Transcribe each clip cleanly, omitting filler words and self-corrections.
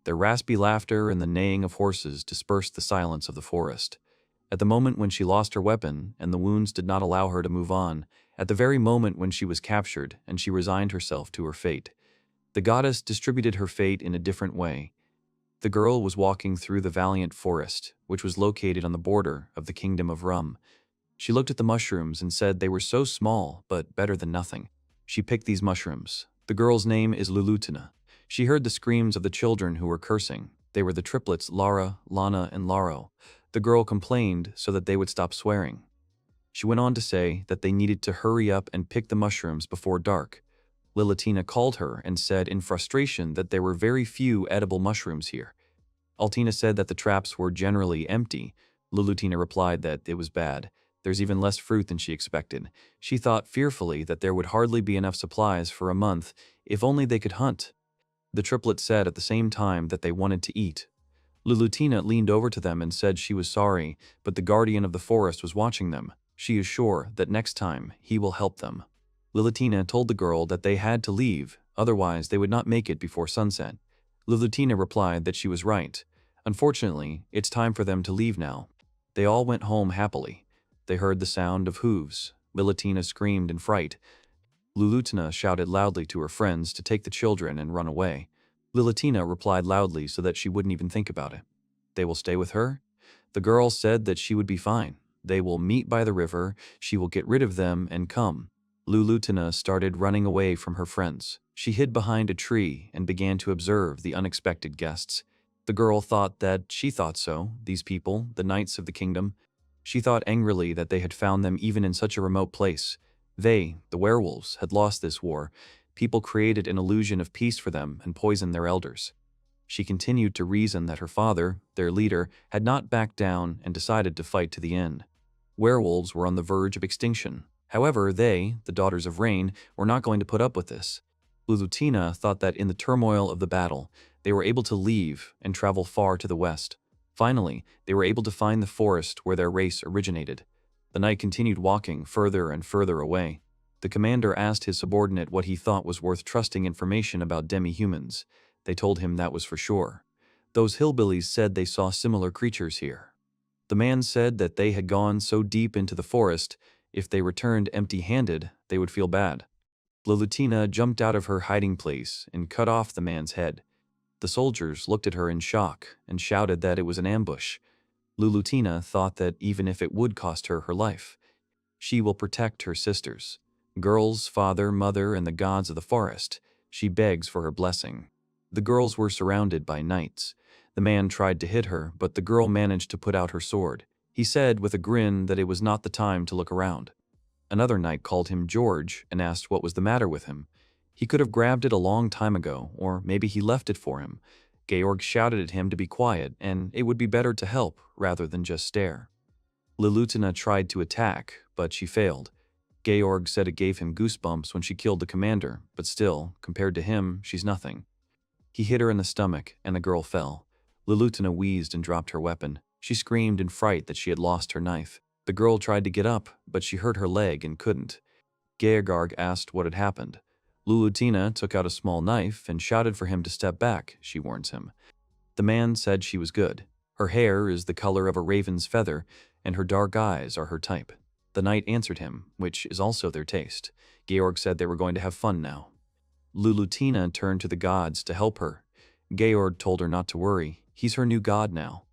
Their raspy laughter and the neighing of horses dispersed the silence of the forest. At the moment when she lost her weapon and the wounds did not allow her to move on, at the very moment when she was captured and she resigned herself to her fate, the goddess distributed her fate in a different way. The girl was walking through the valiant forest, which was located on the border of the kingdom of Rum. She looked at the mushrooms and said they were so small, but better than nothing. She picked these mushrooms. The girl's name is Lulutina. She heard the screams of the children who were cursing. They were the triplets Lara, Lana, and Laro. The girl complained so that they would stop swearing. She went on to say that they needed to hurry up and pick the mushrooms before dark. Lulutina called her and said in frustration that there were very few edible mushrooms here. Altina said that the traps were generally empty. Lulutina replied that it was bad. There's even less fruit than she expected. She thought fearfully that there would hardly be enough supplies for a month, if only they could hunt. The triplets said at the same time that they wanted to eat. Lulutina leaned over to them and said she was sorry, but the guardian of the forest was watching them. She is sure that next time he will help them. Lulutina told the girl that they had to leave, otherwise they would not make it before sunset. Lulutina replied that she was right. Unfortunately, it's time for them to leave now. They all went home happily. They heard the sound of hooves. Lulutina screamed in fright. Lulutina shouted loudly to her friends to take the children and run away. Lulutina replied loudly so that she wouldn't even think about it. They will stay with her? The girl said that she would be fine. They will meet by the river, she will get rid of them and come. Lulutina started running away from her friends. She hid behind a tree and began to observe the unexpected guests. The girl thought that she thought so, these people, the knights of the kingdom. She thought angrily that they had found them even in such a remote place. They, the werewolves, had lost this war. People created an illusion of peace for them and poisoned their elders. She continued to reason that her father, their leader, had not backed down and decided to fight to the end. Werewolves were on the verge of extinction. However, they, the daughters of Rain, were not going to put up with this. Lulutina thought that in the turmoil of the battle, they were able to leave and travel far to the west. Finally, they were able to find the forest where their race originated. The knight continued walking further and further away. The commander asked his subordinate what he thought was worth trusting information about demi-humans. They told him that was for sure. Those hillbillies said they saw similar creatures here. The man said that they had gone so deep into the forest, if they returned empty-handed, they would feel bad. Lulutina jumped out of her hiding place and cut off the man's head. The soldiers looked at her in shock and shouted that it was an ambush. Lulutina thought that even if it would cost her her life, she will protect her sisters. Girls, father, mother, and the gods of the forest. She begs for her blessing. The girls were surrounded by knights. The man tried to hit her, but the girl managed to put out her sword. He said with a grin that it was not the time to look around. Another knight called him George and asked what was the matter with him. He could have grabbed it a long time ago, or maybe he left it for him. Georg shouted at him to be quiet, and it would be better to help rather than just stare. Lulutina tried to attack, but she failed. Georg said it gave him goosebumps when she killed the commander, but still, compared to him, she's nothing. He hit her in the stomach, and the girl fell. Lulutina wheezed and dropped her weapon. She screamed in fright that she had lost her knife. The girl tried to get up, but she hurt her leg and couldn't. Georg asked what had happened. Lulutina took out a small knife and shouted for him to step back, she warns him. The man said she was good. Her hair is the color of a raven's feather, and her dark eyes are her type. The knight answered him, which is also their taste. Georg said they were going to have fun now. Lulutina turned to the gods to help her. Georg told her not to worry. He's her new god now.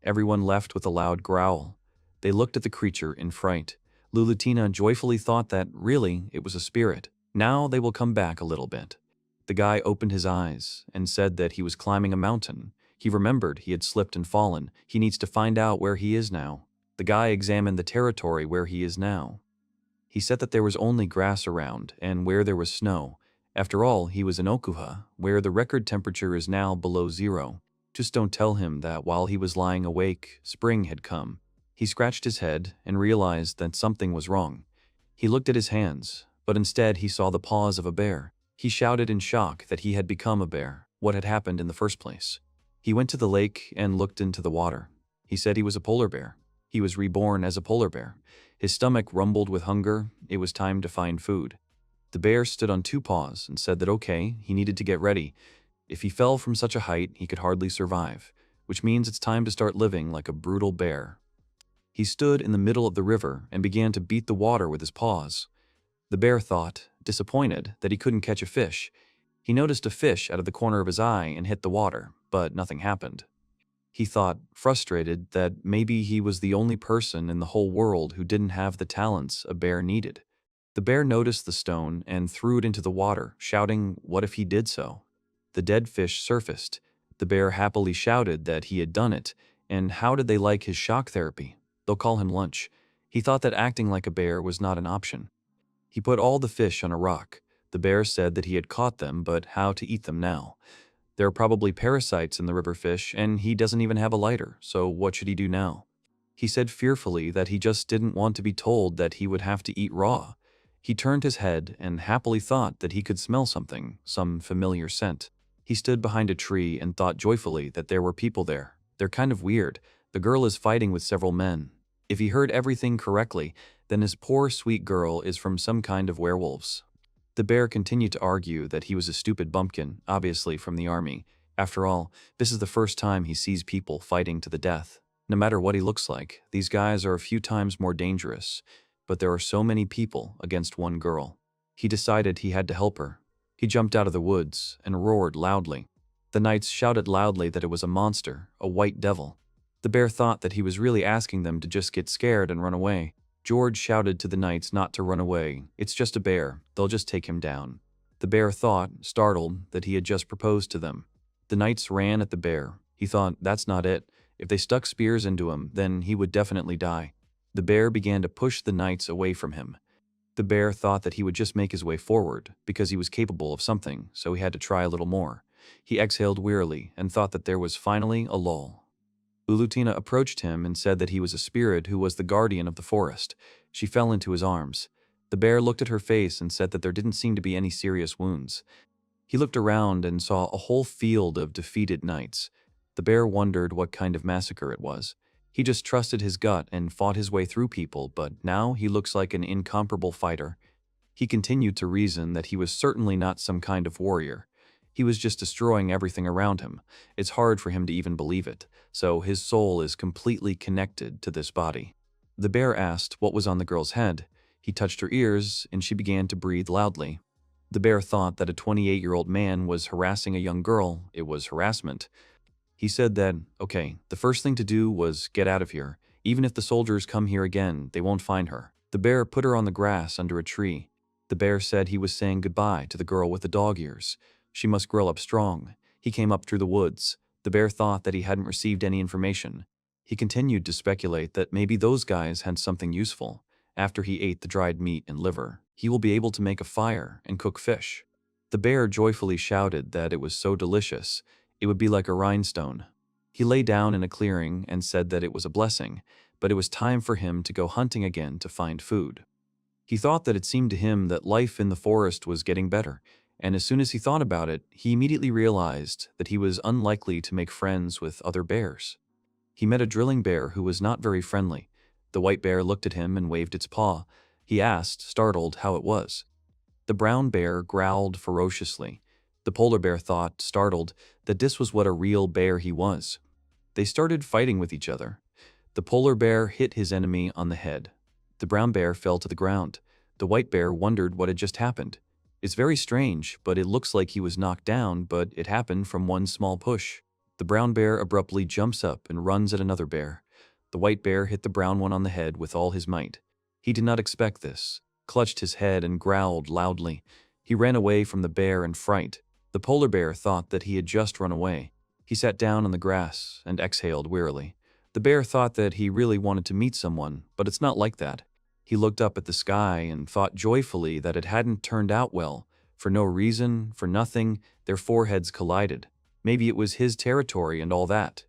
Everyone left with a loud growl. They looked at the creature in fright. Lulutina joyfully thought that, really, it was a spirit. Now they will come back a little bit. The guy opened his eyes and said that he was climbing a mountain. He remembered he had slipped and fallen. He needs to find out where he is now. The guy examined the territory where he is now. He said that there was only grass around and where there was snow. After all, he was in Okuha, where the record temperature is now below 0. Just don't tell him that while he was lying awake, spring had come. He scratched his head and realized that something was wrong. He looked at his hands, but instead he saw the paws of a bear. He shouted in shock that he had become a bear. What had happened in the first place? He went to the lake and looked into the water. He said he was a polar bear. He was reborn as a polar bear. His stomach rumbled with hunger. It was time to find food. The bear stood on 2 paws and said that okay, he needed to get ready. If he fell from such a height, he could hardly survive, which means it's time to start living like a brutal bear. He stood in the middle of the river and began to beat the water with his paws. The bear thought, disappointed, that he couldn't catch a fish. He noticed a fish out of the corner of his eye and hit the water, but nothing happened. He thought, frustrated, that maybe he was the only person in the whole world who didn't have the talents a bear needed. The bear noticed the stone and threw it into the water, shouting, "What if he did so?" The dead fish surfaced. The bear happily shouted that he had done it, and how did they like his shock therapy? They'll call him lunch. He thought that acting like a bear was not an option. He put all the fish on a rock. The bear said that he had caught them, but how to eat them now? There are probably parasites in the river fish, and he doesn't even have a lighter, so what should he do now? He said fearfully that he just didn't want to be told that he would have to eat raw. He turned his head and happily thought that he could smell something, some familiar scent. He stood behind a tree and thought joyfully that there were people there. They're kind of weird. The girl is fighting with several men. If he heard everything correctly, then his poor sweet girl is from some kind of werewolves. The bear continued to argue that he was a stupid bumpkin, obviously from the army. After all, this is the first time he sees people fighting to the death. No matter what he looks like, these guys are a few times more dangerous. But there are so many people against one girl. He decided he had to help her. He jumped out of the woods and roared loudly. The knights shouted loudly that it was a monster, a white devil. The bear thought that he was really asking them to just get scared and run away. George shouted to the knights not to run away. "It's just a bear. They'll just take him down." The bear thought, startled, that he had just proposed to them. The knights ran at the bear. He thought, that's not it. If they stuck spears into him, then he would definitely die. The bear began to push the knights away from him. The bear thought that he would just make his way forward, because he was capable of something, so he had to try a little more. He exhaled wearily and thought that there was finally a lull. Ulutina approached him and said that he was a spirit who was the guardian of the forest. She fell into his arms. The bear looked at her face and said that there didn't seem to be any serious wounds. He looked around and saw a whole field of defeated knights. The bear wondered what kind of massacre it was. He just trusted his gut and fought his way through people, but now he looks like an incomparable fighter. He continued to reason that he was certainly not some kind of warrior. He was just destroying everything around him. It's hard for him to even believe it, so his soul is completely connected to this body. The bear asked what was on the girl's head. He touched her ears, and she began to breathe loudly. The bear thought that a 28-year-old man was harassing a young girl. It was harassment. He said that, okay, the first thing to do was get out of here. Even if the soldiers come here again, they won't find her. The bear put her on the grass under a tree. The bear said he was saying goodbye to the girl with the dog ears. She must grow up strong. He came up through the woods. The bear thought that he hadn't received any information. He continued to speculate that maybe those guys had something useful. After he ate the dried meat and liver, he will be able to make a fire and cook fish. The bear joyfully shouted that it was so delicious, it would be like a rhinestone. He lay down in a clearing and said that it was a blessing, but it was time for him to go hunting again to find food. He thought that it seemed to him that life in the forest was getting better, and as soon as he thought about it, he immediately realized that he was unlikely to make friends with other bears. He met a drilling bear who was not very friendly. The white bear looked at him and waved its paw. He asked, startled, how it was. The brown bear growled ferociously. The polar bear thought, startled, that this was what a real bear he was. They started fighting with each other. The polar bear hit his enemy on the head. The brown bear fell to the ground. The white bear wondered what had just happened. It's very strange, but it looks like he was knocked down, but it happened from one small push. The brown bear abruptly jumps up and runs at another bear. The white bear hit the brown one on the head with all his might. He did not expect this, clutched his head and growled loudly. He ran away from the bear in fright. The polar bear thought that he had just run away. He sat down on the grass and exhaled wearily. The bear thought that he really wanted to meet someone, but it's not like that. He looked up at the sky and thought joyfully that it hadn't turned out well. For no reason, for nothing, their foreheads collided. Maybe it was his territory and all that.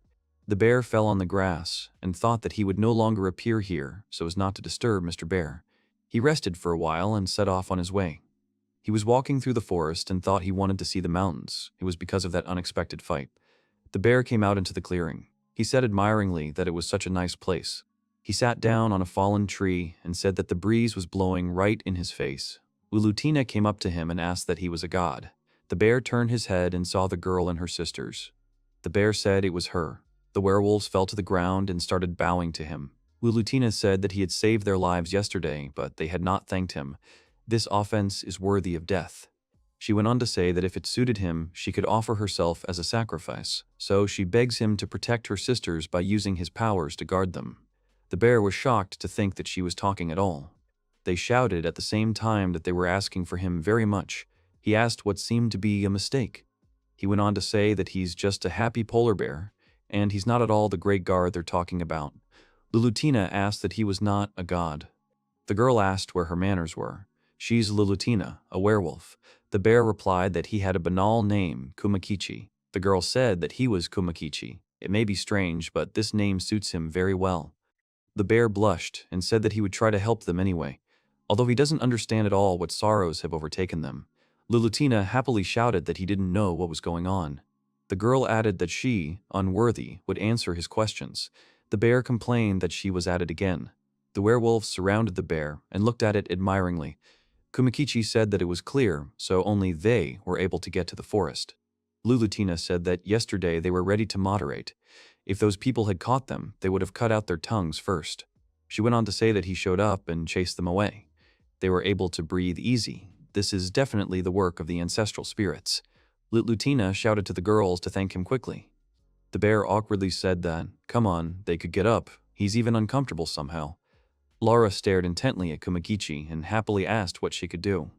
The bear fell on the grass and thought that he would no longer appear here so as not to disturb Mr. Bear. He rested for a while and set off on his way. He was walking through the forest and thought he wanted to see the mountains. It was because of that unexpected fight. The bear came out into the clearing. He said admiringly that it was such a nice place. He sat down on a fallen tree and said that the breeze was blowing right in his face. Ulutina came up to him and asked that he was a god. The bear turned his head and saw the girl and her sisters. The bear said it was her. The werewolves fell to the ground and started bowing to him. Lulutina said that he had saved their lives yesterday, but they had not thanked him. This offense is worthy of death. She went on to say that if it suited him, she could offer herself as a sacrifice, so she begs him to protect her sisters by using his powers to guard them. The bear was shocked to think that she was talking at all. They shouted at the same time that they were asking for him very much. He asked what seemed to be a mistake. He went on to say that he's just a happy polar bear, and he's not at all the great guard they're talking about. Lulutina asked that he was not a god. The girl asked where her manners were. She's Lulutina, a werewolf. The bear replied that he had a banal name, Kumakichi. The girl said that he was Kumakichi. It may be strange, but this name suits him very well. The bear blushed and said that he would try to help them anyway, although he doesn't understand at all what sorrows have overtaken them. Lulutina happily shouted that he didn't know what was going on. The girl added that she, unworthy, would answer his questions. The bear complained that she was at it again. The werewolves surrounded the bear and looked at it admiringly. Kumakichi said that it was clear, so only they were able to get to the forest. Lulutina said that yesterday they were ready to moderate. If those people had caught them, they would have cut out their tongues first. She went on to say that he showed up and chased them away. They were able to breathe easy. This is definitely the work of the ancestral spirits. Lulutina shouted to the girls to thank him quickly. The bear awkwardly said that, come on, they could get up. He's even uncomfortable somehow. Laura stared intently at Kumakichi and happily asked what she could do.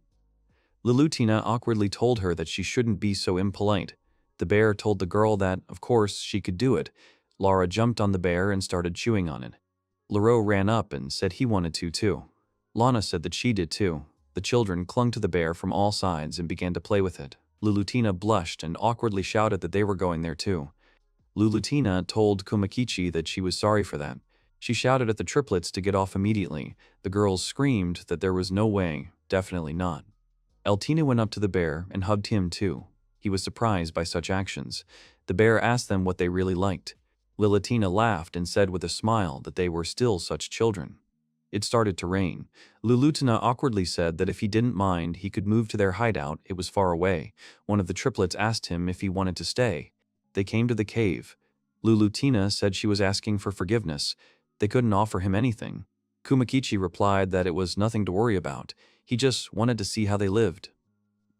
Lulutina awkwardly told her that she shouldn't be so impolite. The bear told the girl that, of course, she could do it. Laura jumped on the bear and started chewing on it. Leroux ran up and said he wanted to too. Lana said that she did too. The children clung to the bear from all sides and began to play with it. Lulutina blushed and awkwardly shouted that they were going there too. Lulutina told Kumakichi that she was sorry for that. She shouted at the triplets to get off immediately. The girls screamed that there was no way, definitely not. Eltina went up to the bear and hugged him too. He was surprised by such actions. The bear asked them what they really liked. Lulutina laughed and said with a smile that they were still such children. It started to rain. Lulutina awkwardly said that if he didn't mind, he could move to their hideout. It was far away. One of the triplets asked him if he wanted to stay. They came to the cave. Lulutina said she was asking for forgiveness. They couldn't offer him anything. Kumakichi replied that it was nothing to worry about. He just wanted to see how they lived.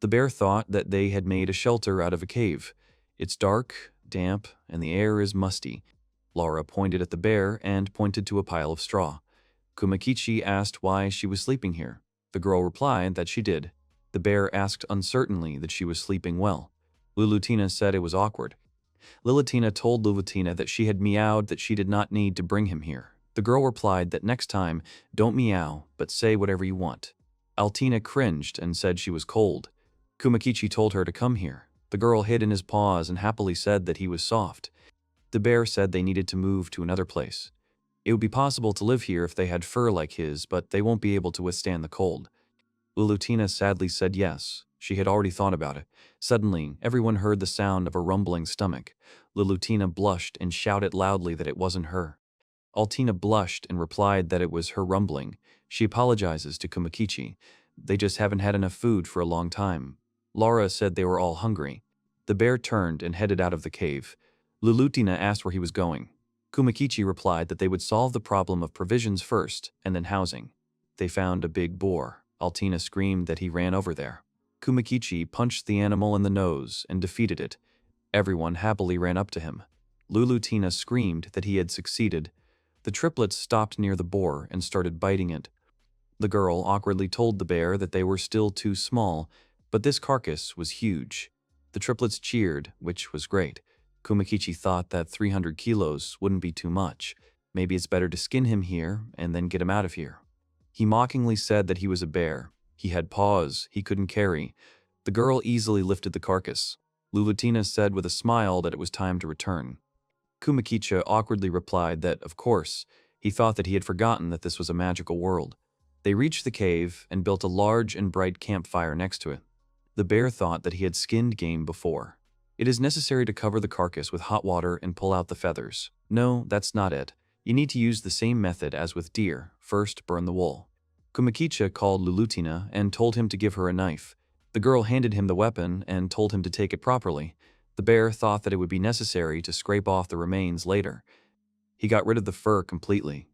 The bear thought that they had made a shelter out of a cave. It's dark, damp, and the air is musty. Laura pointed at the bear and pointed to a pile of straw. Kumakichi asked why she was sleeping here. The girl replied that she did. The bear asked uncertainly that she was sleeping well. Lulutina said it was awkward. Lulutina told Lulutina that she had meowed that she did not need to bring him here. The girl replied that next time, don't meow, but say whatever you want. Altina cringed and said she was cold. Kumakichi told her to come here. The girl hid in his paws and happily said that he was soft. The bear said they needed to move to another place. It would be possible to live here if they had fur like his, but they won't be able to withstand the cold. Lulutina sadly said yes. She had already thought about it. Suddenly, everyone heard the sound of a rumbling stomach. Lulutina blushed and shouted loudly that it wasn't her. Altina blushed and replied that it was her rumbling. She apologizes to Kumakichi. They just haven't had enough food for a long time. Laura said they were all hungry. The bear turned and headed out of the cave. Lulutina asked where he was going. Kumakichi replied that they would solve the problem of provisions first and then housing. They found a big boar. Altina screamed that he ran over there. Kumakichi punched the animal in the nose and defeated it. Everyone happily ran up to him. Lulutina screamed that he had succeeded. The triplets stopped near the boar and started biting it. The girl awkwardly told the bear that they were still too small, but this carcass was huge. The triplets cheered, which was great. Kumakichi thought that 300 kilos wouldn't be too much. Maybe it's better to skin him here and then get him out of here. He mockingly said that he was a bear. He had paws he couldn't carry. The girl easily lifted the carcass. Lulutina said with a smile that it was time to return. Kumakichi awkwardly replied that, of course, he thought that he had forgotten that this was a magical world. They reached the cave and built a large and bright campfire next to it. The bear thought that he had skinned game before. It is necessary to cover the carcass with hot water and pull out the feathers. No, that's not it. You need to use the same method as with deer. First, burn the wool. Kumakichi called Lulutina and told him to give her a knife. The girl handed him the weapon and told him to take it properly. The bear thought that it would be necessary to scrape off the remains later. He got rid of the fur completely.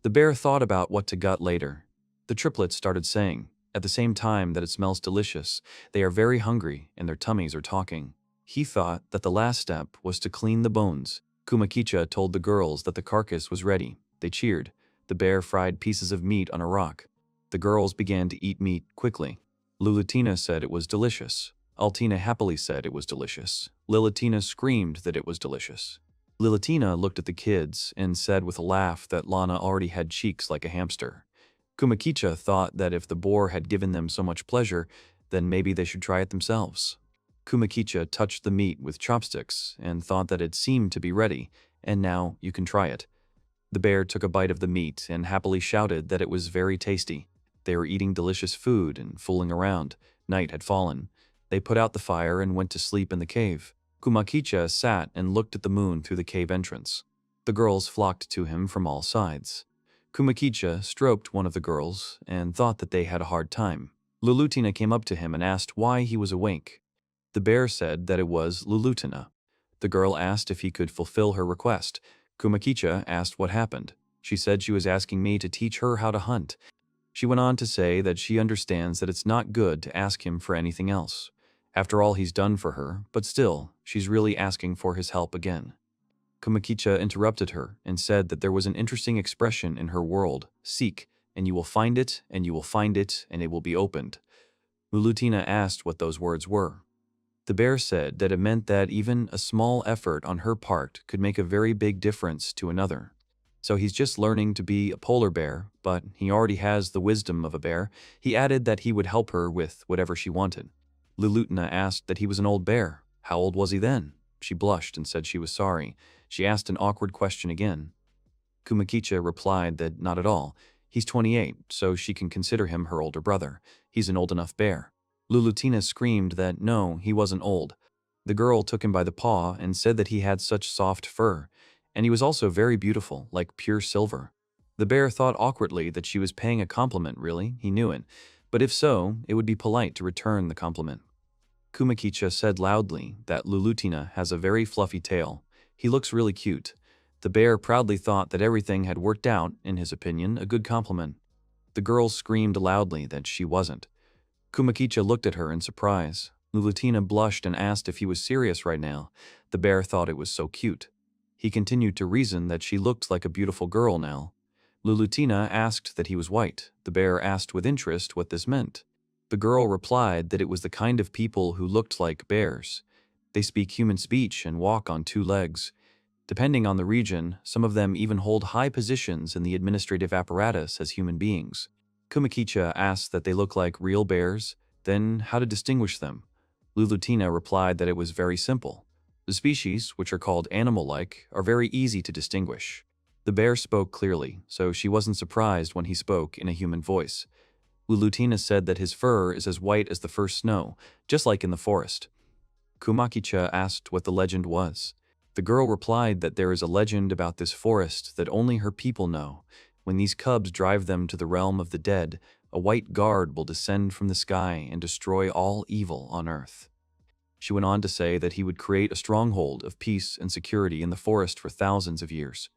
The bear thought about what to gut later. The triplets started saying, at the same time that it smells delicious, they are very hungry and their tummies are talking. He thought that the last step was to clean the bones. Kumakicha told the girls that the carcass was ready. They cheered. The bear fried pieces of meat on a rock. The girls began to eat meat quickly. Lulutina said it was delicious. Altina happily said it was delicious. Lilitina screamed that it was delicious. Lilitina looked at the kids and said with a laugh that Lana already had cheeks like a hamster. Kumakicha thought that if the boar had given them so much pleasure, then maybe they should try it themselves. Kumakicha touched the meat with chopsticks and thought that it seemed to be ready, and now you can try it. The bear took a bite of the meat and happily shouted that it was very tasty. They were eating delicious food and fooling around. Night had fallen. They put out the fire and went to sleep in the cave. Kumakicha sat and looked at the moon through the cave entrance. The girls flocked to him from all sides. Kumakicha stroked one of the girls and thought that they had a hard time. Lulutina came up to him and asked why he was awake. The bear said that it was Lulutina. The girl asked if he could fulfill her request. Kumakicha asked what happened. She said she was asking me to teach her how to hunt. She went on to say that she understands that it's not good to ask him for anything else. After all he's done for her, but still, she's really asking for his help again. Kumakicha interrupted her and said that there was an interesting expression in her world, seek, and you will find it, and you will find it, and it will be opened. Lulutina asked what those words were. The bear said that it meant that even a small effort on her part could make a very big difference to another. So he's just learning to be a polar bear, but he already has the wisdom of a bear. He added that he would help her with whatever she wanted. Lulutina asked that he was an old bear. How old was he then? She blushed and said she was sorry. She asked an awkward question again. Kumakicha replied that not at all. He's 28, so she can consider him her older brother. He's an old enough bear. Lulutina screamed that no, he wasn't old. The girl took him by the paw and said that he had such soft fur, and he was also very beautiful, like pure silver. The bear thought awkwardly that she was paying a compliment, really, he knew it, but if so, it would be polite to return the compliment. Kumakicha said loudly that Lulutina has a very fluffy tail. He looks really cute. The bear proudly thought that everything had worked out, in his opinion, a good compliment. The girl screamed loudly that she wasn't. Kumakicha looked at her in surprise. Lulutina blushed and asked if he was serious right now. The bear thought it was so cute. He continued to reason that she looked like a beautiful girl now. Lulutina asked that he was white. The bear asked with interest what this meant. The girl replied that it was the kind of people who looked like bears. They speak human speech and walk on two legs. Depending on the region, some of them even hold high positions in the administrative apparatus as human beings. Kumakicha asked that they look like real bears, then how to distinguish them. Lulutina replied that it was very simple. The species, which are called animal-like, are very easy to distinguish. The bear spoke clearly, so she wasn't surprised when he spoke in a human voice. Lulutina said that his fur is as white as the first snow, just like in the forest. Kumakicha asked what the legend was. The girl replied that there is a legend about this forest that only her people know. When these cubs drive them to the realm of the dead, a white guard will descend from the sky and destroy all evil on earth. She went on to say that he would create a stronghold of peace and security in the forest for thousands of years.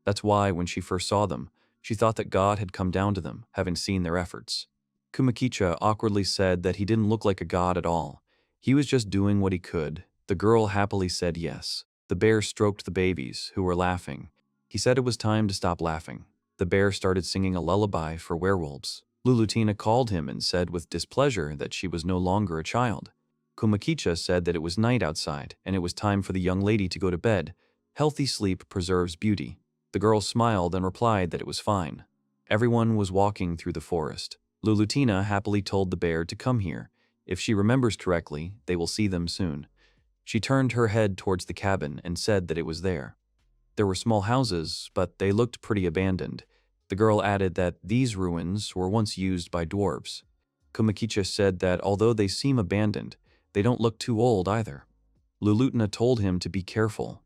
That's why, when she first saw them, she thought that God had come down to them, having seen their efforts. Kumakicha awkwardly said that he didn't look like a god at all. He was just doing what he could. The girl happily said yes. The bear stroked the babies, who were laughing. He said it was time to stop laughing. The bear started singing a lullaby for werewolves. Lulutina called him and said with displeasure that she was no longer a child. Kumakicha said that it was night outside, and it was time for the young lady to go to bed. Healthy sleep preserves beauty. The girl smiled and replied that it was fine. Everyone was walking through the forest. Lulutina happily told the bear to come here. If she remembers correctly, they will see them soon. She turned her head towards the cabin and said that it was there. There were small houses, but they looked pretty abandoned. The girl added that these ruins were once used by dwarves. Kumakicha said that although they seem abandoned, they don't look too old either. Lulutina told him to be careful.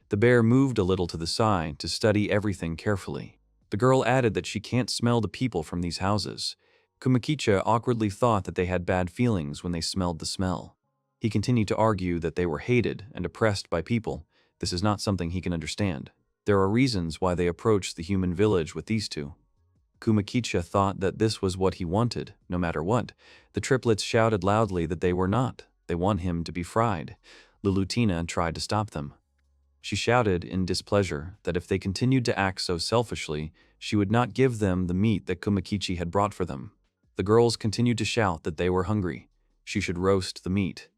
The bear moved a little to the side to study everything carefully. The girl added that she can't smell the people from these houses. Kumakicha awkwardly thought that they had bad feelings when they smelled the smell. He continued to argue that they were hated and oppressed by people. This is not something he can understand. There are reasons why they approached the human village with these two. Kumakicha thought that this was what he wanted, no matter what. The triplets shouted loudly that they were not. They want him to be fried. Lulutina tried to stop them. She shouted in displeasure that if they continued to act so selfishly, she would not give them the meat that Kumakichi had brought for them. The girls continued to shout that they were hungry. She should roast the meat.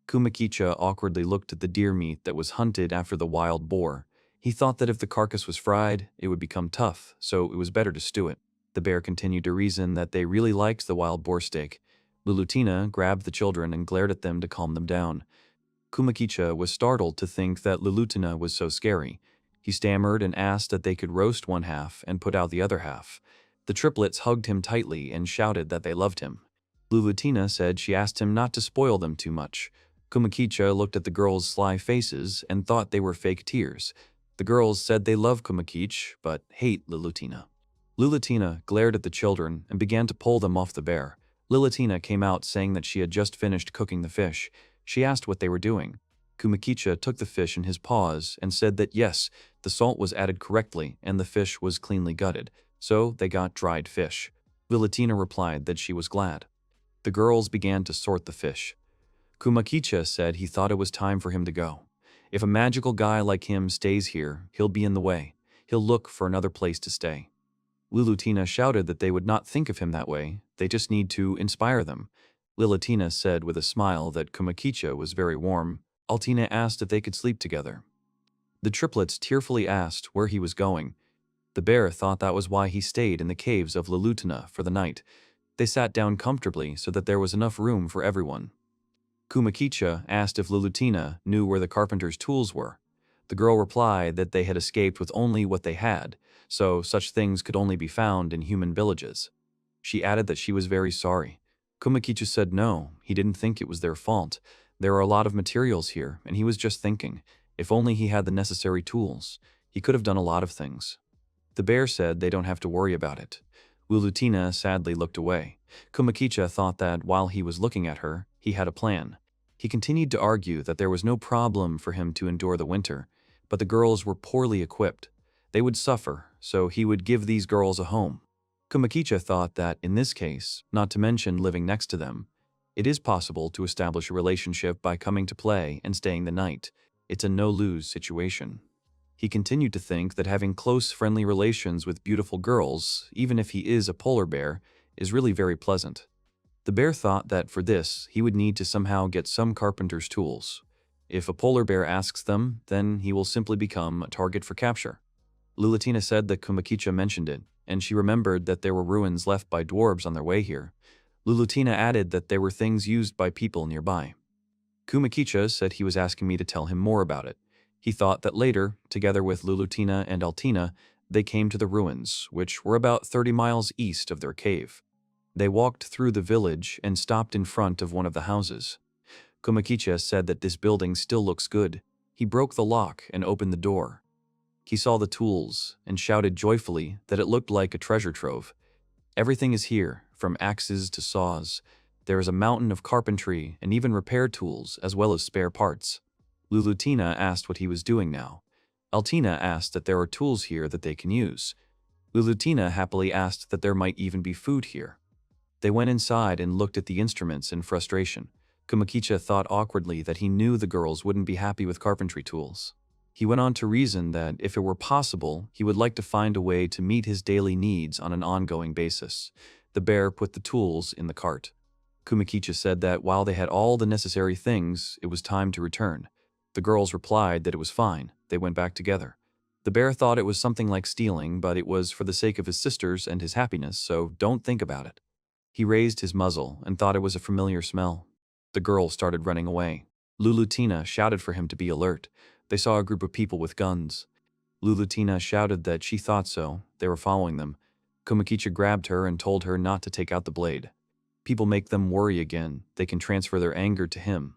Kumakicha awkwardly looked at the deer meat that was hunted after the wild boar. He thought that if the carcass was fried, it would become tough, so it was better to stew it. The bear continued to reason that they really liked the wild boar steak. Lulutina grabbed the children and glared at them to calm them down. Kumakicha was startled to think that Lulutina was so scary. He stammered and asked that they could roast one half and put out the other half. The triplets hugged him tightly and shouted that they loved him. Lulutina said she asked him not to spoil them too much. Kumakicha looked at the girls' sly faces and thought they were fake tears. The girls said they love Kumakich, but hate Lulutina. Lulutina glared at the children and began to pull them off the bear. Lulutina came out saying that she had just finished cooking the fish. She asked what they were doing. Kumakicha took the fish in his paws and said that yes, the salt was added correctly and the fish was cleanly gutted, so they got dried fish. Lulutina replied that she was glad. The girls began to sort the fish. Kumakicha said he thought it was time for him to go. If a magical guy like him stays here, he'll be in the way. He'll look for another place to stay. Lulutina shouted that they would not think of him that way, they just need to inspire them. Lulutina said with a smile that Kumakicha was very warm. Altina asked if they could sleep together. The triplets tearfully asked where he was going. The bear thought that was why he stayed in the caves of Lulutina for the night. They sat down comfortably so that there was enough room for everyone. Kumakicha asked if Lulutina knew where the carpenter's tools were. The girl replied that they had escaped with only what they had, so such things could only be found in human villages. She added that she was very sorry. Kumakicha said no, he didn't think it was their fault. There are a lot of materials here, and he was just thinking, if only he had the necessary tools, he could have done a lot of things. The bear said they don't have to worry about it. Lulutina sadly looked away. Kumakicha thought that while he was looking at her, he had a plan. He continued to argue that there was no problem for him to endure the winter, but the girls were poorly equipped. They would suffer, so he would give these girls a home. Kumakicha thought that, in this case, not to mention living next to them, it is possible to establish a relationship by coming to play and staying the night. It's a no-lose situation. He continued to think that having close, friendly relations with beautiful girls, even if he is a polar bear, is really very pleasant. The bear thought that for this, he would need to somehow get some carpenter's tools. If a polar bear asks them, then he will simply become a target for capture. Lulutina said that Kumakicha mentioned it, and she remembered that there were ruins left by dwarves on their way here. Lulutina added that there were things used by people nearby. Kumakicha said he was asking me to tell him more about it. He thought that later, together with Lulutina and Altina, they came to the ruins, which were about 30 miles east of their cave. They walked through the village and stopped in front of one of the houses. Kumakicha said that this building still looks good. He broke the lock and opened the door. He saw the tools and shouted joyfully that it looked like a treasure trove. Everything is here, from axes to saws. There is a mountain of carpentry and even repair tools as well as spare parts. Lulutina asked what he was doing now. Altina asked that there are tools here that they can use. Lulutina happily asked that there might even be food here. They went inside and looked at the instruments in frustration. Kumakicha thought awkwardly that he knew the girls wouldn't be happy with carpentry tools. He went on to reason that if it were possible, he would like to find a way to meet his daily needs on an ongoing basis. The bear put the tools in the cart. Kumakicha said that while they had all the necessary things, it was time to return. The girls replied that it was fine. They went back together. The bear thought it was something like stealing, but it was for the sake of his sisters and his happiness, so don't think about it. He raised his muzzle and thought it was a familiar smell. The girls started running away. Lulutina shouted for him to be alert. They saw a group of people with guns. Lulutina shouted that she thought so. They were following them. Kumakicha grabbed her and told her not to take out the blade. People make them worry again. They can transfer their anger to him.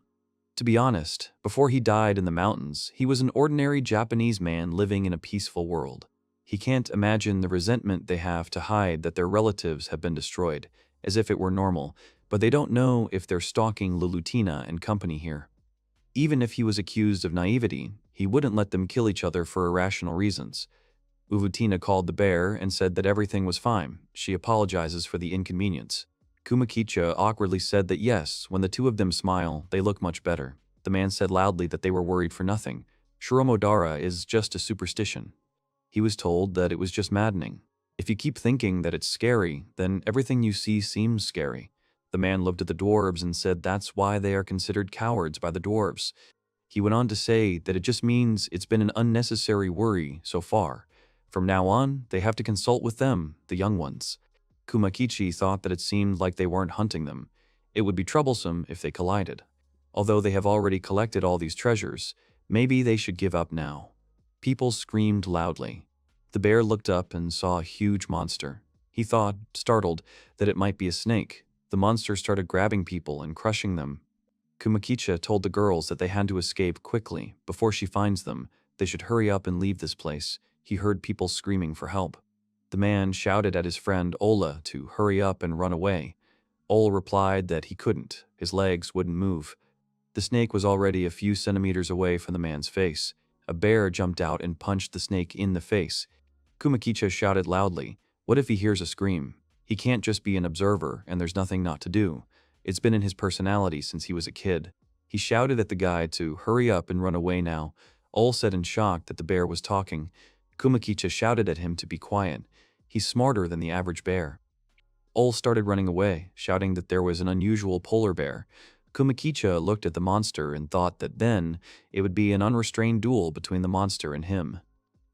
To be honest, before he died in the mountains, he was an ordinary Japanese man living in a peaceful world. He can't imagine the resentment they have to hide that their relatives have been destroyed. as if it were normal, but they don't know if they're stalking Lulutina and company here. Even if he was accused of naivety, he wouldn't let them kill each other for irrational reasons. Uvutina called the bear and said that everything was fine. She apologizes for the inconvenience. Kumakicha awkwardly said that yes, when the two of them smile, they look much better. The man said loudly that they were worried for nothing. Shiromodara is just a superstition. He was told that it was just maddening. If you keep thinking that it's scary, then everything you see seems scary. The man looked at the dwarves and said that's why they are considered cowards by the dwarves. He went on to say that it just means it's been an unnecessary worry so far. From now on, they have to consult with them, the young ones. Kumakichi thought that it seemed like they weren't hunting them. It would be troublesome if they collided. Although they have already collected all these treasures, maybe they should give up now. People screamed loudly. The bear looked up and saw a huge monster. He thought, startled, that it might be a snake. The monster started grabbing people and crushing them. Kumakicha told the girls that they had to escape quickly. Before she finds them, they should hurry up and leave this place. He heard people screaming for help. The man shouted at his friend Ola to hurry up and run away. Ola replied that he couldn't. His legs wouldn't move. The snake was already a few centimeters away from the man's face. A bear jumped out and punched the snake in the face. Kumakicha shouted loudly, "What if he hears a scream? He can't just be an observer and there's nothing not to do. It's been in his personality since he was a kid." He shouted at the guy to hurry up and run away now. Ol said in shock that the bear was talking. Kumakicha shouted at him to be quiet. He's smarter than the average bear. Ol started running away, shouting that there was an unusual polar bear. Kumakicha looked at the monster and thought that then it would be an unrestrained duel between the monster and him.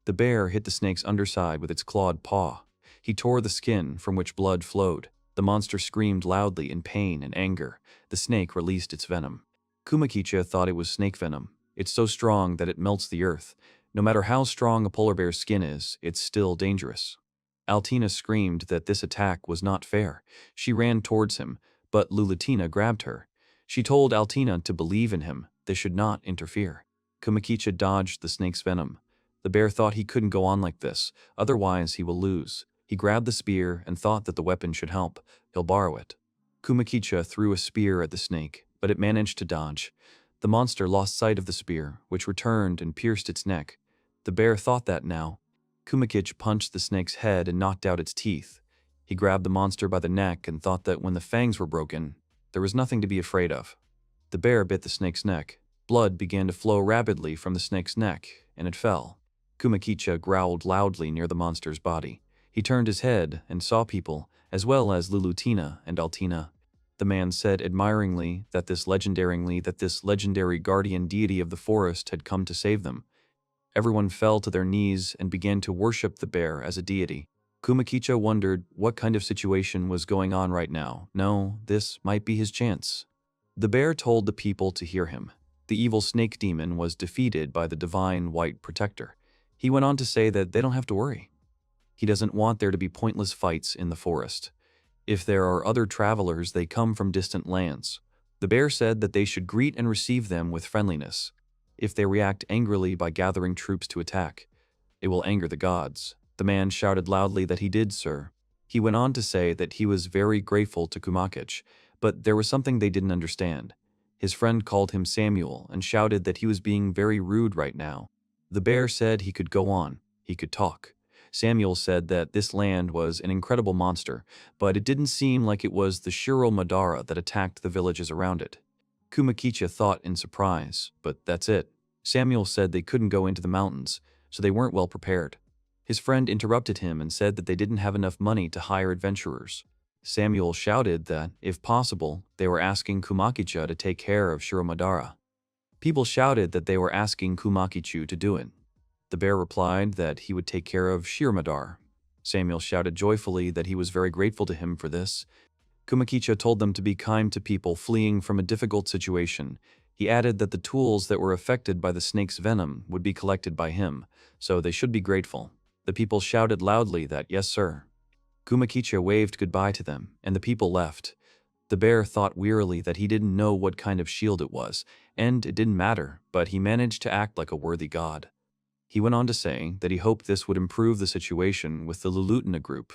The bear hit the snake's underside with its clawed paw. He tore the skin from which blood flowed. The monster screamed loudly in pain and anger. The snake released its venom. Kumakicha thought it was snake venom. It's so strong that it melts the earth. No matter how strong a polar bear's skin is, it's still dangerous. Altina screamed that this attack was not fair. She ran towards him, but Lulutina grabbed her. She told Altina to believe in him. They should not interfere. Kumakicha dodged the snake's venom. The bear thought he couldn't go on like this, otherwise he will lose. He grabbed the spear and thought that the weapon should help. He'll borrow it. Kumakicha threw a spear at the snake, but it managed to dodge. The monster lost sight of the spear, which returned and pierced its neck. The bear thought that now. Kumakicha punched the snake's head and knocked out its teeth. He grabbed the monster by the neck and thought that when the fangs were broken, there was nothing to be afraid of. The bear bit the snake's neck. Blood began to flow rapidly from the snake's neck, and it fell. Kumakicha growled loudly near the monster's body. He turned his head and saw people, as well as Lulutina and Altina. The man said admiringly that this legendary guardian deity of the forest had come to save them. Everyone fell to their knees and began to worship the bear as a deity. Kumakicha wondered what kind of situation was going on right now. No, this might be his chance. The bear told the people to hear him. The evil snake demon was defeated by the divine white protector. He went on to say that they don't have to worry. He doesn't want there to be pointless fights in the forest. If there are other travelers, they come from distant lands. The bear said that they should greet and receive them with friendliness. If they react angrily by gathering troops to attack, it will anger the gods. The man shouted loudly that he did, sir. He went on to say that he was very grateful to Kumakicha, but there was something they didn't understand. His friend called him Samuel and shouted that he was being very rude right now. The bear said he could go on. He could talk. Samuel said that this land was an incredible monster, but it didn't seem like it was the Shiromodara that attacked the villages around it. Kumakicha thought in surprise, but that's it. Samuel said they couldn't go into the mountains, so they weren't well prepared. His friend interrupted him and said that they didn't have enough money to hire adventurers. Samuel shouted that, if possible, they were asking Kumakicha to take care of Shiromodara. People shouted that they were asking Kumakichu to do it. The bear replied that he would take care of Shiromodara. Samuel shouted joyfully that he was very grateful to him for this. Kumakicha told them to be kind to people fleeing from a difficult situation. He added that the tools that were affected by the snake's venom would be collected by him, so they should be grateful. The people shouted loudly that, yes, sir. Kumakicha waved goodbye to them, and the people left. The bear thought wearily that he didn't know what kind of shield it was, and it didn't matter, but he managed to act like a worthy god. He went on to say that he hoped this would improve the situation with the Lulutina group.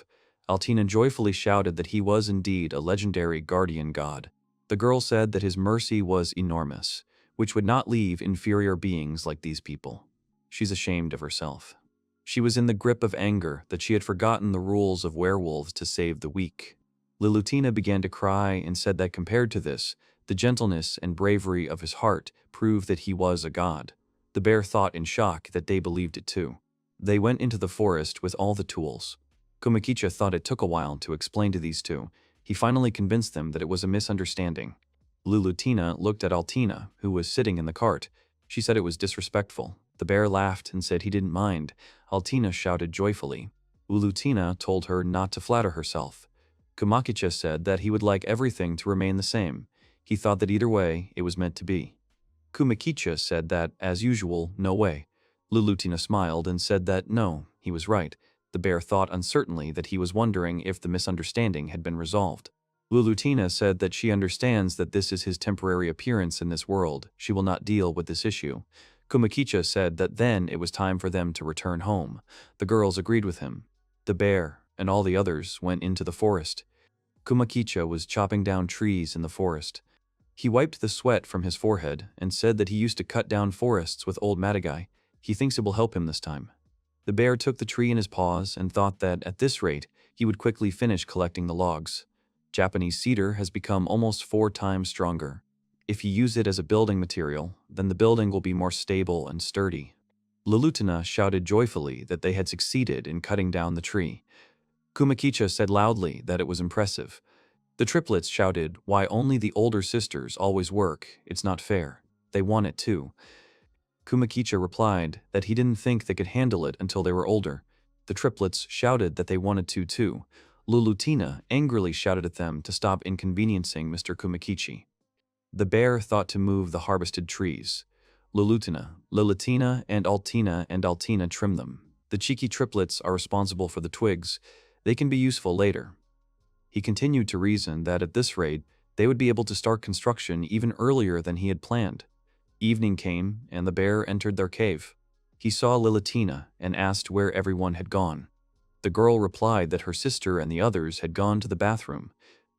Altina joyfully shouted that he was indeed a legendary guardian god. The girl said that his mercy was enormous, which would not leave inferior beings like these people. She's ashamed of herself. She was in the grip of anger that she had forgotten the rules of werewolves to save the weak. Lilutina began to cry and said that compared to this, the gentleness and bravery of his heart proved that he was a god. The bear thought in shock that they believed it too. They went into the forest with all the tools. Kumakicha thought it took a while to explain to these two. He finally convinced them that it was a misunderstanding. Lilutina looked at Altina, who was sitting in the cart. She said it was disrespectful. The bear laughed and said he didn't mind. Altina shouted joyfully. Lilutina told her not to flatter herself. Kumakicha said that he would like everything to remain the same. He thought that either way, it was meant to be. Kumakicha said that, as usual, no way. Lilutina smiled and said that no, he was right. The bear thought uncertainly that he was wondering if the misunderstanding had been resolved. Lilutina said that she understands that this is his temporary appearance in this world. She will not deal with this issue. Kumakicha said that then it was time for them to return home. The girls agreed with him. The bear and all the others went into the forest. Kumakicha was chopping down trees in the forest. He wiped the sweat from his forehead and said that he used to cut down forests with old Matagai. He thinks it will help him this time. The bear took the tree in his paws and thought that, at this rate, he would quickly finish collecting the logs. Japanese cedar has become almost 4 times stronger. If you use it as a building material, then the building will be more stable and sturdy. Lilutina shouted joyfully that they had succeeded in cutting down the tree. Kumakicha said loudly that it was impressive. The triplets shouted, "Why only the older sisters always work? It's not fair. They want it too." Kumakicha replied that he didn't think they could handle it until they were older. The triplets shouted that they wanted to too. Lilutina angrily shouted at them to stop inconveniencing Mr. Kumakichi. The bear thought to move the harvested trees. Lilutina, and Altina trim them. The cheeky triplets are responsible for the twigs. They can be useful later. He continued to reason that at this rate, they would be able to start construction even earlier than he had planned. Evening came, and the bear entered their cave. He saw Lilutina and asked where everyone had gone. The girl replied that her sister and the others had gone to the bathroom.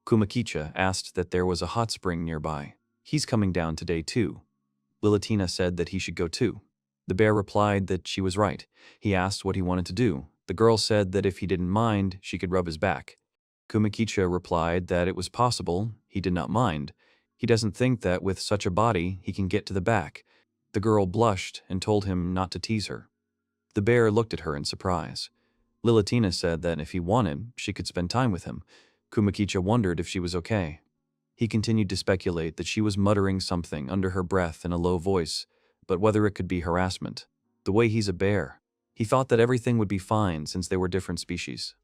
Kumakicha asked that there was a hot spring nearby. He's coming down today too. Lilutina said that he should go too. The bear replied that she was right. He asked what he wanted to do. The girl said that if he didn't mind, she could rub his back. Kumakicha replied that it was possible, he did not mind. He doesn't think that with such a body he can get to the back. The girl blushed and told him not to tease her. The bear looked at her in surprise. Lilutina said that if he wanted, she could spend time with him. Kumakicha wondered if she was okay. He continued to speculate that she was muttering something under her breath in a low voice, but whether it could be harassment. The way he's a bear. He thought that everything would be fine since they were different species.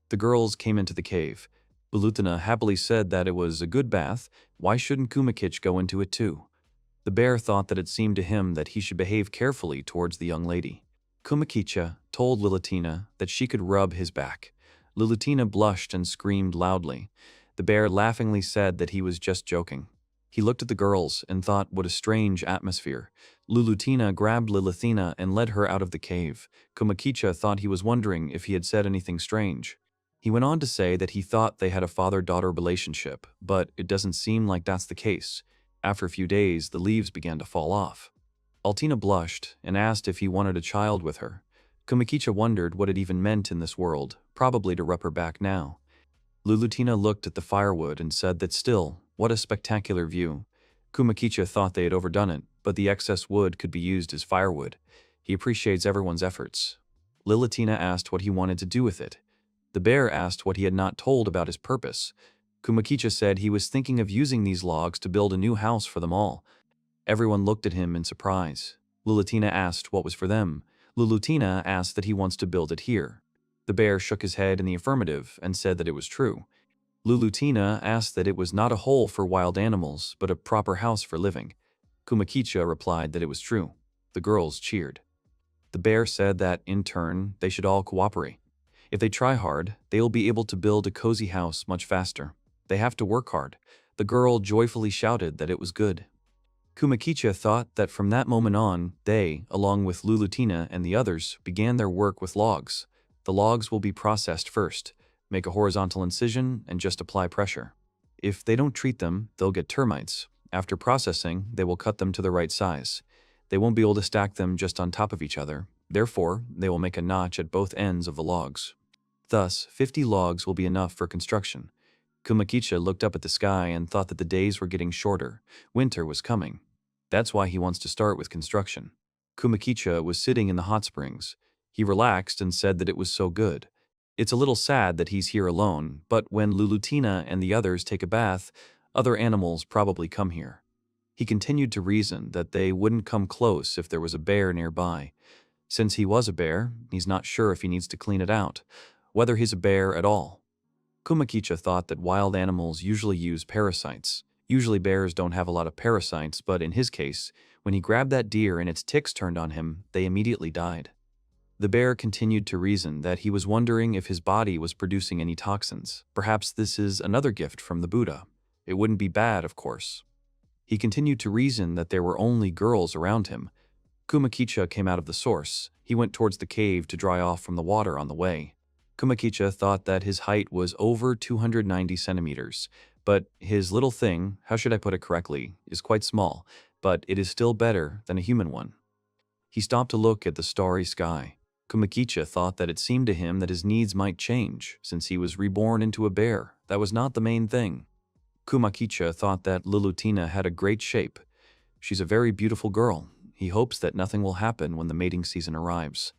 The girls came into the cave. Lilutina happily said that it was a good bath. Why shouldn't Kumakich go into it too? The bear thought that it seemed to him that he should behave carefully towards the young lady. Kumakicha told Lilutina that she could rub his back. Lilutina blushed and screamed loudly. The bear laughingly said that he was just joking. He looked at the girls and thought what a strange atmosphere. Lilutina grabbed Lilutina and led her out of the cave. Kumakicha thought he was wondering if he had said anything strange. He went on to say that he thought they had a father-daughter relationship, but it doesn't seem like that's the case. After a few days, the leaves began to fall off. Altina blushed and asked if he wanted a child with her. Kumakicha wondered what it even meant in this world, probably to rub her back now. Lilutina looked at the firewood and said that still, what a spectacular view. Kumakicha thought they had overdone it, but the excess wood could be used as firewood. He appreciates everyone's efforts. Lilutina asked what he wanted to do with it. The bear asked what he had not told about his purpose. Kumakicha said he was thinking of using these logs to build a new house for them all. Everyone looked at him in surprise. Lilutina asked what was for them. Lilutina asked that he wants to build it here. The bear shook his head in the affirmative and said that it was true. Lilutina asked that it was not a hole for wild animals, but a proper house for living. Kumakicha replied that it was true. The girls cheered. The bear said that, in turn, they should all cooperate. If they try hard, they will be able to build a cozy house much faster. They have to work hard. The girl joyfully shouted that it was good. Kumakicha thought that from that moment on, they, along with Lilutina and the others, began their work with logs. The logs will be processed first. make a horizontal incision, and just apply pressure. If they don't treat them, they'll get termites. After processing, they will cut them to the right size. They won't be able to stack them just on top of each other. Therefore, they will make a notch at both ends of the logs. Thus, 50 logs will be enough for construction. Kumakicha looked up at the sky and thought that the days were getting shorter. Winter was coming. That's why he wants to start with construction. Kumakicha was sitting in the hot springs. He relaxed and said that it was so good. It's a little sad that he's here alone, but when Lulutina and the others take a bath, other animals probably come here. He continued to reason that they wouldn't come close if there was a bear nearby. Since he was a bear, he's not sure if he needs to clean it out, whether he's a bear at all. Kumakicha thought that wild animals usually use parasites. Usually bears don't have a lot of parasites, but in his case, when he grabbed that deer and its ticks turned on him, they immediately died. The bear continued to reason that he was wondering if his body was producing any toxins. Perhaps this is another gift from the Buddha. It wouldn't be bad, of course. He continued to reason that there were only girls around him. Kumakicha came out of the source. He went towards the cave to dry off from the water on the way. Kumakicha thought that his height was over 290 centimeters, but his little thing, how should I put it correctly, is quite small, but it is still better than a human one. He stopped to look at the starry sky. Kumakicha thought that it seemed to him that his needs might change, since he was reborn into a bear. That was not the main thing. Kumakicha thought that Lulutina had a great shape. She's a very beautiful girl. He hopes that nothing will happen when the mating season arrives.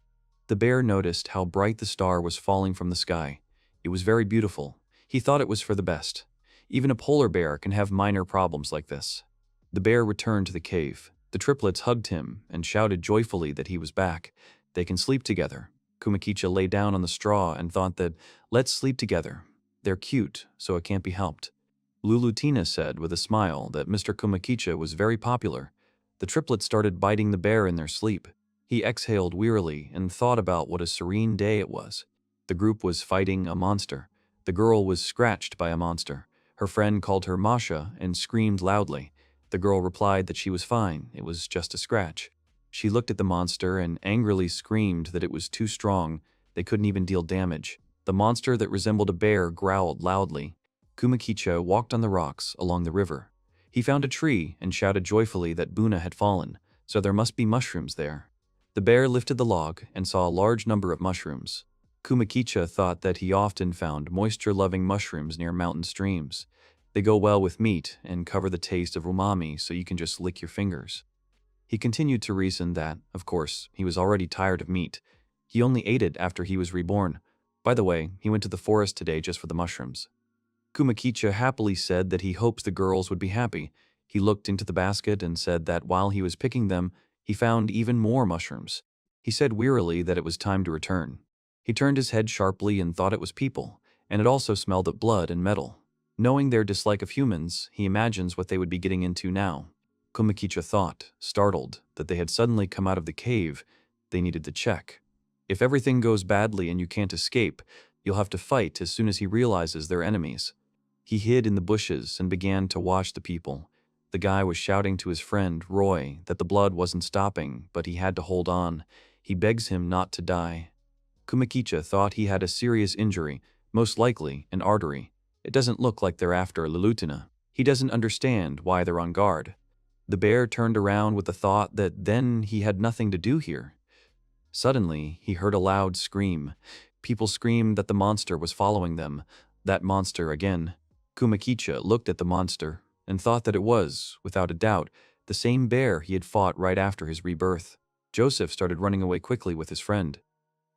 The bear noticed how bright the star was falling from the sky. It was very beautiful. He thought it was for the best. Even a polar bear can have minor problems like this. The bear returned to the cave. The triplets hugged him and shouted joyfully that he was back. They can sleep together. Kumakicha lay down on the straw and thought that, let's sleep together. They're cute, so it can't be helped. Lulutina said with a smile that Mr. Kumakicha was very popular. The triplets started biting the bear in their sleep. He exhaled wearily and thought about what a serene day it was. The group was fighting a monster. The girl was scratched by a monster. Her friend called her Masha and screamed loudly. The girl replied that she was fine, it was just a scratch. She looked at the monster and angrily screamed that it was too strong. They couldn't even deal damage. The monster that resembled a bear growled loudly. Kumakicha walked on the rocks along the river. He found a tree and shouted joyfully that Buna had fallen, so there must be mushrooms there. The bear lifted the log and saw a large number of mushrooms. Kumakicha thought that he often found moisture-loving mushrooms near mountain streams. They go well with meat and cover the taste of umami so you can just lick your fingers. He continued to reason that, of course, he was already tired of meat. He only ate it after he was reborn. By the way, he went to the forest today just for the mushrooms. Kumakicha happily said that he hopes the girls would be happy. He looked into the basket and said that while he was picking them, he found even more mushrooms. He said wearily that it was time to return. He turned his head sharply and thought it was people, and it also smelled of blood and metal. Knowing their dislike of humans, he imagines what they would be getting into now. Kumakicha thought, startled, that they had suddenly come out of the cave. They needed to check. If everything goes badly and you can't escape, you'll have to fight as soon as he realizes they're enemies. He hid in the bushes and began to watch the people. The guy was shouting to his friend, Roy, that the blood wasn't stopping, but he had to hold on. He begs him not to die. Kumakicha thought he had a serious injury, most likely an artery. It doesn't look like they're after Lulutina. He doesn't understand why they're on guard. The bear turned around with the thought that then he had nothing to do here. Suddenly, he heard a loud scream. People screamed that the monster was following them. That monster again. Kumakicha looked at the monster and thought that it was, without a doubt, the same bear he had fought right after his rebirth. Joseph started running away quickly with his friend.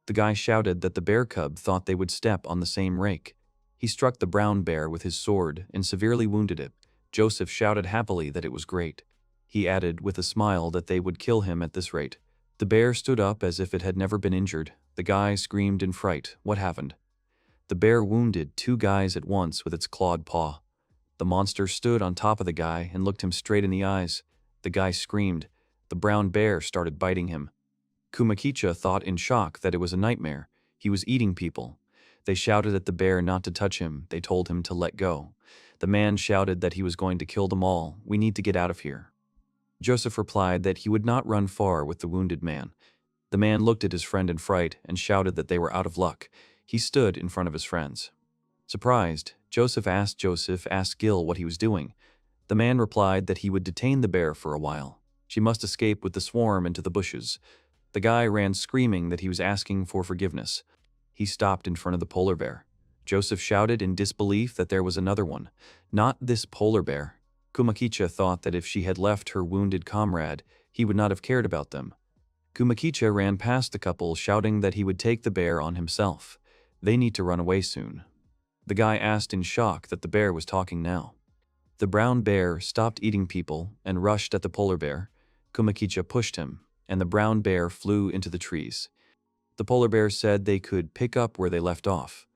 The guy shouted that the bear cub thought they would step on the same rake. He struck the brown bear with his sword and severely wounded it. Joseph shouted happily that it was great. He added with a smile that they would kill him at this rate. The bear stood up as if it had never been injured. The guy screamed in fright. What happened? The bear wounded 2 guys at once with its clawed paw. The monster stood on top of the guy and looked him straight in the eyes. The guy screamed. The brown bear started biting him. Kumakicha thought in shock that it was a nightmare. He was eating people. They shouted at the bear not to touch him. They told him to let go. The man shouted that he was going to kill them all. We need to get out of here. Joseph replied that he would not run far with the wounded man. The man looked at his friend in fright and shouted that they were out of luck. He stood in front of his friends. Surprised, Joseph asked Gil what he was doing. The man replied that he would detain the bear for a while. She must escape with the swarm into the bushes. The guy ran screaming that he was asking for forgiveness. He stopped in front of the polar bear. Joseph shouted in disbelief that there was another one. Not this polar bear. Kumakicha thought that if she had left her wounded comrade, he would not have cared about them. Kumakicha ran past the couple, shouting that he would take the bear on himself. They need to run away soon. The guy asked in shock that the bear was talking now. The brown bear stopped eating people and rushed at the polar bear. Kumakicha pushed him, and the brown bear flew into the trees. The polar bear said they could pick up where they left off.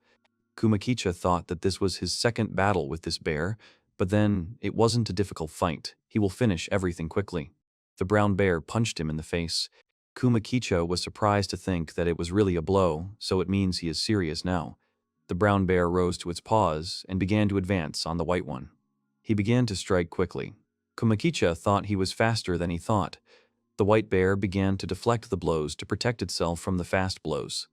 Kumakicha thought that this was his second battle with this bear, but then it wasn't a difficult fight. He will finish everything quickly. The brown bear punched him in the face. Kumakicha was surprised to think that it was really a blow, so it means he is serious now. The brown bear rose to its paws and began to advance on the white one. He began to strike quickly. Kumakicha thought he was faster than he thought. The white bear began to deflect the blows to protect itself from the fast blows.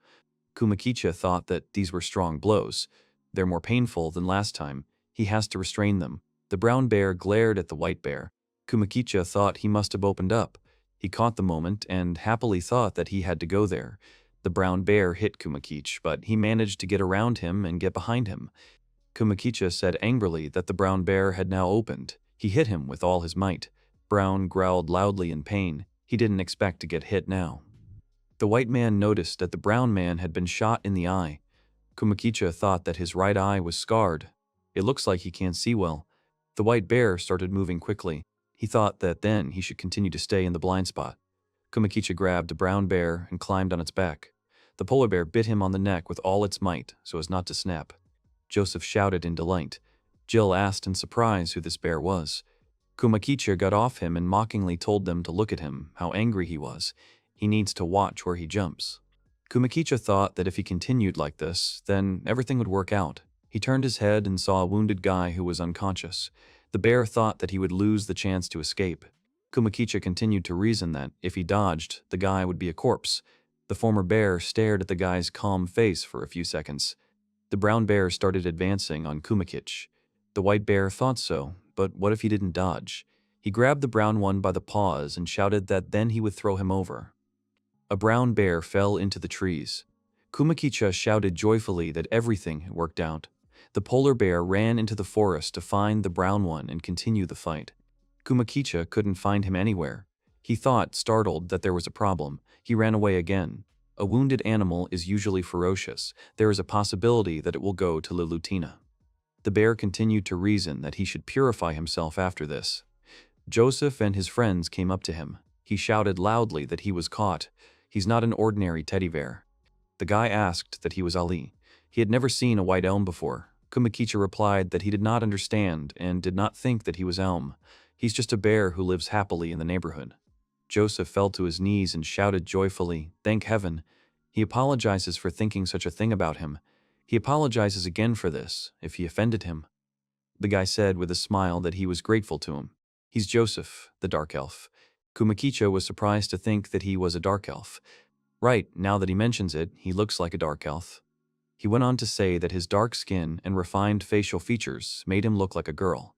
Kumakicha thought that these were strong blows. They're more painful than last time. He has to restrain them. The brown bear glared at the white bear. Kumakicha thought he must have opened up. He caught the moment and happily thought that he had to go there. The brown bear hit Kumakicha, but he managed to get around him and get behind him. Kumakicha said angrily that the brown bear had now opened. He hit him with all his might. Brown growled loudly in pain. He didn't expect to get hit now. The white man noticed that the brown man had been shot in the eye. Kumakicha thought that his right eye was scarred. It looks like he can't see well. The white bear started moving quickly. He thought that then he should continue to stay in the blind spot. Kumakicha grabbed the brown bear and climbed on its back. The polar bear bit him on the neck with all its might so as not to snap. Joseph shouted in delight. Jill asked in surprise who this bear was. Kumakicha got off him and mockingly told them to look at him, how angry he was. He needs to watch where he jumps. Kumakicha thought that if he continued like this, then everything would work out. He turned his head and saw a wounded guy who was unconscious. The bear thought that he would lose the chance to escape. Kumakicha continued to reason that, if he dodged, the guy would be a corpse. The former bear stared at the guy's calm face for a few seconds. The brown bear started advancing on Kumakicha. The white bear thought so, but what if he didn't dodge? He grabbed the brown one by the paws and shouted that then he would throw him over. A brown bear fell into the trees. Kumakicha shouted joyfully that everything had worked out. The polar bear ran into the forest to find the brown one and continue the fight. Kumakicha couldn't find him anywhere. He thought, startled, that there was a problem. He ran away again. A wounded animal is usually ferocious. There is a possibility that it will go to Lilutina. The bear continued to reason that he should purify himself after this. Joseph and his friends came up to him. He shouted loudly that he was caught. He's not an ordinary teddy bear. The guy asked that he was Ali. He had never seen a white elm before. Kumakicha replied that he did not understand and did not think that he was elm. He's just a bear who lives happily in the neighborhood. Joseph fell to his knees and shouted joyfully, "Thank heaven." He apologizes for thinking such a thing about him. He apologizes again for this, if he offended him. The guy said with a smile that he was grateful to him. He's Joseph, the dark elf. Kumakicha was surprised to think that he was a dark elf. Right, now that he mentions it, he looks like a dark elf. He went on to say that his dark skin and refined facial features made him look like a girl.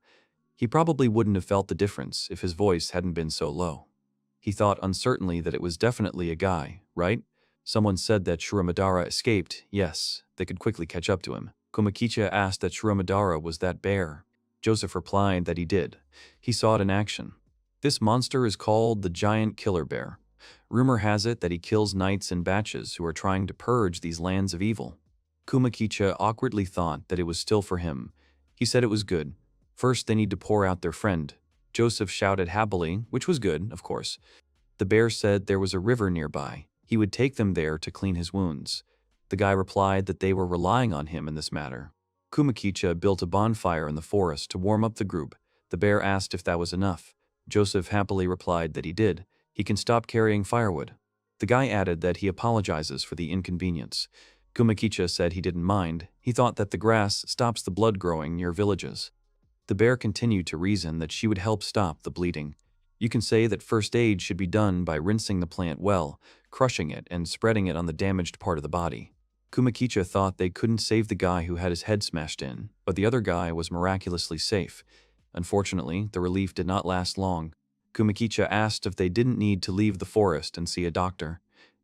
He probably wouldn't have felt the difference if his voice hadn't been so low. He thought uncertainly that it was definitely a guy, right? Someone said that Shiramadara escaped. Yes, they could quickly catch up to him. Kumakicha asked that Shiramadara was that bear. Joseph replied that he did. He saw it in action. This monster is called the giant killer bear. Rumor has it that he kills knights in batches who are trying to purge these lands of evil. Kumakicha awkwardly thought that it was still for him. He said it was good. First they need to pour out their friend. Joseph shouted happily, which was good, of course. The bear said there was a river nearby. He would take them there to clean his wounds. The guy replied that they were relying on him in this matter. Kumakicha built a bonfire in the forest to warm up the group. The bear asked if that was enough. Joseph happily replied that he did. He can stop carrying firewood. The guy added that he apologizes for the inconvenience. Kumakicha said he didn't mind. He thought that the grass stops the blood growing near villages. The bear continued to reason that she would help stop the bleeding. You can say that first aid should be done by rinsing the plant well, crushing it, and spreading it on the damaged part of the body. Kumakicha thought they couldn't save the guy who had his head smashed in, but the other guy was miraculously safe. Unfortunately, the relief did not last long. Kumakicha asked if they didn't need to leave the forest and see a doctor.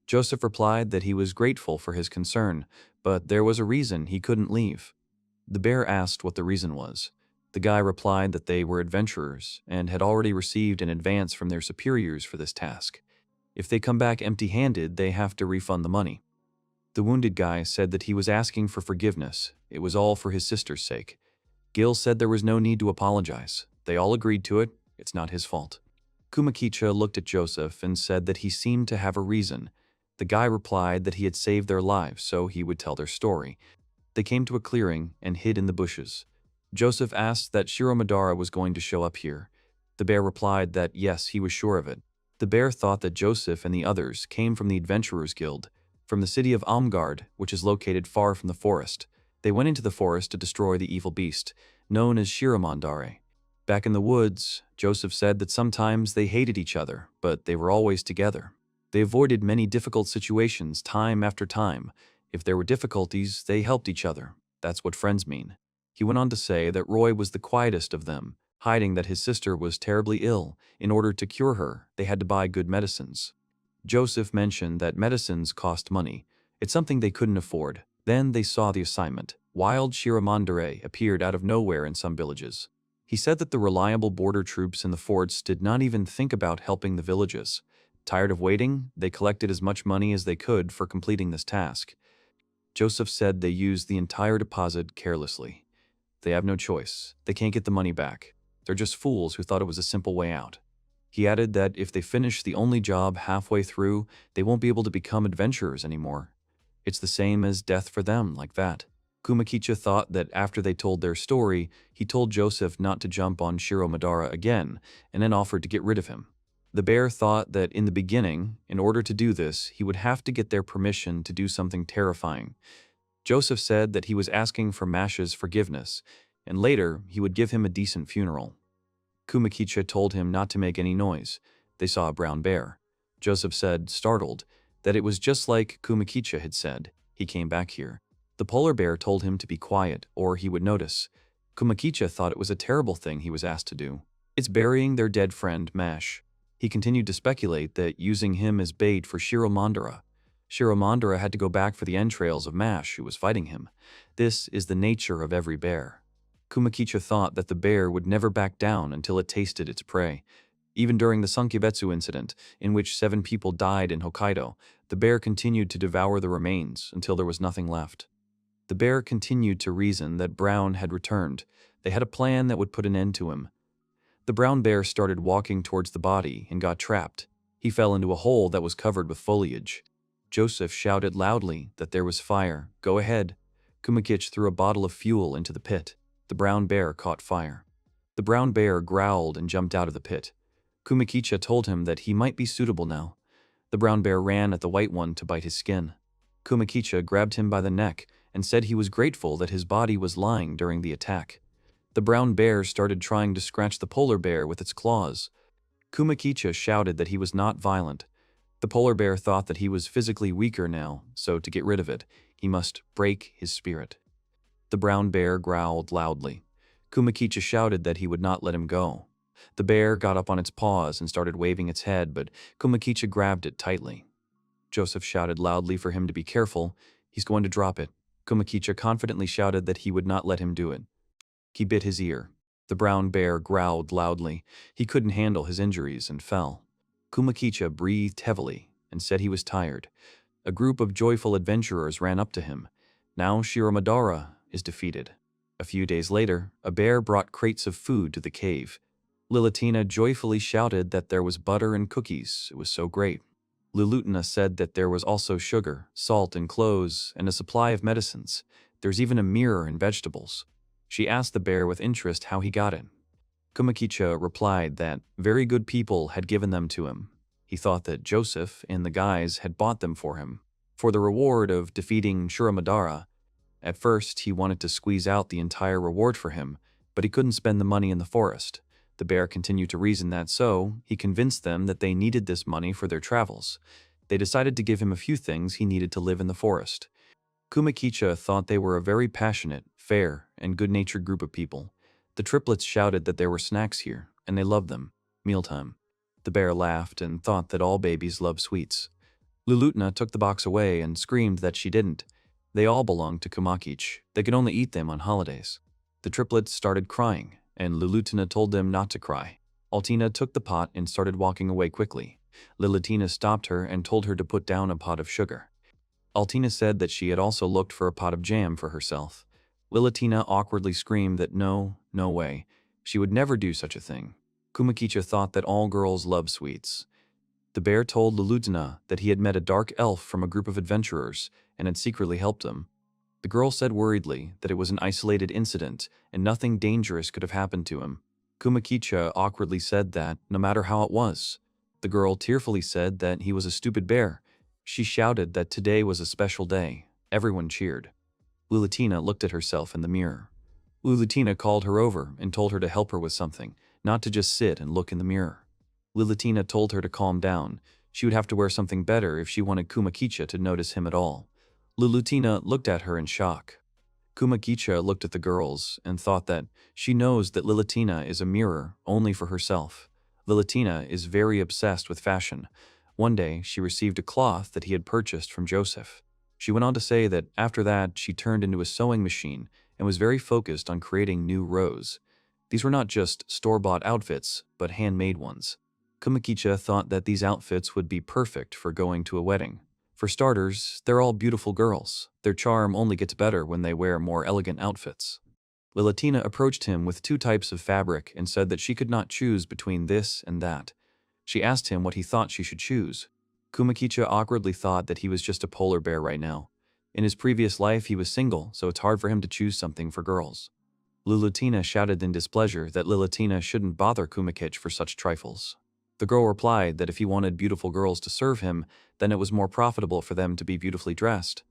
Joseph replied that he was grateful for his concern, but there was a reason he couldn't leave. The bear asked what the reason was. The guy replied that they were adventurers and had already received an advance from their superiors for this task. If they come back empty-handed, they have to refund the money. The wounded guy said that he was asking for forgiveness. It was all for his sister's sake. Gil said there was no need to apologize. They all agreed to it. It's not his fault. Kumakicha looked at Joseph and said that he seemed to have a reason. The guy replied that he had saved their lives, so he would tell their story. They came to a clearing and hid in the bushes. Joseph asked that Shiromidara was going to show up here. The bear replied that yes, he was sure of it. The bear thought that Joseph and the others came from the Adventurers Guild, from the city of Amgard, which is located far from the forest. They went into the forest to destroy the evil beast, known as Shiromandare. Back in the woods, Joseph said that sometimes they hated each other, but they were always together. They avoided many difficult situations time after time. If there were difficulties, they helped each other. That's what friends mean. He went on to say that Roy was the quietest of them, hiding that his sister was terribly ill. In order to cure her, they had to buy good medicines. Joseph mentioned that medicines cost money. It's something they couldn't afford. Then they saw the assignment. Wild Shiromandare appeared out of nowhere in some villages. He said that the reliable border troops in the forts did not even think about helping the villages. Tired of waiting, they collected as much money as they could for completing this task. Joseph said they used the entire deposit carelessly. They have no choice. They can't get the money back. They're just fools who thought it was a simple way out. He added that if they finish the only job halfway through, they won't be able to become adventurers anymore. It's the same as death for them, like that. Kumakicha thought that after they told their story, he told Joseph not to jump on Shiromidara again, and then offered to get rid of him. The bear thought that in the beginning, in order to do this, he would have to get their permission to do something terrifying. Joseph said that he was asking for Masha's forgiveness, and later he would give him a decent funeral. Kumakicha told him not to make any noise. They saw a brown bear. Joseph said, startled, that it was just like Kumakicha had said. He came back here. The polar bear told him to be quiet, or he would notice. Kumakicha thought it was a terrible thing he was asked to do. It's burying their dead friend, Mash. He continued to speculate that using him as bait for Shiromandara. Shiromandara had to go back for the entrails of Mash, who was fighting him. This is the nature of every bear. Kumakicha thought that the bear would never back down until it tasted its prey. Even during the Sankibetsu incident, in which 7 people died in Hokkaido, the bear continued to devour the remains until there was nothing left. The bear continued to reason that Brown had returned. They had a plan that would put an end to him. The brown bear started walking towards the body and got trapped. He fell into a hole that was covered with foliage. Joseph shouted loudly that there was fire. Go ahead. Kumakicha threw a bottle of fuel into the pit. The brown bear caught fire. The brown bear growled and jumped out of the pit. Kumakicha told him that he might be suitable now. The brown bear ran at the white one to bite his skin. Kumakicha grabbed him by the neck and said he was grateful that his body was lying during the attack. The brown bear started trying to scratch the polar bear with its claws. Kumakicha shouted that he was not violent. The polar bear thought that he was physically weaker now, so to get rid of it, he must break his spirit. The brown bear growled loudly. Kumakicha shouted that he would not let him go. The bear got up on its paws and started waving its head, but Kumakicha grabbed it tightly. Joseph shouted loudly for him to be careful. He's going to drop it. Kumakicha confidently shouted that he would not let him do it. He bit his ear. The brown bear growled loudly. He couldn't handle his injuries and fell. Kumakicha breathed heavily and said he was tired. A group of joyful adventurers ran up to him. Now Shiromidara is defeated. A few days later, a bear brought crates of food to the cave. Lilatina joyfully shouted that there was butter and cookies. It was so great. Lulutina said that there was also sugar, salt, and clothes, and a supply of medicines. There's even a mirror and vegetables. She asked the bear with interest how he got it. Kumakicha replied that very good people had given them to him. He thought that Joseph and the guys had bought them for him, for the reward of defeating Shiromidara. At first, he wanted to squeeze out the entire reward for him, but he couldn't spend the money in the forest. The bear continued to reason that, so he convinced them that they needed this money for their travels. They decided to give him a few things he needed to live in the forest. Kumakicha thought they were a very passionate, fair, and good-natured group of people. The triplets shouted that there were snacks here, and they loved them. Mealtime. The bear laughed and thought that all babies love sweets. Lulutna took the box away and screamed that she didn't. They all belonged to Kumakich. They could only eat them on holidays. The triplets started crying, and Lulutna told them not to cry. Altina took the pot and started walking away quickly. Lilatina stopped her and told her to put down a pot of sugar. Altina said that she had also looked for a pot of jam for herself. Lilatina awkwardly screamed that no way. She would never do such a thing. Kumakicha thought that all girls love sweets. The bear told Lulutna that he had met a dark elf from a group of adventurers and had secretly helped them. The girl said worriedly that it was an isolated incident and nothing dangerous could have happened to him. Kumakicha awkwardly said that, no matter how it was. The girl tearfully said that he was a stupid bear. She shouted that today was a special day. Everyone cheered. Lulatina looked at herself in the mirror. Lulatina called her over and told her to help her with something, not to just sit and look in the mirror. Lulatina told her to calm down. She would have to wear something better if she wanted Kumakicha to notice him at all. Lulutina looked at her in shock. Kumakicha looked at the girls and thought that she knows that Lilitina is a mirror only for herself. Lilitina is very obsessed with fashion. One day, she received a cloth that he had purchased from Joseph. She went on to say that after that, she turned into a sewing machine and was very focused on creating new rows. These were not just store-bought outfits, but handmade ones. Kumakicha thought that these outfits would be perfect for going to a wedding. For starters, they're all beautiful girls. Their charm only gets better when they wear more elegant outfits. Lilatina approached him with 2 types of fabric and said that she could not choose between this and that. She asked him what he thought she should choose. Kumakicha awkwardly thought that he was just a polar bear right now. In his previous life, he was single, so it's hard for him to choose something for girls. Lulatina shouted in displeasure that Lilatina shouldn't bother Kumakich for such trifles. The girl replied that if he wanted beautiful girls to serve him, then it was more profitable for them to be beautifully dressed.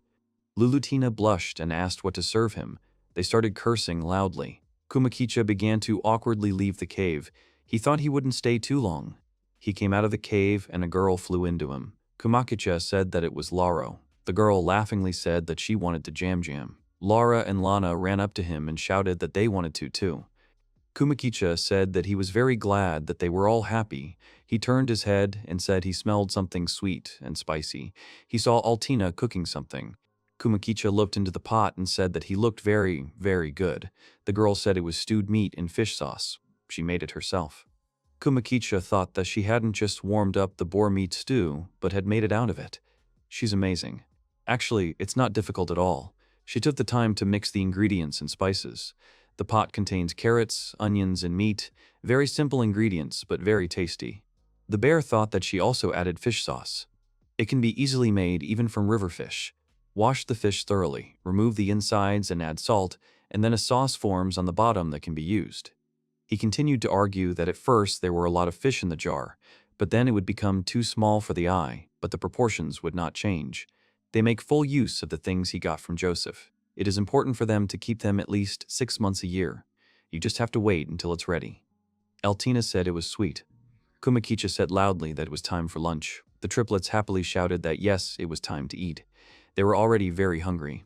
Lulutina blushed and asked what to serve him. They started cursing loudly. Kumakicha began to awkwardly leave the cave. He thought he wouldn't stay too long. He came out of the cave and a girl flew into him. Kumakicha said that it was Laro. The girl laughingly said that she wanted to jam. Lara and Lana ran up to him and shouted that they wanted to too. Kumakicha said that he was very glad that they were all happy. He turned his head and said he smelled something sweet and spicy. He saw Altina cooking something. Kumakicha looked into the pot and said that he looked very, very good. The girl said it was stewed meat in fish sauce. She made it herself. Kumakicha thought that she hadn't just warmed up the boar meat stew, but had made it out of it. She's amazing. Actually, it's not difficult at all. She took the time to mix the ingredients and spices. The pot contains carrots, onions, and meat. Very simple ingredients, but very tasty. The bear thought that she also added fish sauce. It can be easily made even from river fish. Wash the fish thoroughly, remove the insides and add salt, and then a sauce forms on the bottom that can be used. He continued to argue that at first there were a lot of fish in the jar, but then it would become too small for the eye, but the proportions would not change. They make full use of the things he got from Joseph. It is important for them to keep them at least 6 months a year. You just have to wait until it's ready. Altina said it was sweet. Kumakicha said loudly that it was time for lunch. The triplets happily shouted that yes, it was time to eat. They were already very hungry.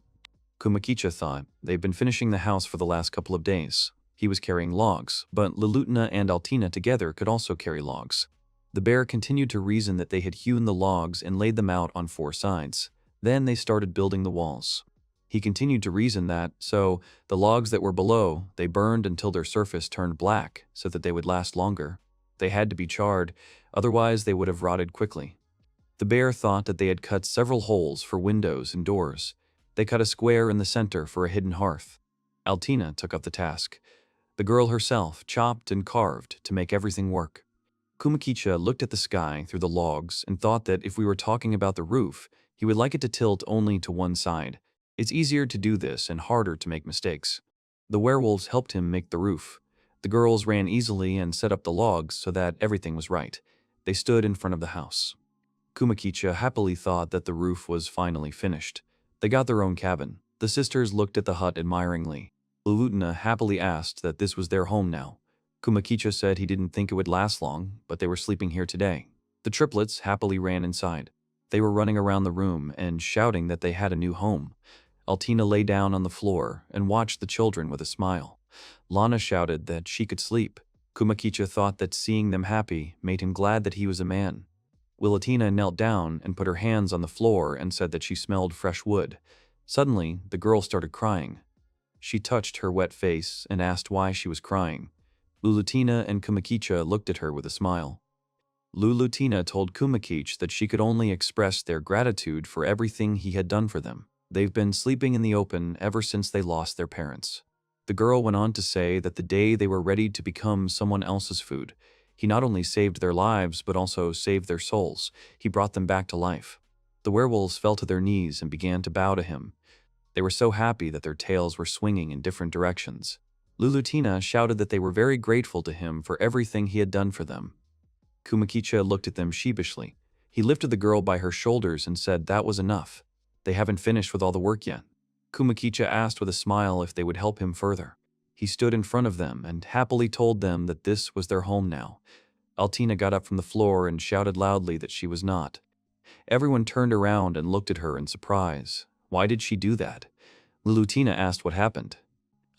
Kumakicha thought they'd been finishing the house for the last couple of days. He was carrying logs, but Lulutna and Altina together could also carry logs. The bear continued to reason that they had hewn the logs and laid them out on 4 sides. Then they started building the walls. He continued to reason that, so, the logs that were below, they burned until their surface turned black so that they would last longer. They had to be charred, otherwise they would have rotted quickly. The bear thought that they had cut several holes for windows and doors. They cut a square in the center for a hidden hearth. Altina took up the task. The girl herself chopped and carved to make everything work. Kumakicha looked at the sky through the logs and thought that if we were talking about the roof, he would like it to tilt only to one side. It's easier to do this and harder to make mistakes. The werewolves helped him make the roof. The girls ran easily and set up the logs so that everything was right. They stood in front of the house. Kumakicha happily thought that the roof was finally finished. They got their own cabin. The sisters looked at the hut admiringly. Lulutna happily asked that this was their home now. Kumakicha said he didn't think it would last long, but they were sleeping here today. The triplets happily ran inside. They were running around the room and shouting that they had a new home. Altina lay down on the floor and watched the children with a smile. Lana shouted that she could sleep. Kumakicha thought that seeing them happy made him glad that he was a man. Willatina knelt down and put her hands on the floor and said that she smelled fresh wood. Suddenly, the girl started crying. She touched her wet face and asked why she was crying. Lulutina and Kumakicha looked at her with a smile. Lulutina told Kumakich that she could only express their gratitude for everything he had done for them. They've been sleeping in the open ever since they lost their parents. The girl went on to say that the day they were ready to become someone else's food, he not only saved their lives but also saved their souls. He brought them back to life. The werewolves fell to their knees and began to bow to him. They were so happy that their tails were swinging in different directions. Lulutina shouted that they were very grateful to him for everything he had done for them. Kumakicha looked at them sheepishly. He lifted the girl by her shoulders and said that was enough. They haven't finished with all the work yet. Kumakicha asked with a smile if they would help him further. He stood in front of them and happily told them that this was their home now. Altina got up from the floor and shouted loudly that she was not. Everyone turned around and looked at her in surprise. Why did she do that? Lulutina asked what happened.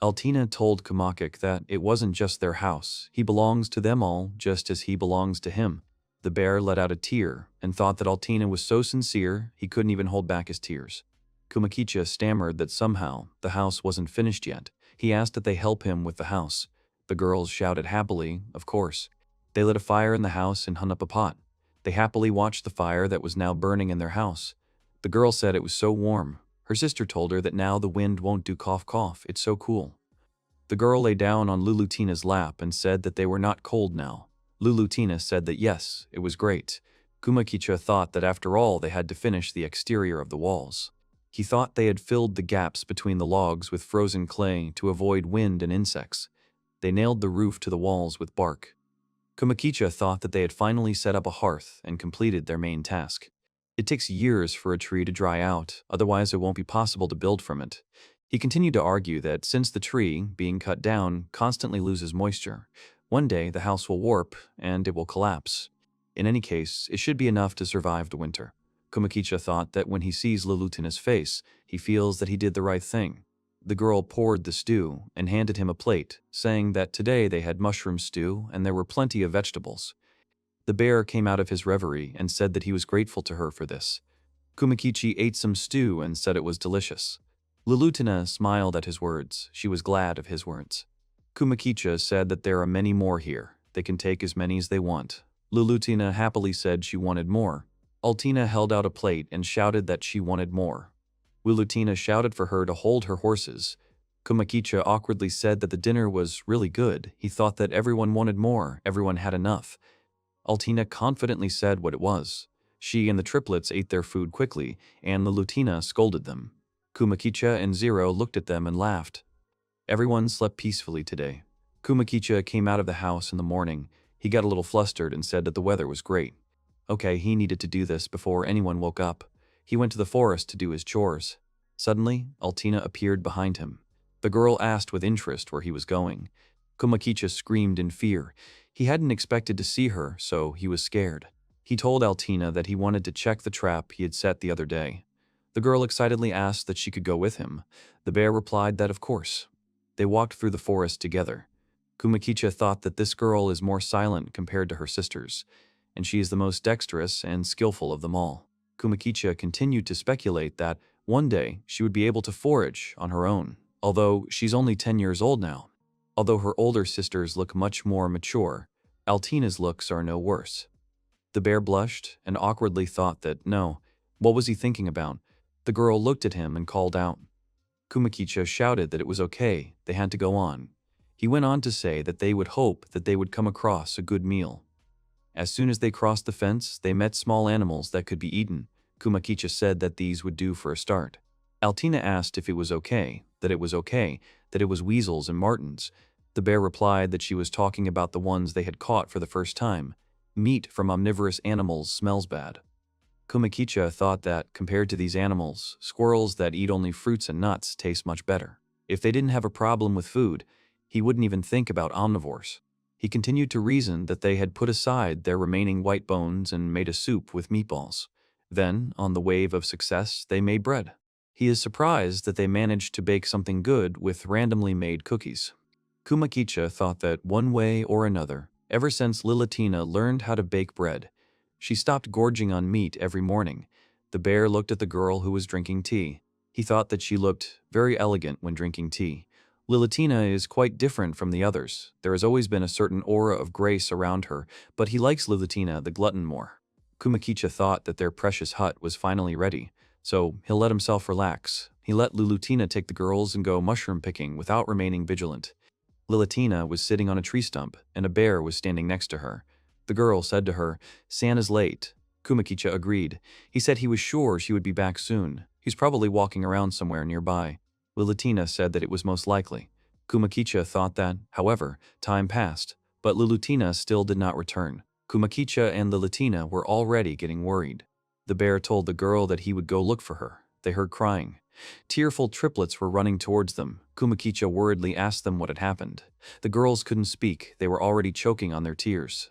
Altina told Kumakik that it wasn't just their house. He belongs to them all, just as he belongs to him. The bear let out a tear and thought that Altina was so sincere he couldn't even hold back his tears. Kumakicha stammered that somehow the house wasn't finished yet. He asked that they help him with the house. The girls shouted happily, of course. They lit a fire in the house and hung up a pot. They happily watched the fire that was now burning in their house. The girl said it was so warm. Her sister told her that now the wind won't do cough cough, it's so cool. The girl lay down on Lulutina's lap and said that they were not cold now. Lulutina said that yes, it was great. Kumakicha thought that after all they had to finish the exterior of the walls. He thought they had filled the gaps between the logs with frozen clay to avoid wind and insects. They nailed the roof to the walls with bark. Kumakicha thought that they had finally set up a hearth and completed their main task. It takes years for a tree to dry out, otherwise it won't be possible to build from it. He continued to argue that since the tree, being cut down, constantly loses moisture, one day the house will warp and it will collapse. In any case, it should be enough to survive the winter. Kumakicha thought that when he sees Lulutina's face, he feels that he did the right thing. The girl poured the stew and handed him a plate, saying that today they had mushroom stew and there were plenty of vegetables. The bear came out of his reverie and said that he was grateful to her for this. Kumakichi ate some stew and said it was delicious. Lulutina smiled at his words. She was glad of his words. Kumakicha said that there are many more here. They can take as many as they want. Lulutina happily said she wanted more. Altina held out a plate and shouted that she wanted more. Lulutina shouted for her to hold her horses. Kumakicha awkwardly said that the dinner was really good. He thought that everyone wanted more, everyone had enough. Altina confidently said what it was. She and the triplets ate their food quickly, and Lulutina scolded them. Kumakicha and Zero looked at them and laughed. Everyone slept peacefully today. Kumakicha came out of the house in the morning. He got a little flustered and said that the weather was great. Okay, he needed to do this before anyone woke up. He went to the forest to do his chores. Suddenly, Altina appeared behind him. The girl asked with interest where he was going. Kumakicha screamed in fear. He hadn't expected to see her, so he was scared. He told Altina that he wanted to check the trap he had set the other day. The girl excitedly asked that she could go with him. The bear replied that of course. They walked through the forest together. Kumakicha thought that this girl is more silent compared to her sisters, and she is the most dexterous and skillful of them all. Kumakicha continued to speculate that one day she would be able to forage on her own, although she's only 10 years old now. Although her older sisters look much more mature, Altina's looks are no worse. The bear blushed and awkwardly thought that no, what was he thinking about? The girl looked at him and called out. Kumakicha shouted that it was okay, they had to go on. He went on to say that they would hope that they would come across a good meal. As soon as they crossed the fence, they met small animals that could be eaten. Kumakicha said that these would do for a start. Altina asked if it was okay, that it was okay, that it was weasels and martens. The bear replied that she was talking about the ones they had caught for the first time. Meat from omnivorous animals smells bad. Kumakicha thought that, compared to these animals, squirrels that eat only fruits and nuts taste much better. If they didn't have a problem with food, he wouldn't even think about omnivores. He continued to reason that they had put aside their remaining white bones and made a soup with meatballs. Then, on the wave of success, they made bread. He is surprised that they managed to bake something good with randomly made cookies. Kumakicha thought that one way or another, ever since Lilatina learned how to bake bread, she stopped gorging on meat every morning. The bear looked at the girl who was drinking tea. He thought that she looked very elegant when drinking tea. Lilatina is quite different from the others. There has always been a certain aura of grace around her, but he likes Lilatina the glutton more. Kumakicha thought that their precious hut was finally ready, so he'll let himself relax. He let Lilatina take the girls and go mushroom picking without remaining vigilant. Lilatina was sitting on a tree stump, and a bear was standing next to her. The girl said to her, "San is late." Kumakicha agreed. He said he was sure she would be back soon. He's probably walking around somewhere nearby. Lilatina said that it was most likely. Kumakicha thought that, however, time passed, but Lilatina still did not return. Kumakicha and Lilatina were already getting worried. The bear told the girl that he would go look for her. They heard crying. Tearful triplets were running towards them. Kumakicha worriedly asked them what had happened. The girls couldn't speak. They were already choking on their tears.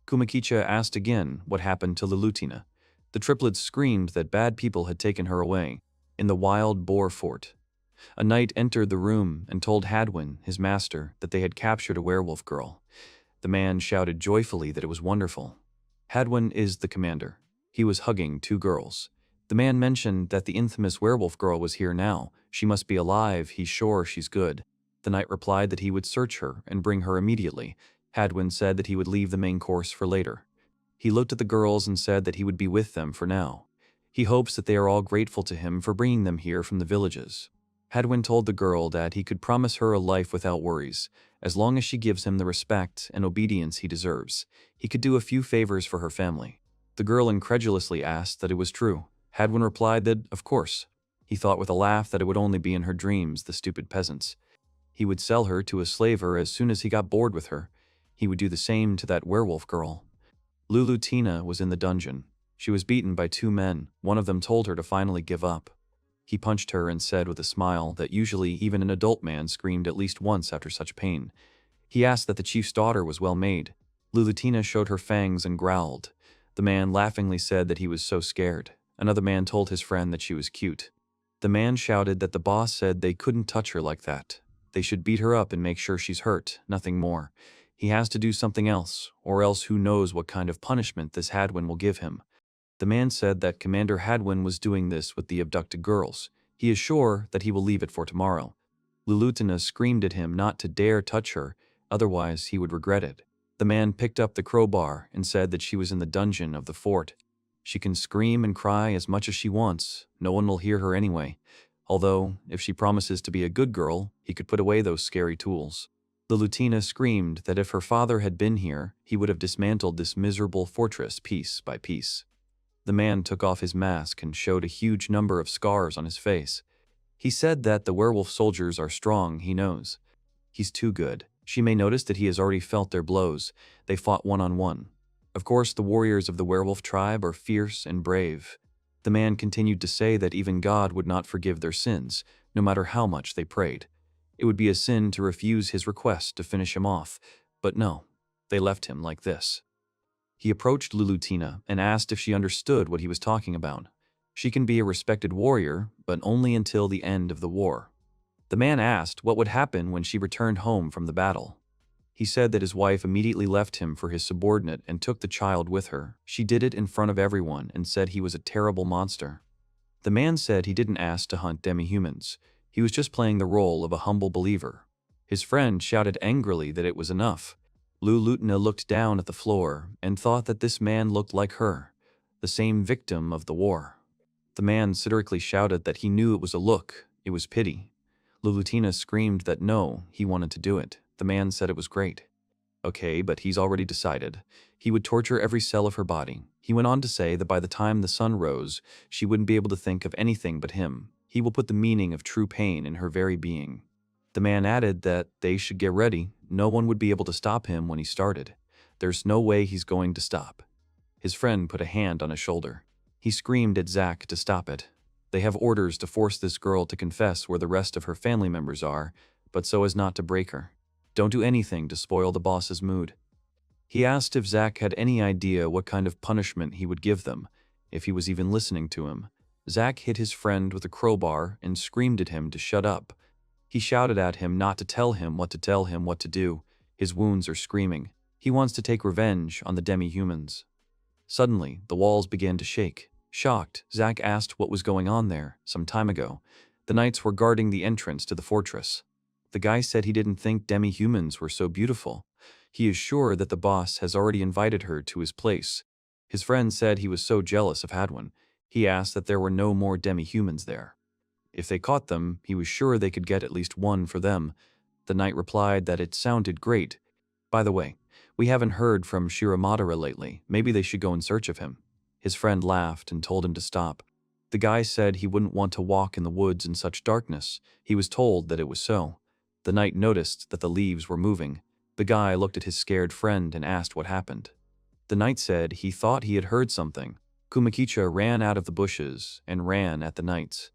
Kumakicha asked again what happened to Lilatina. The triplets screamed that bad people had taken her away. In the wild boar fort, a knight entered the room and told Hadwin, his master, that they had captured a werewolf girl. The man shouted joyfully that it was wonderful. Hadwin is the commander. He was hugging two girls. The man mentioned that the infamous werewolf girl was here now. She must be alive. He's sure she's good. The knight replied that he would search her and bring her immediately. Hadwin said that he would leave the main course for later. He looked at the girls and said that he would be with them for now. He hopes that they are all grateful to him for bringing them here from the villages. Hadwin told the girl that he could promise her a life without worries, as long as she gives him the respect and obedience he deserves. He could do a few favors for her family. The girl incredulously asked that it was true. Hadwin replied that, of course. He thought with a laugh that it would only be in her dreams, the stupid peasants. He would sell her to a slaver as soon as he got bored with her. He would do the same to that werewolf girl. Lilatina was in the dungeon. She was beaten by two men. One of them told her to finally give up. He punched her and said with a smile that usually even an adult man screamed at least once after such pain. He asked that the chief's daughter was well made. Lilatina showed her fangs and growled. The man laughingly said that he was so scared. Another man told his friend that she was cute. The man shouted that the boss said they couldn't touch her like that. They should beat her up and make sure she's hurt, nothing more. He has to do something else, or else who knows what kind of punishment this Hadwin will give him. The man said that Commander Hadwin was doing this with the abducted girls. He is sure that he will leave it for tomorrow. Lilatina screamed at him not to dare touch her, otherwise he would regret it. The man picked up the crowbar and said that she was in the dungeon of the fort. She can scream and cry as much as she wants. No one will hear her anyway. Although, if she promises to be a good girl, he could put away those scary tools. Lilatina screamed that if her father had been here, he would have dismantled this miserable fortress piece by piece. The man took off his mask and showed a huge number of scars on his face. He said that the werewolf soldiers are strong, he knows. He's too good. She may notice that he has already felt their blows. They fought one-on-one. Of course, the warriors of the werewolf tribe are fierce and brave. The man continued to say that even God would not forgive their sins, no matter how much they prayed. It would be a sin to refuse his request to finish him off, but no, they left him like this. He approached Lilatina and asked if she understood what he was talking about. She can be a respected warrior, but only until the end of the war. The man asked what would happen when she returned home from the battle. He said that his wife immediately left him for his subordinate and took the child with her. She did it in front of everyone and said he was a terrible monster. The man said he didn't ask to hunt demi-humans. He was just playing the role of a humble believer. His friend shouted angrily that it was enough. Lilatina looked down at the floor and thought that this man looked like her, the same victim of the war. The man satirically shouted that he knew it was a look, it was pity. Lilatina screamed that no, he wanted to do it. The man said it was great. Okay, but he's already decided. He would torture every cell of her body. He went on to say that by the time the sun rose, she wouldn't be able to think of anything but him. He will put the meaning of true pain in her very being. The man added that they should get ready. No one would be able to stop him when he started. There's no way he's going to stop. His friend put a hand on his shoulder. He screamed at Zack to stop it. They have orders to force this girl to confess where the rest of her family members are, but so as not to break her. Don't do anything to spoil the boss's mood. He asked if Zack had any idea what kind of punishment he would give them, if he was even listening to him. Zack hit his friend with a crowbar and screamed at him to shut up. He shouted at him not to tell him what to do. His wounds are screaming. He wants to take revenge on the demi-humans. Suddenly, the walls began to shake. Shocked, Zack asked what was going on there. Some time ago, the knights were guarding the entrance to the fortress. The guy said he didn't think demi-humans were so beautiful. He is sure that the boss has already invited her to his place. His friend said he was so jealous of Hadwin. He asked that there were no more demi-humans there. If they caught them, he was sure they could get at least one for them. The knight replied that it sounded great. By the way, we haven't heard from Shirokuma lately. Maybe they should go in search of him. His friend laughed and told him to stop. The guy said he wouldn't want to walk in the woods in such darkness. He was told that it was so. The knight noticed that the leaves were moving. The guy looked at his scared friend and asked what happened. The knight said he thought he had heard something. Kumakicha ran out of the bushes and ran at the knights.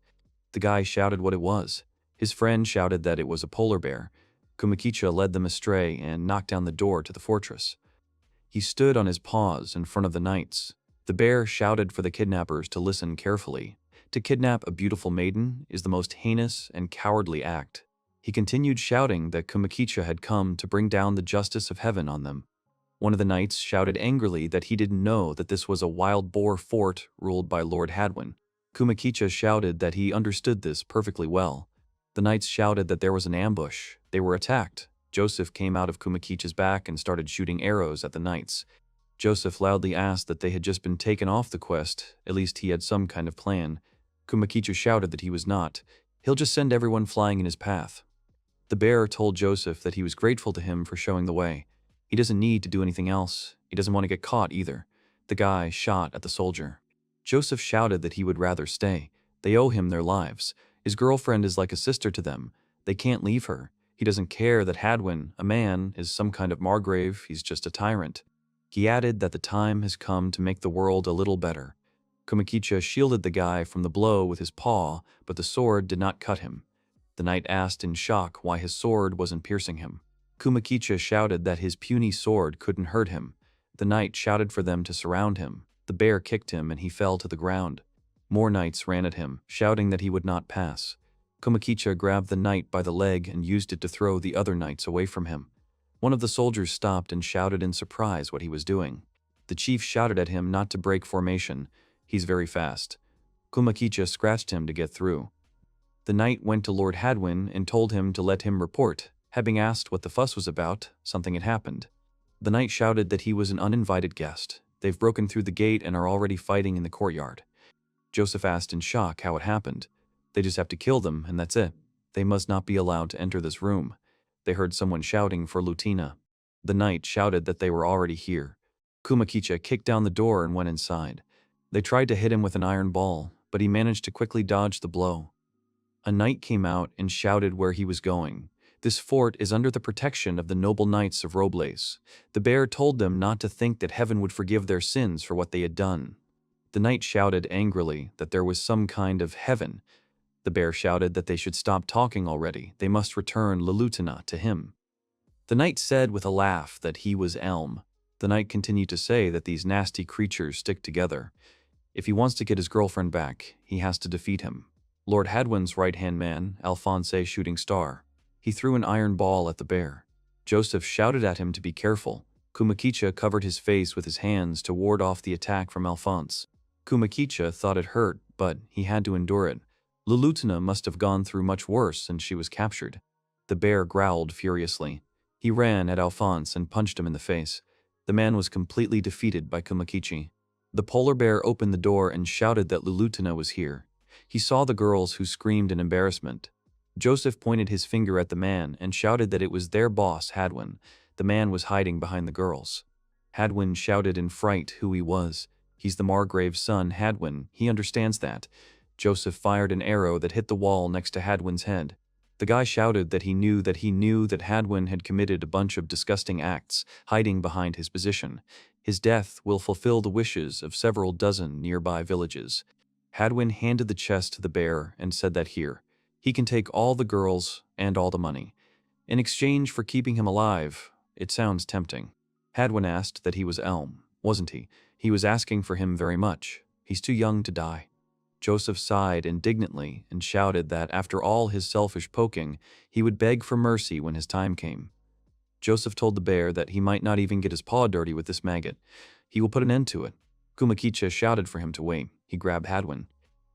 The guy shouted what it was. His friend shouted that it was a polar bear. Kumakicha led them astray and knocked down the door to the fortress. He stood on his paws in front of the knights. The bear shouted for the kidnappers to listen carefully. To kidnap a beautiful maiden is the most heinous and cowardly act. He continued shouting that Kumakicha had come to bring down the justice of heaven on them. One of the knights shouted angrily that he didn't know that this was a wild boar fort ruled by Lord Hadwin. Kumakicha shouted that he understood this perfectly well. The knights shouted that there was an ambush. They were attacked. Joseph came out of Kumakicha's back and started shooting arrows at the knights. Joseph loudly asked that they had just been taken off the quest. At least he had some kind of plan. Kumakicha shouted that he was not. He'll just send everyone flying in his path. The bear told Joseph that he was grateful to him for showing the way. He doesn't need to do anything else. He doesn't want to get caught either. The guy shot at the soldier. Joseph shouted that he would rather stay. They owe him their lives. His girlfriend is like a sister to them. They can't leave her. He doesn't care that Hadwin, a man, is some kind of Margrave. He's just a tyrant. He added that the time has come to make the world a little better. Kumakicha shielded the guy from the blow with his paw, but the sword did not cut him. The knight asked in shock why his sword wasn't piercing him. Kumakicha shouted that his puny sword couldn't hurt him. The knight shouted for them to surround him. The bear kicked him and he fell to the ground. More knights ran at him, shouting that he would not pass. Kumakicha grabbed the knight by the leg and used it to throw the other knights away from him. One of the soldiers stopped and shouted in surprise what he was doing. The chief shouted at him not to break formation. He's very fast. Kumakicha scratched him to get through. The knight went to Lord Hadwin and told him to let him report. Having asked what the fuss was about, something had happened. The knight shouted that he was an uninvited guest. They've broken through the gate and are already fighting in the courtyard. Joseph asked in shock how it happened. They just have to kill them, and that's it. They must not be allowed to enter this room. They heard someone shouting for Lutina. The knight shouted that they were already here. Kumakicha kicked down the door and went inside. They tried to hit him with an iron ball, but he managed to quickly dodge the blow. A knight came out and shouted where he was going. This fort is under the protection of the noble knights of Robles. The bear told them not to think that heaven would forgive their sins for what they had done. The knight shouted angrily that there was some kind of heaven. The bear shouted that they should stop talking already. They must return Lelutina to him. The knight said with a laugh that he was Elm. The knight continued to say that these nasty creatures stick together. If he wants to get his girlfriend back, he has to defeat him. Lord Hadwin's right-hand man, Alphonse Shooting Star. He threw an iron ball at the bear. Joseph shouted at him to be careful. Kumakicha covered his face with his hands to ward off the attack from Alphonse. Kumakicha thought it hurt, but he had to endure it. Lelutina must have gone through much worse and she was captured. The bear growled furiously. He ran at Alphonse and punched him in the face. The man was completely defeated by Kumakichi. The polar bear opened the door and shouted that Lelutina was here. He saw the girls who screamed in embarrassment. Joseph pointed his finger at the man and shouted that it was their boss, Hadwin. The man was hiding behind the girls. Hadwin shouted in fright who he was. He's the Margrave's son, Hadwin. He understands that. Joseph fired an arrow that hit the wall next to Hadwin's head. The guy shouted that he knew that Hadwin had committed a bunch of disgusting acts, hiding behind his position. His death will fulfill the wishes of several dozen nearby villages. Hadwin handed the chest to the bear and said that here, he can take all the girls and all the money. In exchange for keeping him alive, it sounds tempting. Hadwin asked that he was Elm, wasn't he? He was asking for him very much. He's too young to die. Joseph sighed indignantly and shouted that after all his selfish poking, he would beg for mercy when his time came. Joseph told the bear that he might not even get his paw dirty with this maggot. He will put an end to it. Kumakicha shouted for him to wait. He grabbed Hadwin.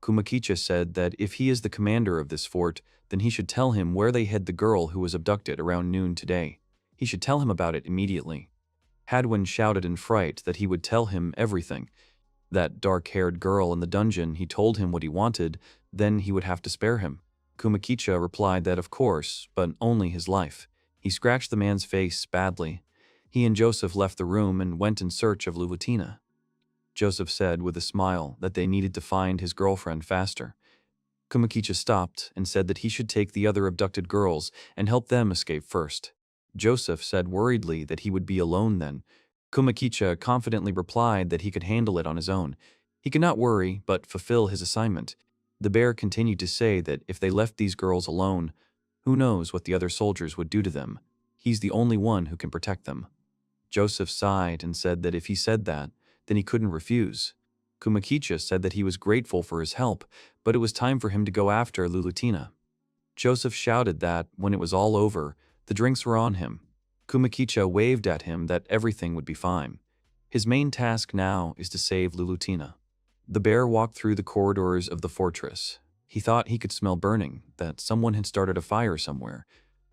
Kumakicha said that if he is the commander of this fort, then he should tell him where they hid the girl who was abducted around noon today. He should tell him about it immediately. Hadwin shouted in fright that he would tell him everything. That dark-haired girl in the dungeon, he told him what he wanted, then he would have to spare him. Kumakicha replied that of course, but only his life. He scratched the man's face badly. He and Joseph left the room and went in search of Lulutina. Joseph said with a smile that they needed to find his girlfriend faster. Kumakicha stopped and said that he should take the other abducted girls and help them escape first. Joseph said worriedly that he would be alone then. Kumakicha confidently replied that he could handle it on his own. He could not worry, but fulfill his assignment. The bear continued to say that if they left these girls alone, who knows what the other soldiers would do to them. He's the only one who can protect them. Joseph sighed and said that if he said that, then he couldn't refuse. Kumakicha said that he was grateful for his help, but it was time for him to go after Lulutina. Joseph shouted that, when it was all over, the drinks were on him. Kumakicha waved at him that everything would be fine. His main task now is to save Lulutina. The bear walked through the corridors of the fortress. He thought he could smell burning, that someone had started a fire somewhere.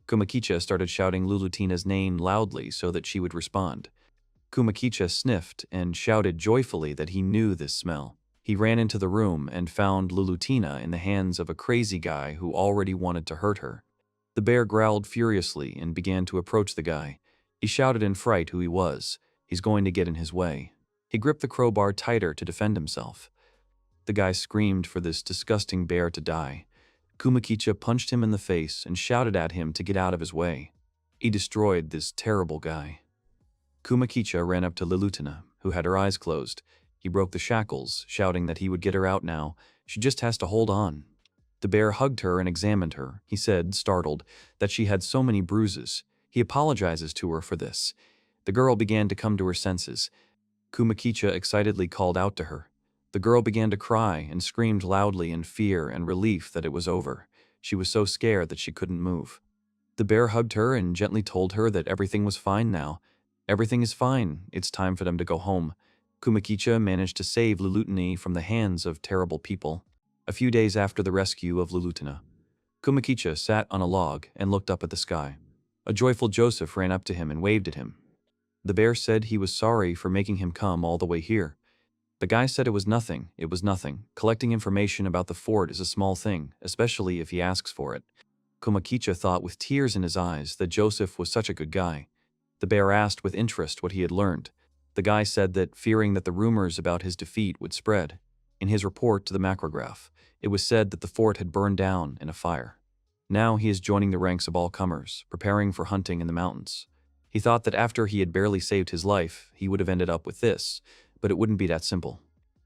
Kumakicha started shouting Lulutina's name loudly so that she would respond. Kumakicha sniffed and shouted joyfully that he knew this smell. He ran into the room and found Lulutina in the hands of a crazy guy who already wanted to hurt her. The bear growled furiously and began to approach the guy. He shouted in fright who he was. He's going to get in his way. He gripped the crowbar tighter to defend himself. The guy screamed for this disgusting bear to die. Kumakicha punched him in the face and shouted at him to get out of his way. He destroyed this terrible guy. Kumakicha ran up to Lulutina, who had her eyes closed. He broke the shackles, shouting that he would get her out now. She just has to hold on. The bear hugged her and examined her. He said, startled, that she had so many bruises. He apologizes to her for this. The girl began to come to her senses. Kumakicha excitedly called out to her. The girl began to cry and screamed loudly in fear and relief that it was over. She was so scared that she couldn't move. The bear hugged her and gently told her that everything was fine now. Everything is fine. It's time for them to go home. Kumakicha managed to save Lulutina from the hands of terrible people. A few days after the rescue of Lulutina, Kumakicha sat on a log and looked up at the sky. A joyful Joseph ran up to him and waved at him. The bear said he was sorry for making him come all the way here. The guy said it was nothing. Collecting information about the fort is a small thing, especially if he asks for it. Kumakicha thought with tears in his eyes that Joseph was such a good guy. The bear asked with interest what he had learned. The guy said that, fearing that the rumors about his defeat would spread, in his report to the macrograph, it was said that the fort had burned down in a fire. Now he is joining the ranks of all comers, preparing for hunting in the mountains. He thought that after he had barely saved his life, he would have ended up with this, but it wouldn't be that simple.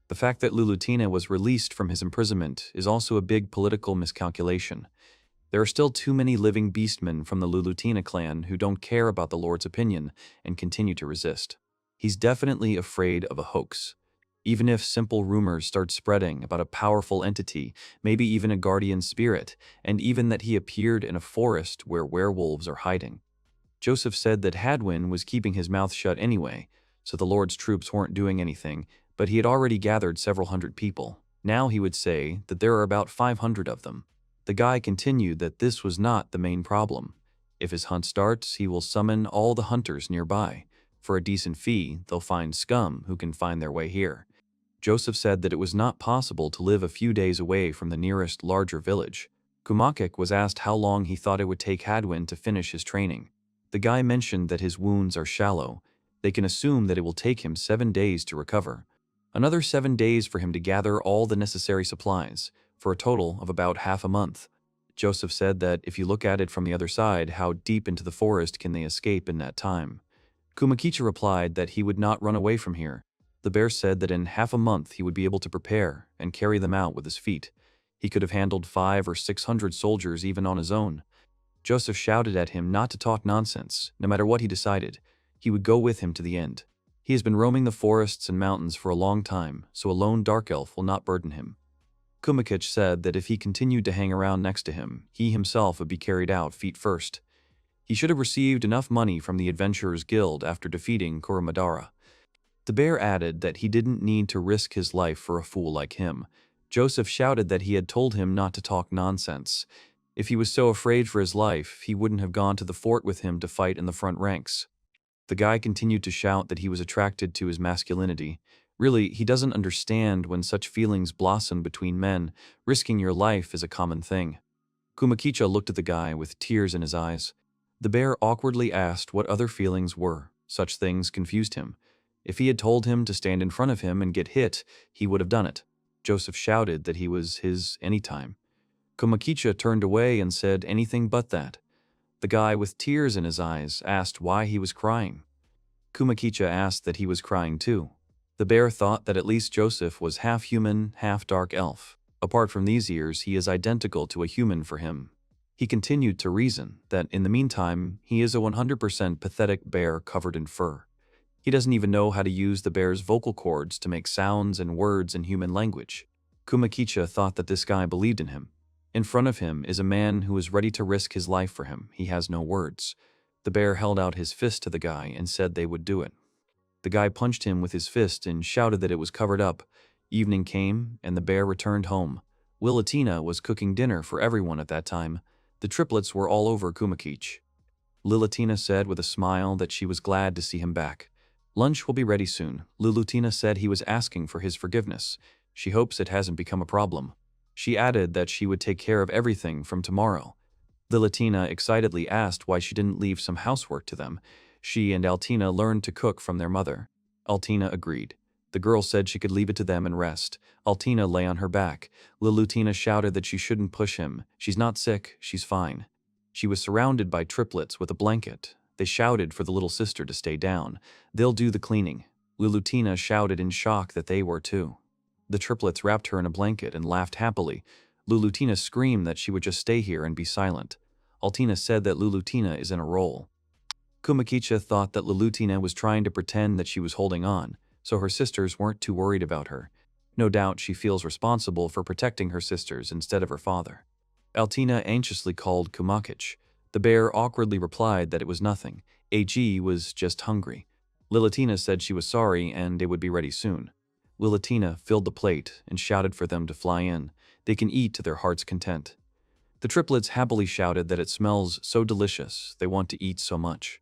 The fact that Lulutina was released from his imprisonment is also a big political miscalculation. There are still too many living beastmen from the Lulutina clan who don't care about the Lord's opinion and continue to resist. He's definitely afraid of a hoax. Even if simple rumors start spreading about a powerful entity, maybe even a guardian spirit, and even that he appeared in a forest where werewolves are hiding. Joseph said that Hadwin was keeping his mouth shut anyway, so the Lord's troops weren't doing anything, but he had already gathered several hundred people. Now he would say that there are about 500 of them. The guy continued that this was not the main problem. If his hunt starts, he will summon all the hunters nearby. For a decent fee, they'll find scum who can find their way here. Joseph said that it was not possible to live a few days away from the nearest larger village. Kumakik was asked how long he thought it would take Hadwin to finish his training. The guy mentioned that his wounds are shallow. They can assume that it will take him 7 days to recover. Another 7 days for him to gather all the necessary supplies, for a total of about half a month. Joseph said that if you look at it from the other side, how deep into the forest can they escape in that time? Kumakicha replied that he would not run away from here. The bear said that in half a month he would be able to prepare and carry them out with his feet. He could have handled 500 or 600 soldiers even on his own. Joseph shouted at him not to talk nonsense. No matter what he decided, he would go with him to the end. He has been roaming the forests and mountains for a long time, so a lone dark elf will not burden him. Kumakich said that if he continued to hang around next to him, he himself would be carried out feet first. He should have received enough money from the Adventurers Guild after defeating Kuromadara. The bear added that he didn't need to risk his life for a fool like him. Joseph shouted that he had told him not to talk nonsense. If he was so afraid for his life, he wouldn't have gone to the fort with him to fight in the front ranks. The guy continued to shout that he was attracted to his masculinity. Really, he doesn't understand when such feelings blossom between men. Risking your life is a common thing. Kumakicha looked at the guy with tears in his eyes. The bear awkwardly asked what other feelings were. Such things confused him. If he had told him to stand in front of him and get hit, he would have done it. Joseph shouted that he was his anytime. Kumakicha turned away and said anything but that. The guy with tears in his eyes asked why he was crying. Kumakicha asked that he was crying too. The bear thought that at least Joseph was half human, half dark elf. Apart from these ears, he is identical to a human for him. He continued to reason that in the meantime, he is a 100% pathetic bear covered in fur. He doesn't even know how to use the bear's vocal cords to make sounds and words in human language. Kumakicha thought that this guy believed in him. In front of him is a man who is ready to risk his life for him. He has no words. The bear held out his fist to the guy and said they would do it. The guy punched him with his fist and shouted that it was covered up. Evening came, and the bear returned home. Lilatina was cooking dinner for everyone at that time. The triplets were all over Kumakich. Lilatina said with a smile that she was glad to see him back. Lunch will be ready soon. Lilatina said he was asking for his forgiveness. She hopes it hasn't become a problem. She added that she would take care of everything from tomorrow. Lilatina excitedly asked why she didn't leave some housework to them. She and Altina learned to cook from their mother. Altina agreed. The girl said she could leave it to them and rest. Altina lay on her back. Lilutina shouted that she shouldn't push him. She's not sick, she's fine. She was surrounded by triplets with a blanket. They shouted for the little sister to stay down. They'll do the cleaning. Lilutina shouted in shock that they were too. The triplets wrapped her in a blanket and laughed happily. Lilutina screamed that she would just stay here and be silent. Altina said that Lilutina is in a role. Kumakicha thought that Lilutina was trying to pretend that she was holding on, so her sisters weren't too worried about her. No doubt she feels responsible for protecting her sisters instead of her father. Altina anxiously called Kumakich. The bear awkwardly replied that it was nothing. AG was just hungry. Lilatina said she was sorry and they would be ready soon. Lilatina filled the plate and shouted for them to fly in. They can eat to their heart's content. The triplets happily shouted that it smells so delicious, they want to eat so much.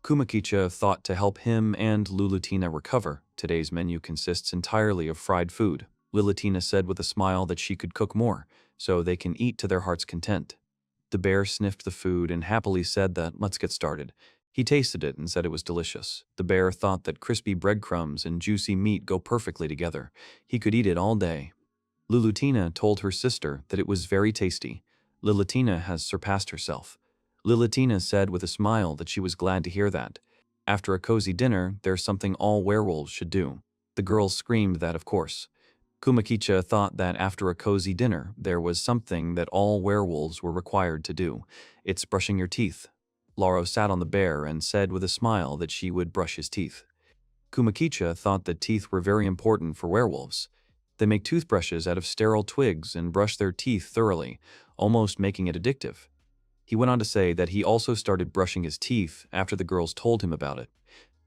Kumakicha thought to help him and Lilatina recover. Today's menu consists entirely of fried food. Lilatina said with a smile that she could cook more, so they can eat to their heart's content. The bear sniffed the food and happily said that, let's get started. He tasted it and said it was delicious. The bear thought that crispy breadcrumbs and juicy meat go perfectly together. He could eat it all day. Lilutina told her sister that it was very tasty. Lilatina has surpassed herself. Lilatina said with a smile that she was glad to hear that. After a cozy dinner, there's something all werewolves should do. The girls screamed that, of course. Kumakicha thought that after a cozy dinner, there was something that all werewolves were required to do. It's brushing your teeth. Lauro sat on the bear and said with a smile that she would brush his teeth. Kumakicha thought that teeth were very important for werewolves. They make toothbrushes out of sterile twigs and brush their teeth thoroughly, almost making it addictive. He went on to say that he also started brushing his teeth after the girls told him about it.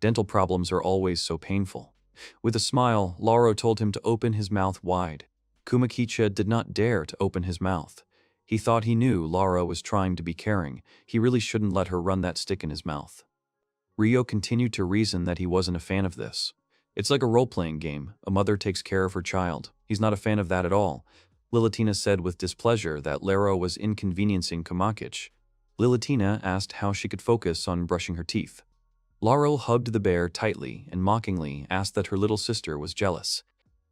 Dental problems are always so painful. With a smile, Lauro told him to open his mouth wide. Kumakicha did not dare to open his mouth. He thought he knew Lauro was trying to be caring. He really shouldn't let her run that stick in his mouth. Rio continued to reason that he wasn't a fan of this. It's like a role-playing game. A mother takes care of her child. He's not a fan of that at all. Lilatina said with displeasure that Lauro was inconveniencing Kumakich. Lilatina asked how she could focus on brushing her teeth. Lauro hugged the bear tightly and mockingly asked that her little sister was jealous.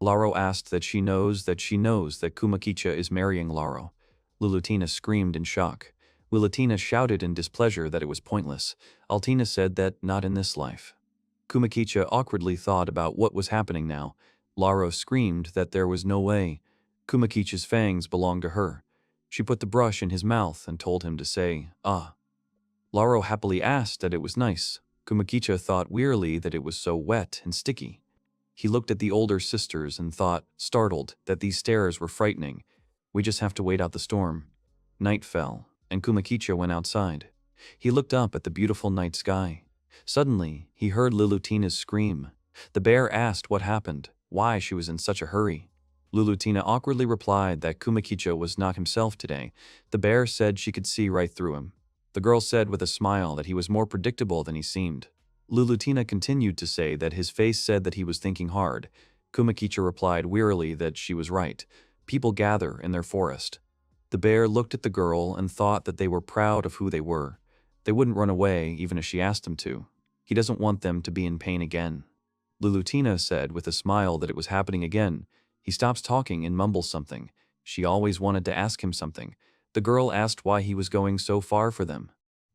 Lauro asked that she knows that Kumakicha is marrying Lauro. Lilatina screamed in shock. Lilatina shouted in displeasure that it was pointless. Altina said that not in this life. Kumakicha awkwardly thought about what was happening now. Lauro screamed that there was no way. Kumakicha's fangs belonged to her. She put the brush in his mouth and told him to say, ah. Lauro happily asked that it was nice. Kumakicha thought wearily that it was so wet and sticky. He looked at the older sisters and thought, startled, that these stares were frightening. We just have to wait out the storm. Night fell, and Kumakicha went outside. He looked up at the beautiful night sky. Suddenly, he heard Lilutina's scream. The bear asked what happened, why she was in such a hurry. Lulutina awkwardly replied that Kumakicha was not himself today. The bear said she could see right through him. The girl said with a smile that he was more predictable than he seemed. Lulutina continued to say that his face said that he was thinking hard. Kumakicha replied wearily that she was right. People gather in their forest. The bear looked at the girl and thought that they were proud of who they were. They wouldn't run away even if she asked them to. He doesn't want them to be in pain again. Lulutina said with a smile that it was happening again. He stops talking and mumbles something. She always wanted to ask him something. The girl asked why he was going so far for them.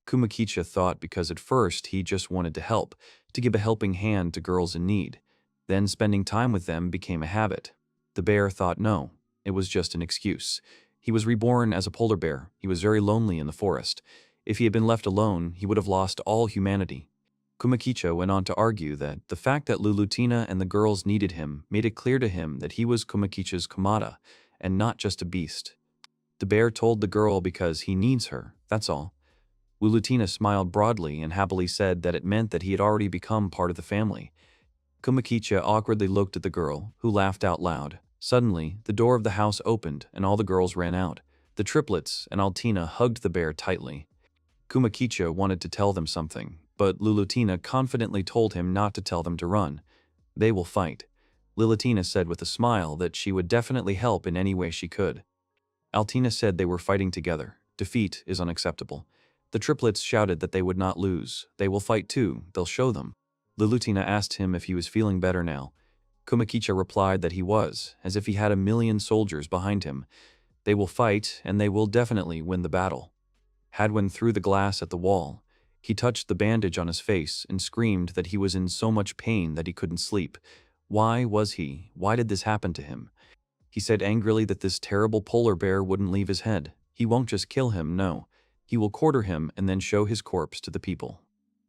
Kumakicha thought because at first he just wanted to help, to give a helping hand to girls in need. Then spending time with them became a habit. The bear thought no, it was just an excuse. He was reborn as a polar bear. He was very lonely in the forest. If he had been left alone, he would have lost all humanity. Kumakicha went on to argue that the fact that Lulutina and the girls needed him made it clear to him that he was Kumakicha's Kamada, and not just a beast. The bear told the girl because he needs her, that's all. Lulutina smiled broadly and happily said that it meant that he had already become part of the family. Kumakicha awkwardly looked at the girl, who laughed out loud. Suddenly, the door of the house opened and all the girls ran out. The triplets and Altina hugged the bear tightly. Kumakicha wanted to tell them something, but Lulutina confidently told him not to tell them to run. They will fight. Lulutina said with a smile that she would definitely help in any way she could. Altina said they were fighting together. Defeat is unacceptable. The triplets shouted that they would not lose. They will fight too. They'll show them. Lulutina asked him if he was feeling better now. Kumakicha replied that he was, as if he had 1,000,000 soldiers behind him. They will fight, and they will definitely win the battle. Hadwin threw the glass at the wall. He touched the bandage on his face and screamed that he was in so much pain that he couldn't sleep. Why was he? Why did this happen to him? He said angrily that this terrible polar bear wouldn't leave his head. He won't just kill him, no. He will quarter him and then show his corpse to the people.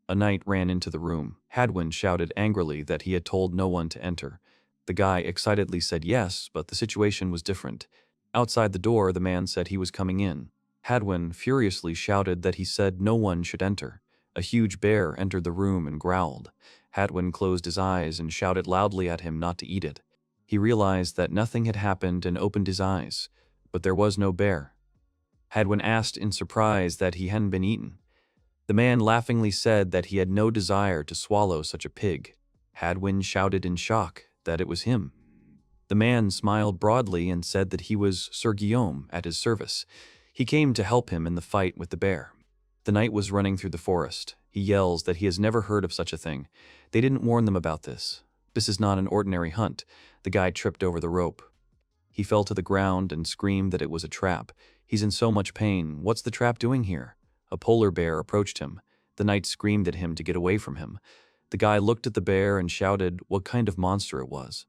A knight ran into the room. Hadwin shouted angrily that he had told no one to enter. The guy excitedly said yes, but the situation was different. Outside the door, the man said he was coming in. Hadwin furiously shouted that he said no one should enter. A huge bear entered the room and growled. Hadwin closed his eyes and shouted loudly at him not to eat it. He realized that nothing had happened and opened his eyes, but there was no bear. Hadwin asked in surprise that he hadn't been eaten. The man laughingly said that he had no desire to swallow such a pig. Hadwin shouted in shock that it was him. The man smiled broadly and said that he was Sir Guillaume at his service. He came to help him in the fight with the bear. The knight was running through the forest. He yells that he has never heard of such a thing. They didn't warn them about this. This is not an ordinary hunt. The guy tripped over the rope. He fell to the ground and screamed that it was a trap. He's in so much pain. What's the trap doing here? A polar bear approached him. The knight screamed at him to get away from him. The guy looked at the bear and shouted what kind of monster it was.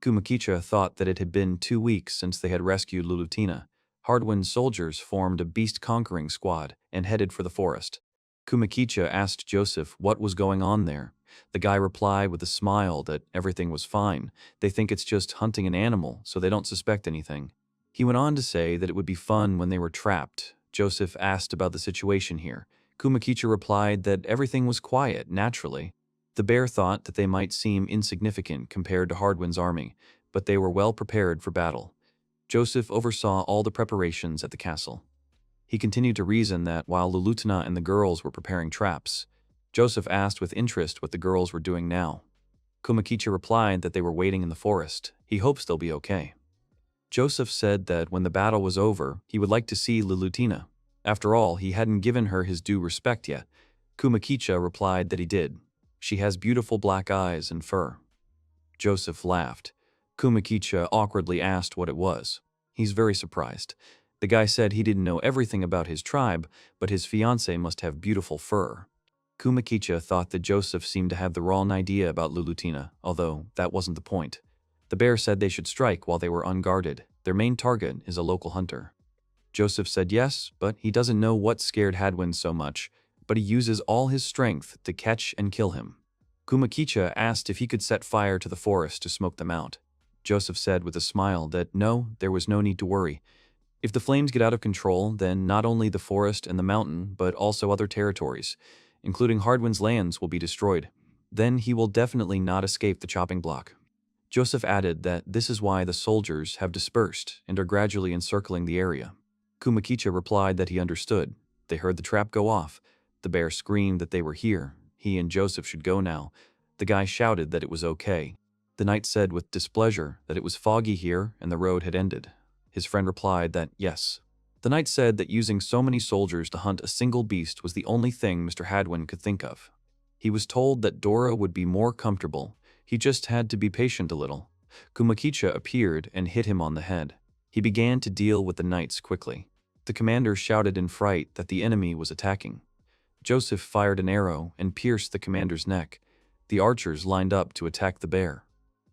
Kumakicha thought that it had been 2 weeks since they had rescued Lulutina. Hadwin's soldiers formed a beast-conquering squad and headed for the forest. Kumakicha asked Joseph what was going on there. The guy replied with a smile that everything was fine. They think it's just hunting an animal, so they don't suspect anything. He went on to say that it would be fun when they were trapped. Joseph asked about the situation here. Kumakicha replied that everything was quiet, naturally. The bear thought that they might seem insignificant compared to Hadwin's army, but they were well prepared for battle. Joseph oversaw all the preparations at the castle. He continued to reason that while Lulutina and the girls were preparing traps, Joseph asked with interest what the girls were doing now. Kumakicha replied that they were waiting in the forest. He hopes they'll be okay. Joseph said that when the battle was over, he would like to see Lulutina. After all, he hadn't given her his due respect yet. Kumakicha replied that he did. She has beautiful black eyes and fur. Joseph laughed. Kumakicha awkwardly asked what it was. He's very surprised. The guy said he didn't know everything about his tribe, but his fiancée must have beautiful fur. Kumakicha thought that Joseph seemed to have the wrong idea about Lulutina, although that wasn't the point. The bear said they should strike while they were unguarded. Their main target is a local hunter. Joseph said yes, but he doesn't know what scared Hadwin so much, but he uses all his strength to catch and kill him. Kumakicha asked if he could set fire to the forest to smoke them out. Joseph said with a smile that no, there was no need to worry. If the flames get out of control, then not only the forest and the mountain, but also other territories, including Hardwin's lands, will be destroyed. Then he will definitely not escape the chopping block. Joseph added that this is why the soldiers have dispersed and are gradually encircling the area. Kumakicha replied that he understood. They heard the trap go off. The bear screamed that they were here. He and Joseph should go now. The guy shouted that it was okay. The knight said with displeasure that it was foggy here and the road had ended. His friend replied that yes. The knight said that using so many soldiers to hunt a single beast was the only thing Mr. Hadwin could think of. He was told that Dora would be more comfortable. He just had to be patient a little. Kumakicha appeared and hit him on the head. He began to deal with the knights quickly. The commander shouted in fright that the enemy was attacking. Joseph fired an arrow and pierced the commander's neck. The archers lined up to attack the bear.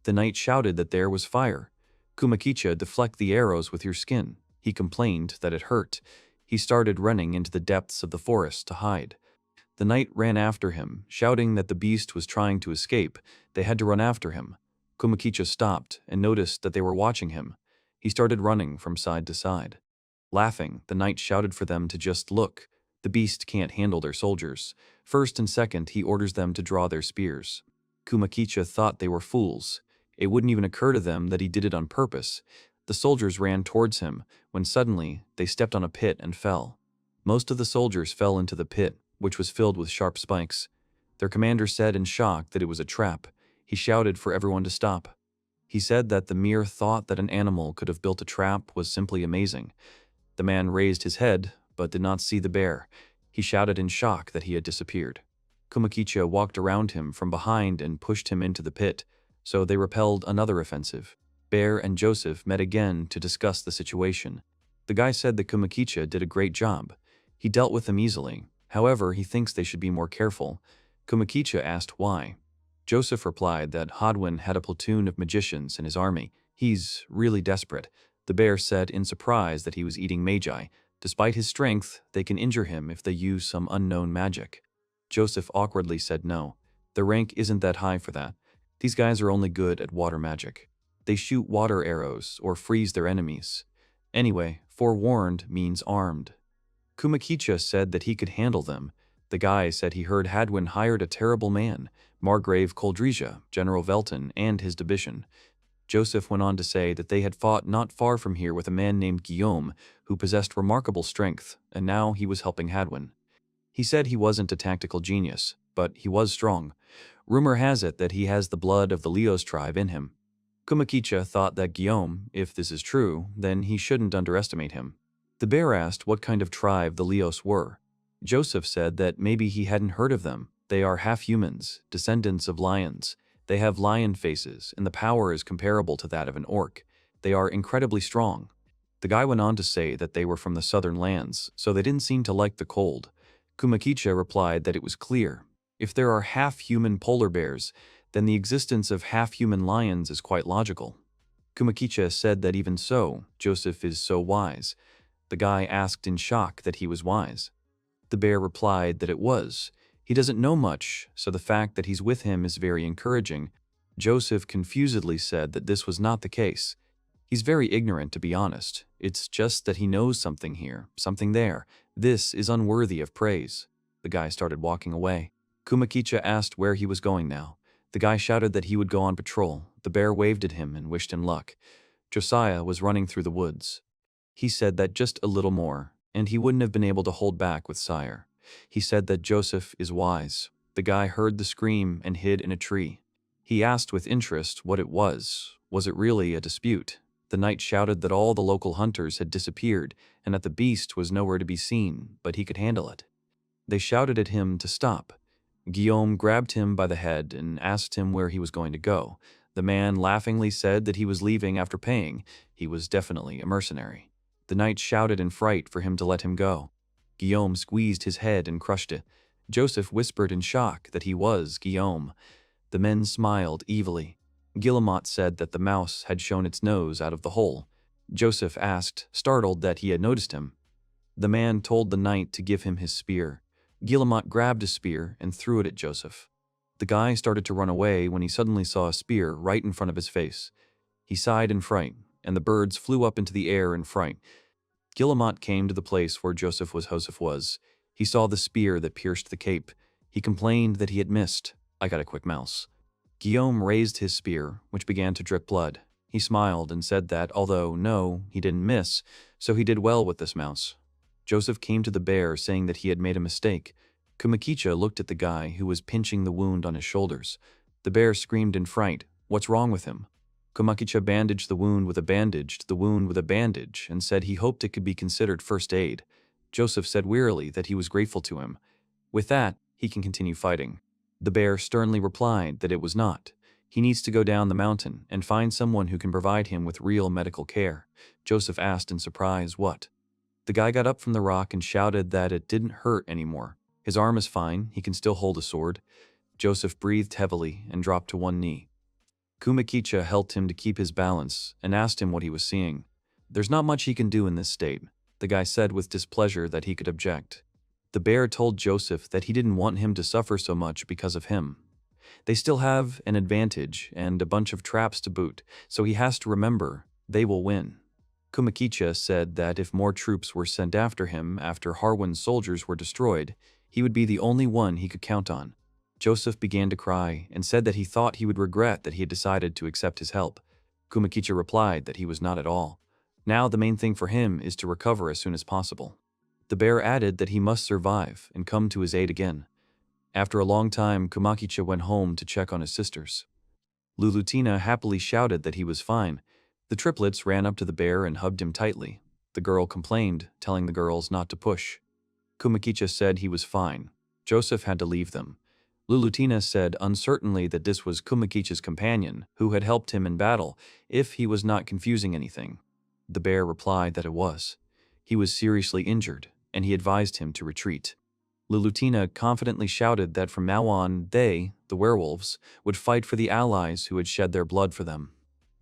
The knight shouted that there was fire. Kumakicha, deflect the arrows with your skin. He complained that it hurt. He started running into the depths of the forest to hide. The knight ran after him, shouting that the beast was trying to escape. They had to run after him. Kumakicha stopped and noticed that they were watching him. He started running from side to side. Laughing, the knight shouted for them to just look. The beast can't handle their soldiers. First and second, he orders them to draw their spears. Kumakicha thought they were fools. It wouldn't even occur to them that he did it on purpose. The soldiers ran towards him, when suddenly they stepped on a pit and fell. Most of the soldiers fell into the pit, which was filled with sharp spikes. Their commander said in shock that it was a trap. He shouted for everyone to stop. He said that the mere thought that an animal could have built a trap was simply amazing. The man raised his head, but did not see the bear. He shouted in shock that he had disappeared. Kumakicha walked around him from behind and pushed him into the pit, so they repelled another offensive. Bear and Joseph met again to discuss the situation. The guy said that Kumakicha did a great job. He dealt with them easily. However, he thinks they should be more careful. Kumakicha asked why. Joseph replied that Hadwin had a platoon of magicians in his army. He's really desperate. The bear said in surprise that he was eating magi. Despite his strength, they can injure him if they use some unknown magic. Joseph awkwardly said no. The rank isn't that high for that. These guys are only good at water magic. They shoot water arrows or freeze their enemies. Anyway, forewarned means armed. Kumakicha said that he could handle them. The guy said he heard Hadwin hired a terrible man, Margrave Coldreja, General Velton, and his division. Joseph went on to say that they had fought not far from here with a man named Guillaume, who possessed remarkable strength, and now he was helping Hadwin. He said he wasn't a tactical genius, but he was strong. Rumor has it that he has the blood of the Leos tribe in him. Kumakicha thought that Guillaume, if this is true, then he shouldn't underestimate him. The bear asked what kind of tribe the Leos were. Joseph said that maybe he hadn't heard of them. They are half-humans, descendants of lions. They have lion faces, and the power is comparable to that of an orc. They are incredibly strong. The guy went on to say that they were from the southern lands, so they didn't seem to like the cold. Kumakicha replied that it was clear. If there are half-human polar bears, then the existence of half-human lions is quite logical. Kumakicha said that even so, Joseph is so wise. The guy asked in shock that he was wise. The bear replied that it was. He doesn't know much, so the fact that he's with him is very encouraging. Joseph confusedly said that this was not the case. He's very ignorant, to be honest. It's just that he knows something here, something there. This is unworthy of praise. The guy started walking away. Kumakicha asked where he was going now. The guy shouted that he would go on patrol. The bear waved at him and wished him luck. Josiah was running through the woods. He said that just a little more, and he wouldn't have been able to hold back with Sire. He said that Joseph is wise. The guy heard the scream and hid in a tree. He asked with interest what it was. Was it really a dispute? The knight shouted that all the local hunters had disappeared and that the beast was nowhere to be seen, but he could handle it. They shouted at him to stop. Guillaume grabbed him by the head and asked him where he was going to go. The man laughingly said that he was leaving after paying. He was definitely a mercenary. The knight shouted in fright for him to let him go. Guillaume squeezed his head and crushed it. Joseph whispered in shock that he was Guillaume. The men smiled evilly. Guillemot said that the mouse had shown its nose out of the hole. Joseph asked, startled that he had noticed him. The man told the knight to give him his spear. Guillemot grabbed a spear and threw it at Joseph. The guy started to run away when he suddenly saw a spear right in front of his face. He sighed in fright, and the birds flew up into the air in fright. Guillemot came to the place where Joseph was. He saw the spear that pierced the cape. He complained that he had missed. I got a quick mouse. Guillaume raised his spear, which began to drip blood. He smiled and said that, although, no, he didn't miss, so he did well with this mouse. Joseph came to the bear saying that he had made a mistake. Kumakicha looked at the guy who was pinching the wound on his shoulders. The bear screamed in fright, "What's wrong with him?" Kumakicha bandaged the wound with a bandage, and said he hoped it could be considered first aid. Joseph said wearily that he was grateful to him. With that, he can continue fighting. The bear sternly replied that it was not. He needs to go down the mountain and find someone who can provide him with real medical care. Joseph asked in surprise, "What?" The guy got up from the rock and shouted that it didn't hurt anymore. His arm is fine, he can still hold a sword. Joseph breathed heavily and dropped to one knee. Kumakicha helped him to keep his balance and asked him what he was seeing. "There's not much he can do in this state," the guy said with displeasure that he could object. The bear told Joseph that he didn't want him to suffer so much because of him. They still have an advantage and a bunch of traps to boot, so he has to remember, they will win. Kumakicha said that if more troops were sent after him after Harwen's soldiers were destroyed, he would be the only one he could count on. Joseph began to cry and said that he thought he would regret that he had decided to accept his help. Kumakicha replied that he was not at all. Now the main thing for him is to recover as soon as possible. The bear added that he must survive and come to his aid again. After a long time, Kumakicha went home to check on his sisters. Lulutina happily shouted that he was fine. The triplets ran up to the bear and hugged him tightly. The girl complained, telling the girls not to push. Kumakicha said he was fine. Joseph had to leave them. Lulutina said uncertainly that this was Kumakicha's companion, who had helped him in battle, if he was not confusing anything. The bear replied that it was. He was seriously injured, and he advised him to retreat. Lulutina confidently shouted that from now on they, the werewolves, would fight for the allies who had shed their blood for them.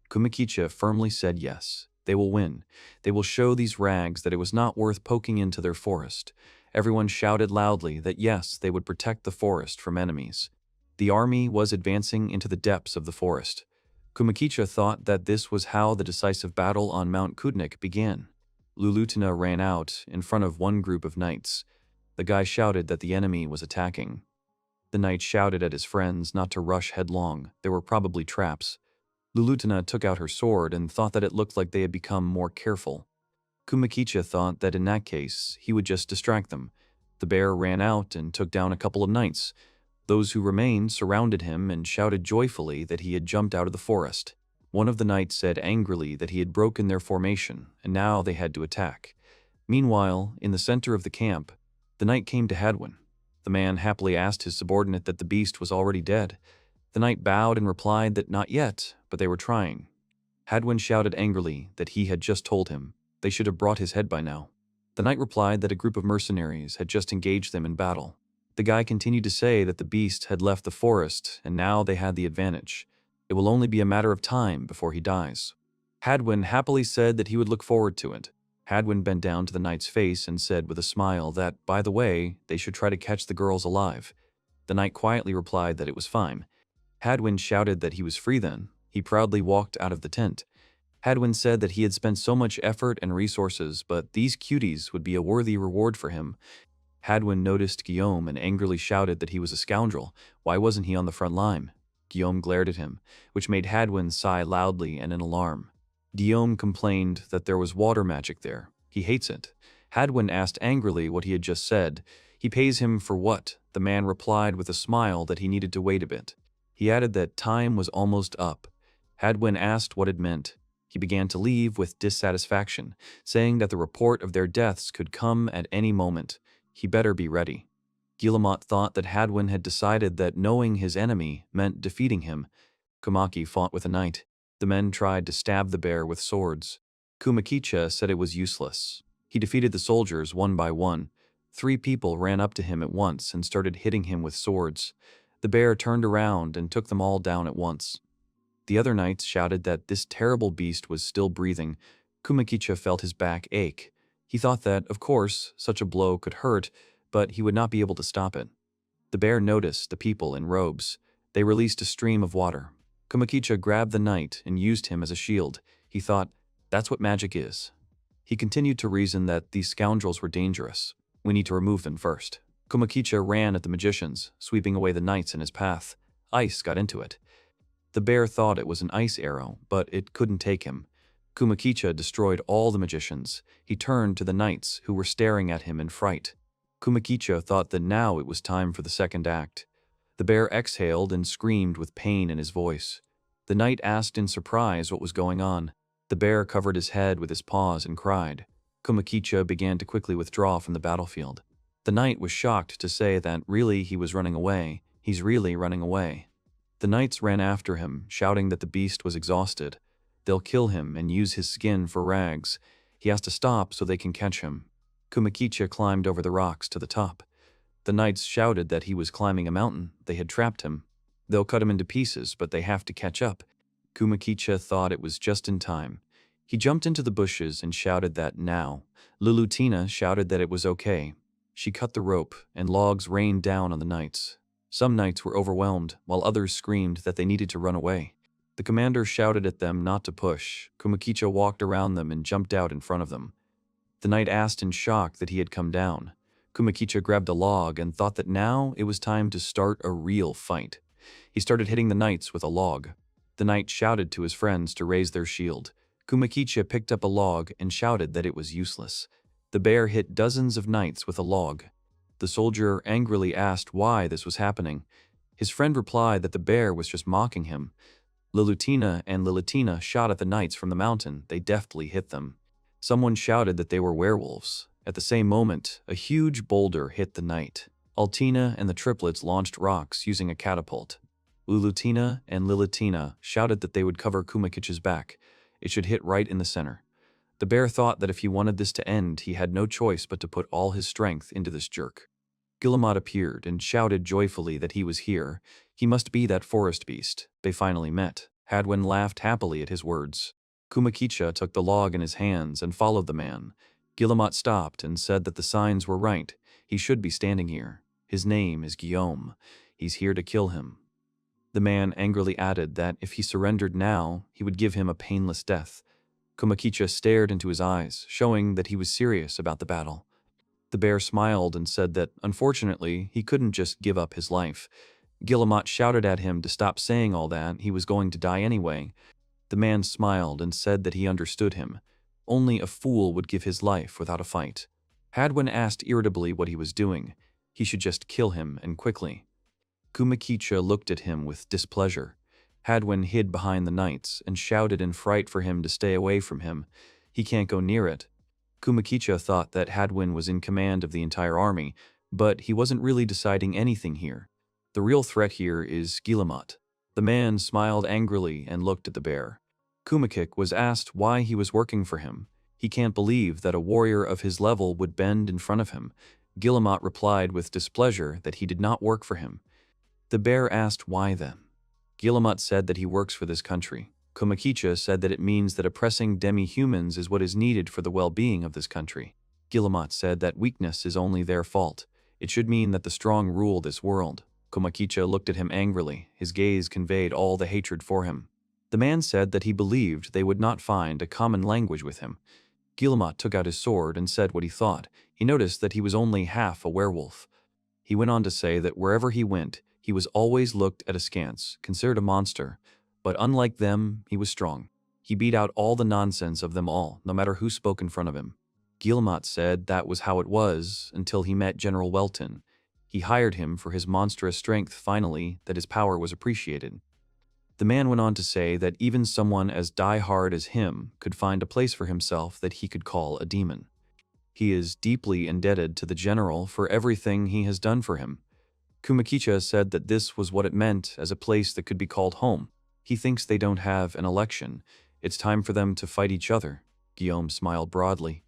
Kumakicha firmly said yes, they will win. They will show these rags that it was not worth poking into their forest. Everyone shouted loudly that yes, they would protect the forest from enemies. The army was advancing into the depths of the forest. Kumakicha thought that this was how the decisive battle on Mount Kudnik began. Lulutina ran out in front of one group of knights. The guy shouted that the enemy was attacking. The knight shouted at his friends not to rush headlong. There were probably traps. Lulutina took out her sword and thought that it looked like they had become more careful. Kumakicha thought that in that case, he would just distract them. The bear ran out and took down a couple of knights. Those who remained surrounded him and shouted joyfully that he had jumped out of the forest. One of the knights said angrily that he had broken their formation, and now they had to attack. Meanwhile, in the center of the camp, the knight came to Hadwin. The man happily asked his subordinate that the beast was already dead. The knight bowed and replied that not yet, but they were trying. Hadwin shouted angrily that he had just told him they should have brought his head by now. The knight replied that a group of mercenaries had just engaged them in battle. The guy continued to say that the beast had left the forest and now they had the advantage. It will only be a matter of time before he dies. Hadwin happily said that he would look forward to it. Hadwin bent down to the knight's face and said with a smile that, by the way, they should try to catch the girls alive. The knight quietly replied that it was fine. Hadwin shouted that he was free then. He proudly walked out of the tent. Hadwin said that he had spent so much effort and resources, but these cuties would be a worthy reward for him. Hadwin noticed Guillaume and angrily shouted that he was a scoundrel. Why wasn't he on the front line? Guillaume glared at him, which made Hadwin sigh loudly and in alarm. Guillaume complained that there was water magic there. He hates it. Hadwin asked angrily what he had just said. He pays him for what? The man replied with a smile that he needed to wait a bit. He added that time was almost up. Hadwin asked what it meant. He began to leave with dissatisfaction, saying that the report of their deaths could come at any moment. He better be ready. Guillemot thought that Hadwin had decided that knowing his enemy meant defeating him. Komaki fought with a knight. The men tried to stab the bear with swords. Kumakicha said it was useless. He defeated the soldiers one by one. 3 people ran up to him at once and started hitting him with swords. The bear turned around and took them all down at once. The other knights shouted that this terrible beast was still breathing. Kumakicha felt his back ache. He thought that, of course, such a blow could hurt, but he would not be able to stop it. The bear noticed the people in robes. They released a stream of water. Kumakicha grabbed the knight and used him as a shield. He thought, that's what magic is. He continued to reason that these scoundrels were dangerous. We need to remove them first. Kumakicha ran at the magicians, sweeping away the knights in his path. Ice got into it. The bear thought it was an ice arrow, but it couldn't take him. Kumakicha destroyed all the magicians. He turned to the knights, who were staring at him in fright. Kumakicha thought that now it was time for the second act. The bear exhaled and screamed with pain in his voice. The knight asked in surprise what was going on. The bear covered his head with his paws and cried. Kumakicha began to quickly withdraw from the battlefield. The knight was shocked to say that really he was running away. He's really running away. The knights ran after him, shouting that the beast was exhausted. They'll kill him and use his skin for rags. He has to stop so they can catch him. Kumakicha climbed over the rocks to the top. The knights shouted that he was climbing a mountain. They had trapped him. They'll cut him into pieces, but they have to catch up. Kumakicha thought it was just in time. He jumped into the bushes and shouted that now. Lulutina shouted that it was okay. She cut the rope, and logs rained down on the knights. Some knights were overwhelmed, while others screamed that they needed to run away. The commander shouted at them not to push. Kumakicha walked around them and jumped out in front of them. The knight asked in shock that he had come down. Kumakicha grabbed a log and thought that now it was time to start a real fight. He started hitting the knights with a log. The knight shouted to his friends to raise their shield. Kumakicha picked up a log and shouted that it was useless. The bear hit dozens of knights with a log. The soldier angrily asked why this was happening. His friend replied that the bear was just mocking him. Lulutina and Lilitina shot at the knights from the mountain. They deftly hit them. Someone shouted that they were werewolves. At the same moment, a huge boulder hit the knight. Altina and the triplets launched rocks using a catapult. Lulutina and Lilitina shouted that they would cover Kumakicha's back. It should hit right in the center. The bear thought that if he wanted this to end, he had no choice but to put all his strength into this jerk. Guillemot appeared and shouted joyfully that he was here. He must be that forest beast. They finally met. Hadwin laughed happily at his words. Kumakicha took the log in his hands and followed the man. Guillemot stopped and said that the signs were right. He should be standing here. His name is Guillaume. He's here to kill him. The man angrily added that if he surrendered now, he would give him a painless death. Kumakicha stared into his eyes, showing that he was serious about the battle. The bear smiled and said that, unfortunately, he couldn't just give up his life. Guillemot shouted at him to stop saying all that. He was going to die anyway. The man smiled and said that he understood him. Only a fool would give his life without a fight. Hadwin asked irritably what he was doing. He should just kill him, and quickly. Kumakicha looked at him with displeasure. Hadwin hid behind the knights and shouted in fright for him to stay away from him. He can't go near it. Kumakicha thought that Hadwin was in command of the entire army, but he wasn't really deciding anything here. The real threat here is Guillemot. The man smiled angrily and looked at the bear. Kumakik was asked why he was working for him. He can't believe that a warrior of his level would bend in front of him. Guillemot replied with displeasure that he did not work for him. The bear asked why then. Guillemot said that he works for this country. Kumakicha said that it means that oppressing demi-humans is what is needed for the well-being of this country. Guillemot said that weakness is only their fault. It should mean that the strong rule this world. Kumakicha looked at him angrily. His gaze conveyed all the hatred for him. The man said that he believed they would not find a common language with him. Guillemot took out his sword and said what he thought. He noticed that he was only half a werewolf. He went on to say that wherever he went, he was always looked at askance, considered a monster, but unlike them, he was strong. He beat out all the nonsense of them all, no matter who spoke in front of him. Guillemot said that was how it was until he met General Welton. He hired him for his monstrous strength finally, that his power was appreciated. The man went on to say that even someone as die-hard as him could find a place for himself that he could call a demon. He is deeply indebted to the general for everything he has done for him. Kumakicha said that this was what it meant as a place that could be called home. He thinks they don't have an election. It's time for them to fight each other. Guillaume smiled broadly.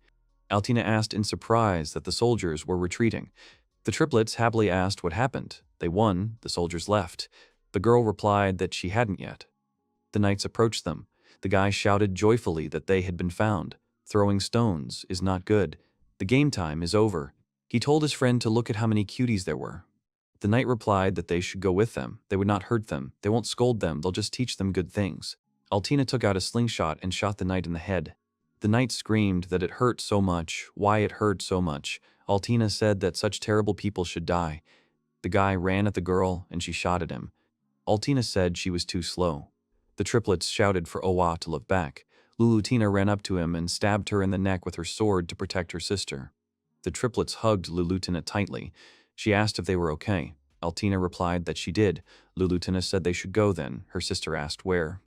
Altina asked in surprise that the soldiers were retreating. The triplets happily asked what happened. They won, the soldiers left. The girl replied that she hadn't yet. The knights approached them. The guy shouted joyfully that they had been found. Throwing stones is not good. The game time is over. He told his friend to look at how many cuties there were. The knight replied that they should go with them. They would not hurt them. They won't scold them. They'll just teach them good things. Altina took out a slingshot and shot the knight in the head. The knight screamed that it hurt so much, why it hurt so much. Altina said that such terrible people should die. The guy ran at the girl and she shot at him. Altina said she was too slow. The triplets shouted for Owa to look back. Lulutina ran up to him and stabbed her in the neck with her sword to protect her sister. The triplets hugged Lulutina tightly. She asked if they were okay. Altina replied that she did. Lulutina said they should go then. Her sister asked where.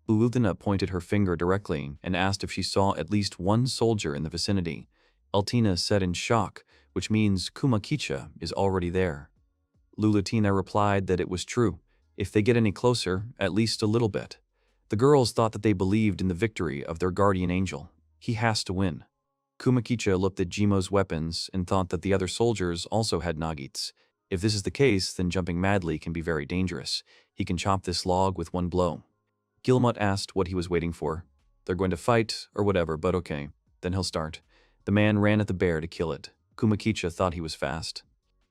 Lulutina pointed her finger directly and asked if she saw at least one soldier in the vicinity. Altina said in shock, which means Kumakicha is already there. Lulutina replied that it was true. If they get any closer, at least a little bit. The girls thought that they believed in the victory of their guardian angel. He has to win. Kumakicha looked at Jimo's weapons and thought that the other soldiers also had nagits. If this is the case, then jumping madly can be very dangerous. He can chop this log with one blow. Guillemot asked what he was waiting for. They're going to fight, or whatever, but okay. Then he'll start. The man ran at the bear to kill it. Kumakicha thought he was fast.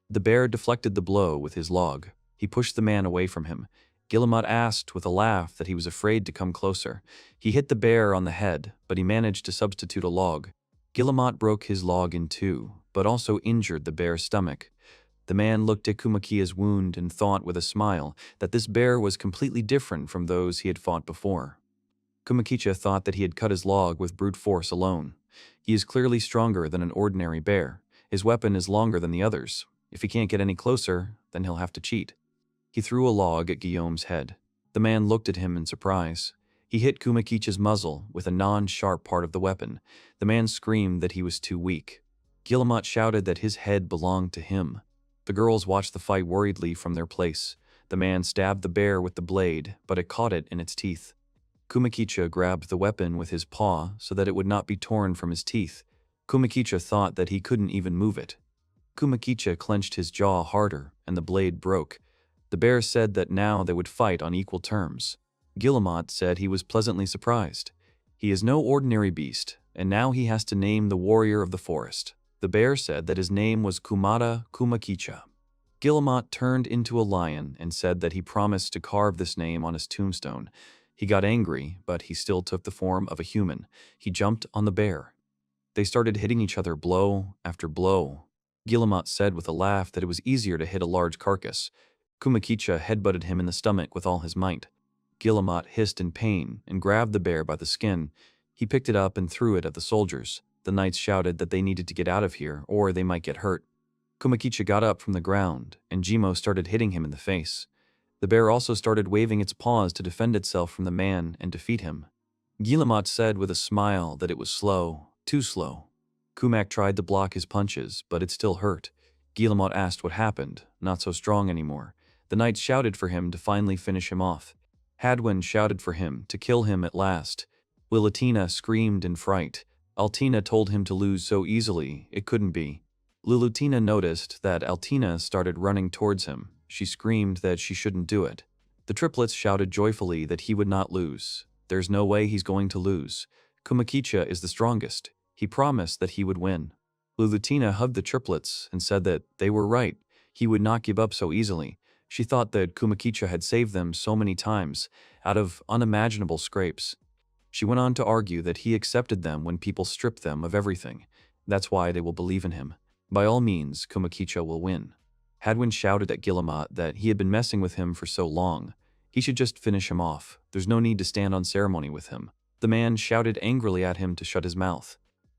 The bear deflected the blow with his log. He pushed the man away from him. Guillemot asked with a laugh that he was afraid to come closer. He hit the bear on the head, but he managed to substitute a log. Guillemot broke his log in two, but also injured the bear's stomach. The man looked at Kumakicha's wound and thought with a smile that this bear was completely different from those he had fought before. Kumakicha thought that he had cut his log with brute force alone. He is clearly stronger than an ordinary bear. His weapon is longer than the others. If he can't get any closer, then he'll have to cheat. He threw a log at Guillaume's head. The man looked at him in surprise. He hit Kumakicha's muzzle with a non-sharp part of the weapon. The man screamed that he was too weak. Guillemot shouted that his head belonged to him. The girls watched the fight worriedly from their place. The man stabbed the bear with the blade, but it caught it in its teeth. Kumakicha grabbed the weapon with his paw so that it would not be torn from his teeth. Kumakicha thought that he couldn't even move it. Kumakicha clenched his jaw harder, and the blade broke. The bear said that now they would fight on equal terms. Guillemot said he was pleasantly surprised. He is no ordinary beast, and now he has to name the warrior of the forest. The bear said that his name was Kumada Kumakicha. Guillemot turned into a lion and said that he promised to carve this name on his tombstone. He got angry, but he still took the form of a human. He jumped on the bear. They started hitting each other blow after blow. Guillemot said with a laugh that it was easier to hit a large carcass. Kumakicha headbutted him in the stomach with all his might. Guillemot hissed in pain and grabbed the bear by the skin. He picked it up and threw it at the soldiers. The knights shouted that they needed to get out of here or they might get hurt. Kumakicha got up from the ground and Jimo started hitting him in the face. The bear also started waving its paws to defend itself from the man and defeat him. Guillemot said with a smile that it was slow, too slow. Kumak tried to block his punches, but it still hurt. Guillemot asked what happened, not so strong anymore. The knights shouted for him to finally finish him off. Hadwin shouted for him to kill him at last. Lulutina screamed in fright. Altina told him to lose so easily, it couldn't be. Lulutina noticed that Altina started running towards him. She screamed that she shouldn't do it. The triplets shouted joyfully that he would not lose. There's no way he's going to lose. Kumakicha is the strongest. He promised that he would win. Lulutina hugged the triplets and said that they were right. He would not give up so easily. She thought that Kumakicha had saved them so many times, out of unimaginable scrapes. She went on to argue that he accepted them when people stripped them of everything. That's why they will believe in him. By all means, Kumakicha will win. Hadwin shouted at Guillemot that he had been messing with him for so long. He should just finish him off. There's no need to stand on ceremony with him. The man shouted angrily at him to shut his mouth.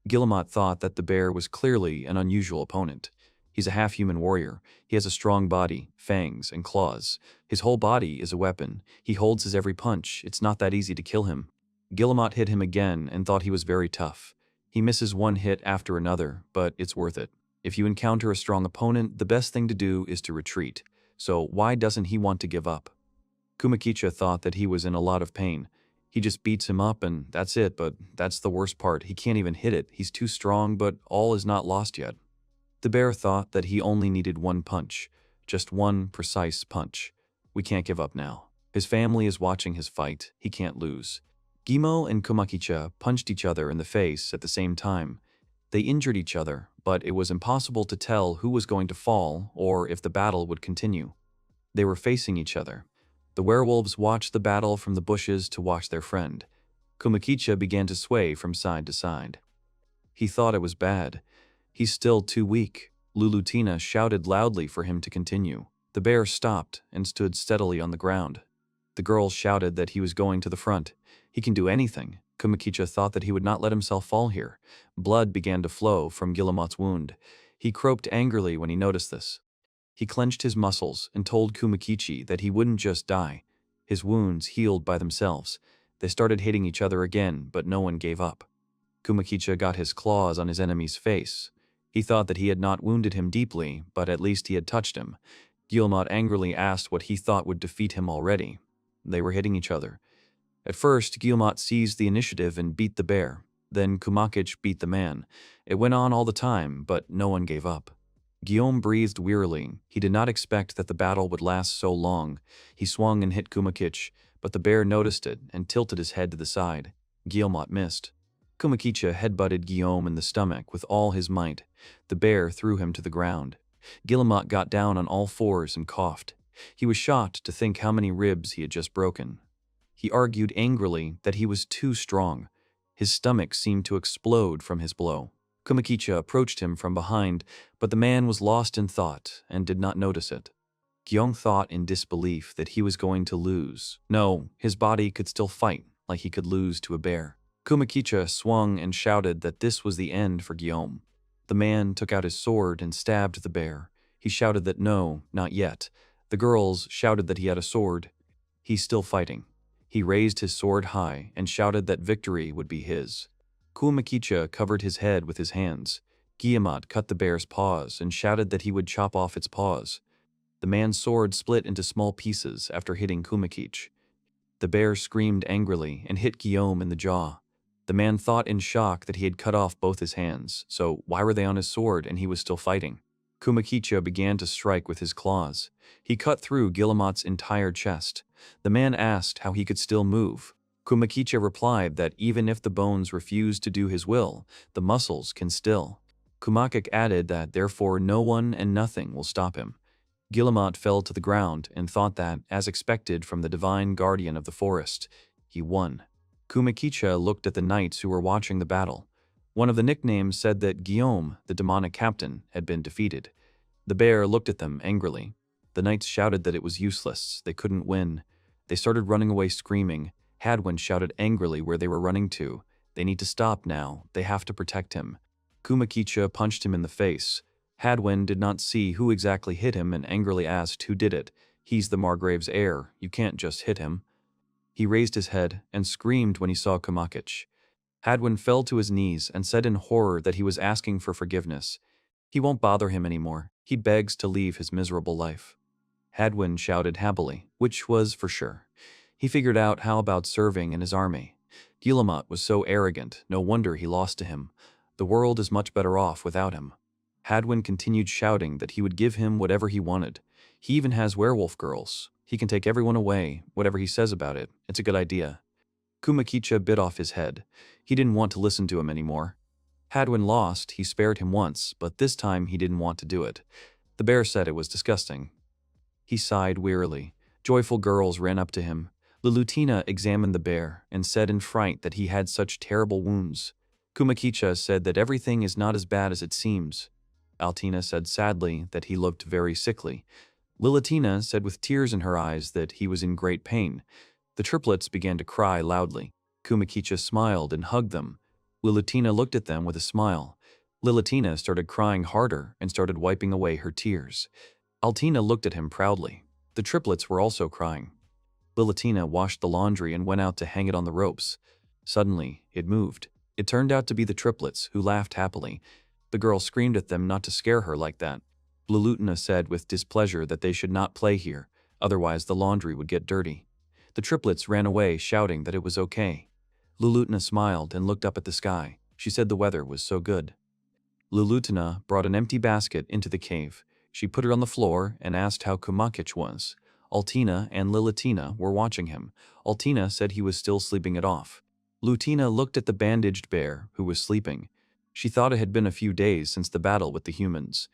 Guillemot thought that the bear was clearly an unusual opponent. He's a half-human warrior. He has a strong body, fangs, and claws. His whole body is a weapon. He holds his every punch. It's not that easy to kill him. Guillemot hit him again and thought he was very tough. He misses one hit after another, but it's worth it. If you encounter a strong opponent, the best thing to do is to retreat. So why doesn't he want to give up? Kumakicha thought that he was in a lot of pain. He just beats him up and that's it, but that's the worst part. He can't even hit it. He's too strong, but all is not lost yet. The bear thought that he only needed one punch. Just one precise punch. We can't give up now. His family is watching his fight. He can't lose. Guillemot and Kumakicha punched each other in the face at the same time. They injured each other, but it was impossible to tell who was going to fall or if the battle would continue. They were facing each other. The werewolves watched the battle from the bushes to watch their friend. Kumakicha began to sway from side to side. He thought it was bad. He's still too weak. Lulutina shouted loudly for him to continue. The bear stopped and stood steadily on the ground. The girls shouted that he was going to the front. He can do anything. Kumakicha thought that he would not let himself fall here. Blood began to flow from Guillemot's wound. He croaked angrily when he noticed this. He clenched his muscles and told Kumakichi that he wouldn't just die. His wounds healed by themselves. They started hitting each other again, but no one gave up. Kumakicha got his claws on his enemy's face. He thought that he had not wounded him deeply, but at least he had touched him. Guillemot angrily asked what he thought would defeat him already. They were hitting each other. At first, Guillemot seized the initiative and beat the bear. Then Kumakic beat the man. It went on all the time, but no one gave up. Guillaume breathed wearily. He did not expect that the battle would last so long. He swung and hit Kumakic, but the bear noticed it and tilted his head to the side. Guillemot missed. Kumakicha headbutted Guillaume in the stomach with all his might. The bear threw him to the ground. Guillemot got down on all fours and coughed. He was shocked to think how many ribs he had just broken. He argued angrily that he was too strong. His stomach seemed to explode from his blow. Kumakicha approached him from behind, but the man was lost in thought and did not notice it. Guillaume thought in disbelief that he was going to lose. No, his body could still fight, like he could lose to a bear. Kumakicha swung and shouted that this was the end for Guillaume. The man took out his sword and stabbed the bear. He shouted that no, not yet. The girls shouted that he had a sword. He's still fighting. He raised his sword high and shouted that victory would be his. Kumakicha covered his head with his hands. Guillemot cut the bear's paws and shouted that he would chop off its paws. The man's sword split into small pieces after hitting Kumakic. The bear screamed angrily and hit Guillaume in the jaw. The man thought in shock that he had cut off both his hands, so why were they on his sword and he was still fighting? Kumakicha began to strike with his claws. He cut through Guillemot's entire chest. The man asked how he could still move. Kumakicha replied that even if the bones refuse to do his will, the muscles can still. Kumakic added that therefore no one and nothing will stop him. Guillemot fell to the ground and thought that, as expected from the divine guardian of the forest, he won. Kumakicha looked at the knights who were watching the battle. One of the nicknames said that Guillaume, the demonic captain, had been defeated. The bear looked at them angrily. The knights shouted that it was useless, they couldn't win. They started running away screaming. Hadwin shouted angrily where they were running to. They need to stop now, they have to protect him. Kumakicha punched him in the face. Hadwin did not see who exactly hit him and angrily asked who did it. He's the Margrave's heir, you can't just hit him. He raised his head and screamed when he saw Kumakic. Hadwin fell to his knees and said in horror that he was asking for forgiveness. He won't bother him anymore. He begs to leave his miserable life. Hadwin shouted happily, which was for sure. He figured out how about serving in his army. Guillemot was so arrogant, no wonder he lost to him. The world is much better off without him. Hadwin continued shouting that he would give him whatever he wanted. He even has werewolf girls. He can take everyone away, whatever he says about it. It's a good idea. Kumakicha bit off his head. He didn't want to listen to him anymore. Hadwin lost, he spared him once, but this time he didn't want to do it. The bear said it was disgusting. He sighed wearily. Joyful girls ran up to him. Lulutina examined the bear and said in fright that he had such terrible wounds. Kumakicha said that everything is not as bad as it seems. Altina said sadly that he looked very sickly. Lilitina said with tears in her eyes that he was in great pain. The triplets began to cry loudly. Kumakicha smiled and hugged them. Lilitina looked at them with a smile. Lilitina started crying harder and started wiping away her tears. Altina looked at him proudly. The triplets were also crying. Lilitina washed the laundry and went out to hang it on the ropes. Suddenly, it moved. It turned out to be the triplets, who laughed happily. The girl screamed at them not to scare her like that. Lulutina said with displeasure that they should not play here, otherwise the laundry would get dirty. The triplets ran away, shouting that it was okay. Lulutina smiled and looked up at the sky. She said the weather was so good. Lulutina brought an empty basket into the cave. She put it on the floor and asked how Kumakic was. Altina and Lilitina were watching him. Altina said he was still sleeping it off. Lutina looked at the bandaged bear, who was sleeping. She thought it had been a few days since the battle with the humans.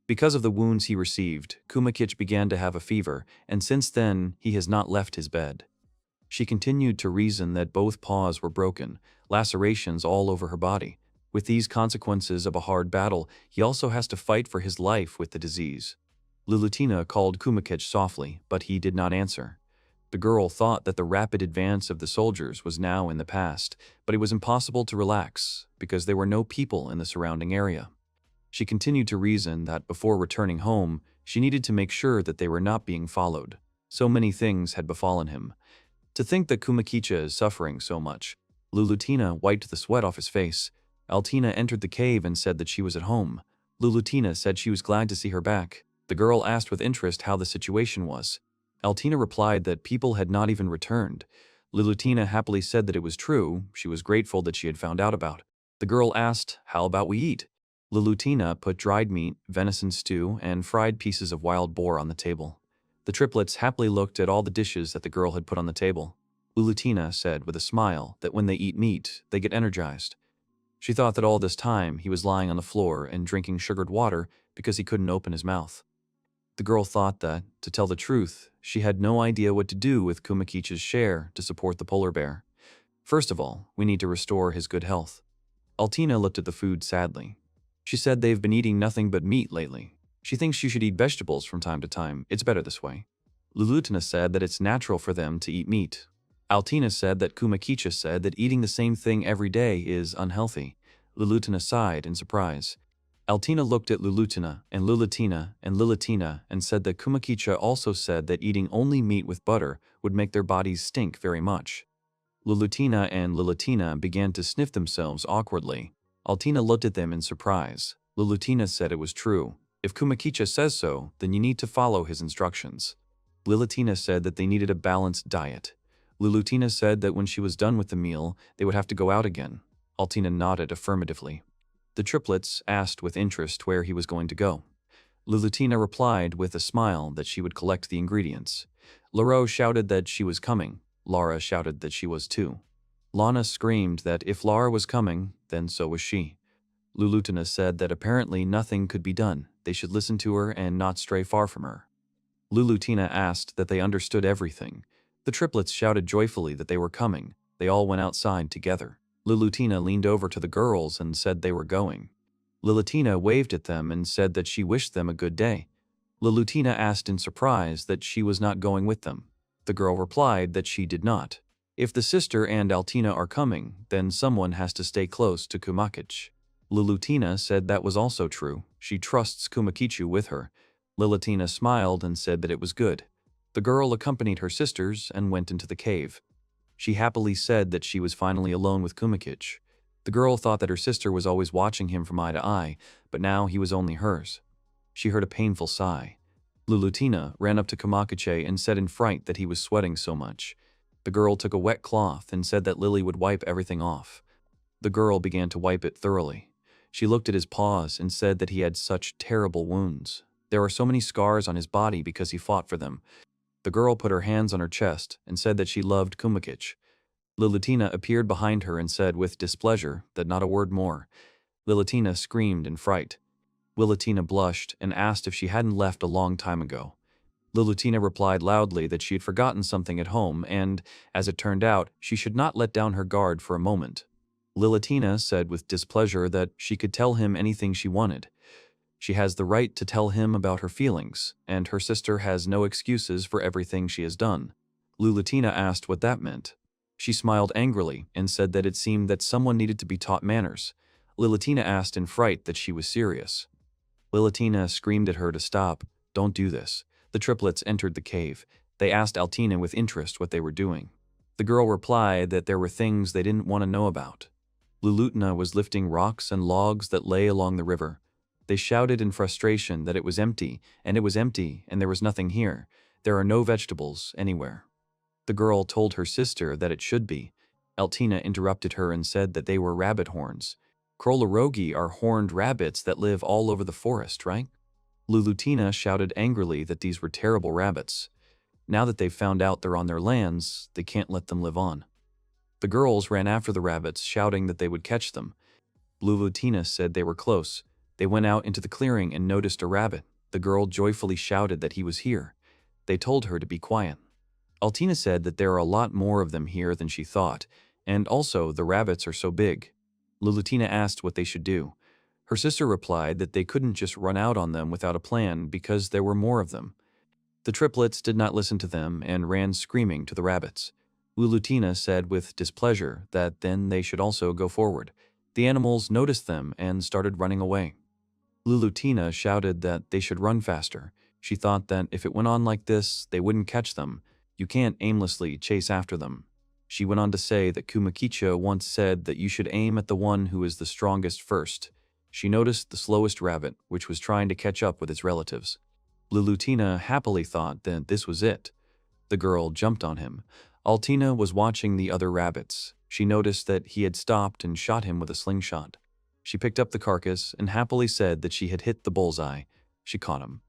Because of the wounds he received, Kumakich began to have a fever, and since then, he has not left his bed. She continued to reason that both paws were broken, lacerations all over her body. With these consequences of a hard battle, he also has to fight for his life with the disease. Lulutina called Kumakich softly, but he did not answer. The girl thought that the rapid advance of the soldiers was now in the past, but it was impossible to relax, because there were no people in the surrounding area. She continued to reason that before returning home, she needed to make sure that they were not being followed. So many things had befallen him. To think that Kumakicha is suffering so much. Lulutina wiped the sweat off his face. Altina entered the cave and said that she was at home. Lulutina said she was glad to see her back. The girl asked with interest how the situation was. Altina replied that people had not even returned. Lulutina happily said that it was true. She was grateful that she had found out about. The girl asked, "How about we eat?" Lulutina put dried meat, venison stew, and fried pieces of wild boar on the table. The triplets happily looked at all the dishes that the girl had put on the table. Lulutina said with a smile that when they eat meat, they get energized. She thought that all this time he was lying on the floor and drinking sugared water because he couldn't open his mouth. The girl thought that, to tell the truth, she had no idea what to do with Kumakichi's share to support the polar bear. First of all, we need to restore his good health. Altina looked at the food sadly. She said they've been eating nothing but meat lately. She thinks you should eat vegetables from time to time. It's better this way. Lulutina said that it's natural for them to eat meat. Altina said that Kumakicha said that eating the same thing every day is unhealthy. Lulutina sighed in surprise. Altina looked at Lulutina and Lilitina and said that Kumakicha also said that eating only meat with butter would make their bodies stink very much. Lulutina and Lilitina began to sniff themselves awkwardly. Altina looked at them in surprise. Lulutina said it was true. If Kumakicha says so, then you need to follow his instructions. Lilitina said that they needed a balanced diet. Lulutina said that when she was done with the meal, they would have to go out again. Altina nodded affirmatively. The triplets asked with interest where he was going to go. Lulutina replied with a smile that she would collect the ingredients. Laro shouted that she was coming. Lara shouted that she was too. Lana screamed that if Lara was coming, then so was she. Lulutina said that apparently nothing could be done. They should listen to her and not stray far from her. Lulutina asked that they understood everything. The triplets shouted joyfully that they were coming. They all went outside together. Lulutina leaned over to the girls and said they were going. Lilitina waved at them and said that she wished them a good day. Lulutina asked in surprise that she was not going with them. The girl replied that she did not. If the sister and Altina are coming, then someone has to stay close to Kumakich. Lulutina said that was also true. She trusts Kumakichu with her. Lilitina smiled and said that it was good. The girl accompanied her sisters and went into the cave. She happily said that she was finally alone with Kumakich. The girl thought that her sister was always watching him from eye to eye, but now he was only hers. She heard a painful sigh. Lulutina ran up to Kumakiche and said in fright that he was sweating so much. The girl took a wet cloth and said that Lily would wipe everything off. The girl began to wipe it thoroughly. She looked at his paws and said that he had such terrible wounds. There are so many scars on his body because he fought for them. The girl put her hands on her chest and said that she loved Kumakich. Lilitina appeared behind her and said with displeasure that not a word more. Lilitina screamed in fright. Lilitina blushed and asked if she hadn't left a long time ago. Lilitina replied loudly that she had forgotten something at home and, as it turned out, she should not let down her guard for a moment. Lilitina said with displeasure that she could tell him anything she wanted. She has the right to tell him about her feelings, and her sister has no excuses for everything she has done. Lilitina asked what that meant. She smiled angrily and said that it seemed that someone needed to be taught manners. Lilitina asked in fright that she was serious. Lilitina screamed at her to stop. Don't do this. The triplets entered the cave. They asked Altina with interest what they were doing. The girl replied that there were things they didn't want to know about. Lulutina was lifting rocks and logs that lay along the river. They shouted in frustration that it was empty, and there was nothing here. There are no vegetables anywhere. The girl told her sister that it should be. Altina interrupted her and said that they were rabbit horns. Krolorogi are horned rabbits that live all over the forest, right? Lulutina shouted angrily that these were terrible rabbits. Now that they've found out they're on their lands, they can't let them live on. The girls ran after the rabbits, shouting that they would catch them. Lutina said they were close. They went out into the clearing and noticed a rabbit. The girl joyfully shouted that he was here. They told her to be quiet. Altina said that there are a lot more of them here than she thought, and also the rabbits are so big. Lulutina asked what they should do. Her sister replied that they couldn't just run out on them without a plan because there were more of them. The triplets did not listen to them and ran screaming to the rabbits. Lulutina said with displeasure that then they should also go forward. The animals noticed them and started running away. Lulutina shouted that they should run faster. She thought that if it went on like this, they wouldn't catch them. You can't aimlessly chase after them. She went on to say that Kumakicha once said that you should aim at the one who is the strongest first. She noticed the slowest rabbit, which was trying to catch up with its relatives. Lulutina happily thought that this was it. The girl jumped on him. Altina was watching the other rabbits. She noticed that he had stopped and shot him with a slingshot. She picked up the carcass and happily said that she had hit the bullseye. She caught him.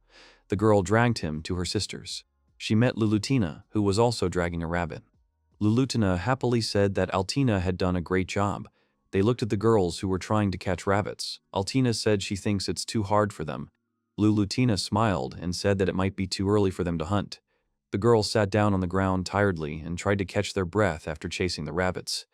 The girl dragged him to her sisters. She met Lulutina, who was also dragging a rabbit. Lulutina happily said that Altina had done a great job. They looked at the girls who were trying to catch rabbits. Altina said she thinks it's too hard for them. Lulutina smiled and said that it might be too early for them to hunt. The girls sat down on the ground tiredly and tried to catch their breath after chasing the rabbits.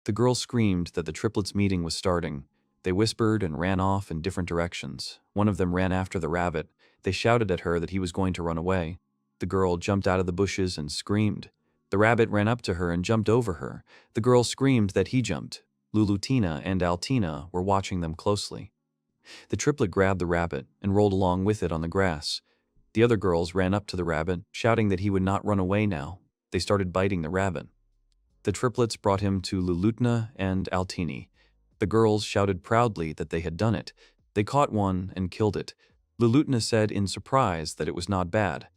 The girl screamed that the triplets' meeting was starting. They whispered and ran off in different directions. One of them ran after the rabbit. They shouted at her that he was going to run away. The girl jumped out of the bushes and screamed. The rabbit ran up to her and jumped over her. The girl screamed that he jumped. Lulutina and Altina were watching them closely. The triplet grabbed the rabbit and rolled along with it on the grass. The other girls ran up to the rabbit, shouting that he would not run away now. They started biting the rabbit. The triplets brought him to Lulutna and Altini. The girls shouted proudly that they had done it. They caught one and killed it. Lulutna said in surprise that it was not bad.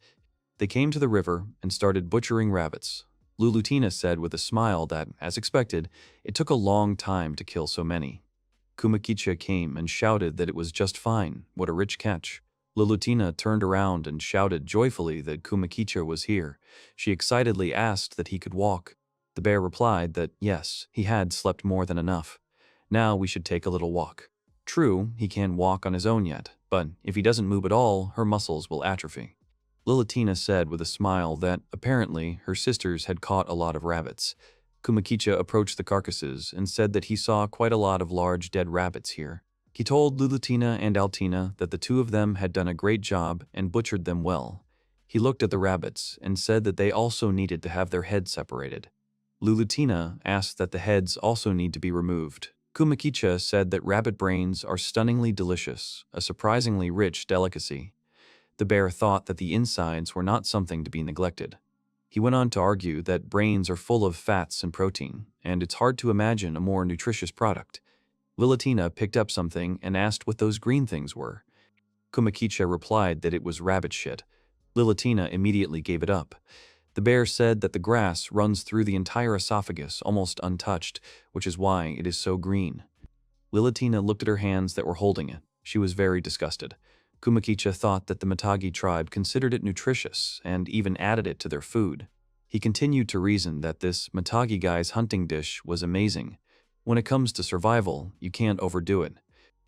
They came to the river and started butchering rabbits. Lulutina said with a smile that, as expected, it took a long time to kill so many. Kumakicha came and shouted that it was just fine. What a rich catch. Lulutina turned around and shouted joyfully that Kumakicha was here. She excitedly asked that he could walk. The bear replied that yes, he had slept more than enough. Now we should take a little walk. True, he can't walk on his own yet, but if he doesn't move at all, her muscles will atrophy. Lulutina said with a smile that, apparently, her sisters had caught a lot of rabbits. Kumakicha approached the carcasses and said that he saw quite a lot of large dead rabbits here. He told Lulutina and Altina that the two of them had done a great job and butchered them well. He looked at the rabbits and said that they also needed to have their heads separated. Lulutina asked that the heads also need to be removed. Kumakicha said that rabbit brains are stunningly delicious, a surprisingly rich delicacy. The bear thought that the insides were not something to be neglected. He went on to argue that brains are full of fats and protein, and it's hard to imagine a more nutritious product. Lulutina picked up something and asked what those green things were. Kumakicha replied that it was rabbit shit. Lulutina immediately gave it up. The bear said that the grass runs through the entire esophagus almost untouched, which is why it is so green. Lulutina looked at her hands that were holding it. She was very disgusted. Kumakicha thought that the Matagi tribe considered it nutritious and even added it to their food. He continued to reason that this Matagi guy's hunting dish was amazing. When it comes to survival, you can't overdo it.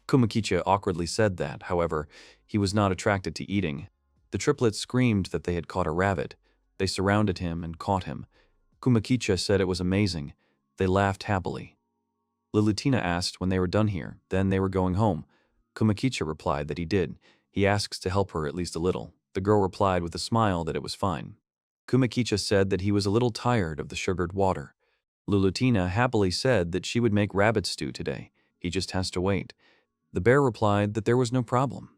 Kumakicha awkwardly said that, however, he was not attracted to eating. The triplets screamed that they had caught a rabbit. They surrounded him and caught him. Kumakicha said it was amazing. They laughed happily. Lulutina asked when they were done here, then they were going home. Kumakicha replied that he did. He asked to help her at least a little. The girl replied with a smile that it was fine. Kumakicha said that he was a little tired of the sugared water. Lulutina happily said that she would make rabbit stew today. He just has to wait. The bear replied that there was no problem.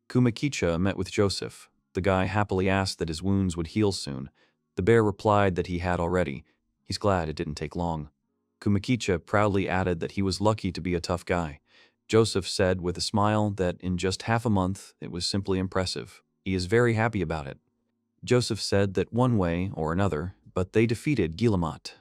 Kumakicha met with Joseph. The guy happily asked that his wounds would heal soon. The bear replied that he had already. He's glad it didn't take long. Kumakicha proudly added that he was lucky to be a tough guy. Joseph said with a smile that in just half a month, it was simply impressive. He is very happy about it. Joseph said that one way or another, but they defeated Guillemot.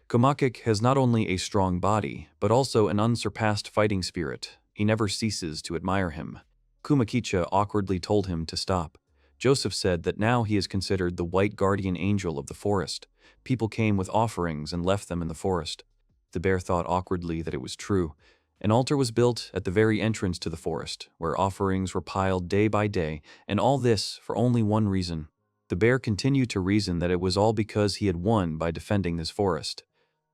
Komakik has not only a strong body, but also an unsurpassed fighting spirit. He never ceases to admire him. Kumakicha awkwardly told him to stop. Joseph said that now he is considered the white guardian angel of the forest. People came with offerings and left them in the forest. The bear thought awkwardly that it was true. An altar was built at the very entrance to the forest, where offerings were piled day by day, and all this for only one reason. The bear continued to reason that it was all because he had won by defending this forest.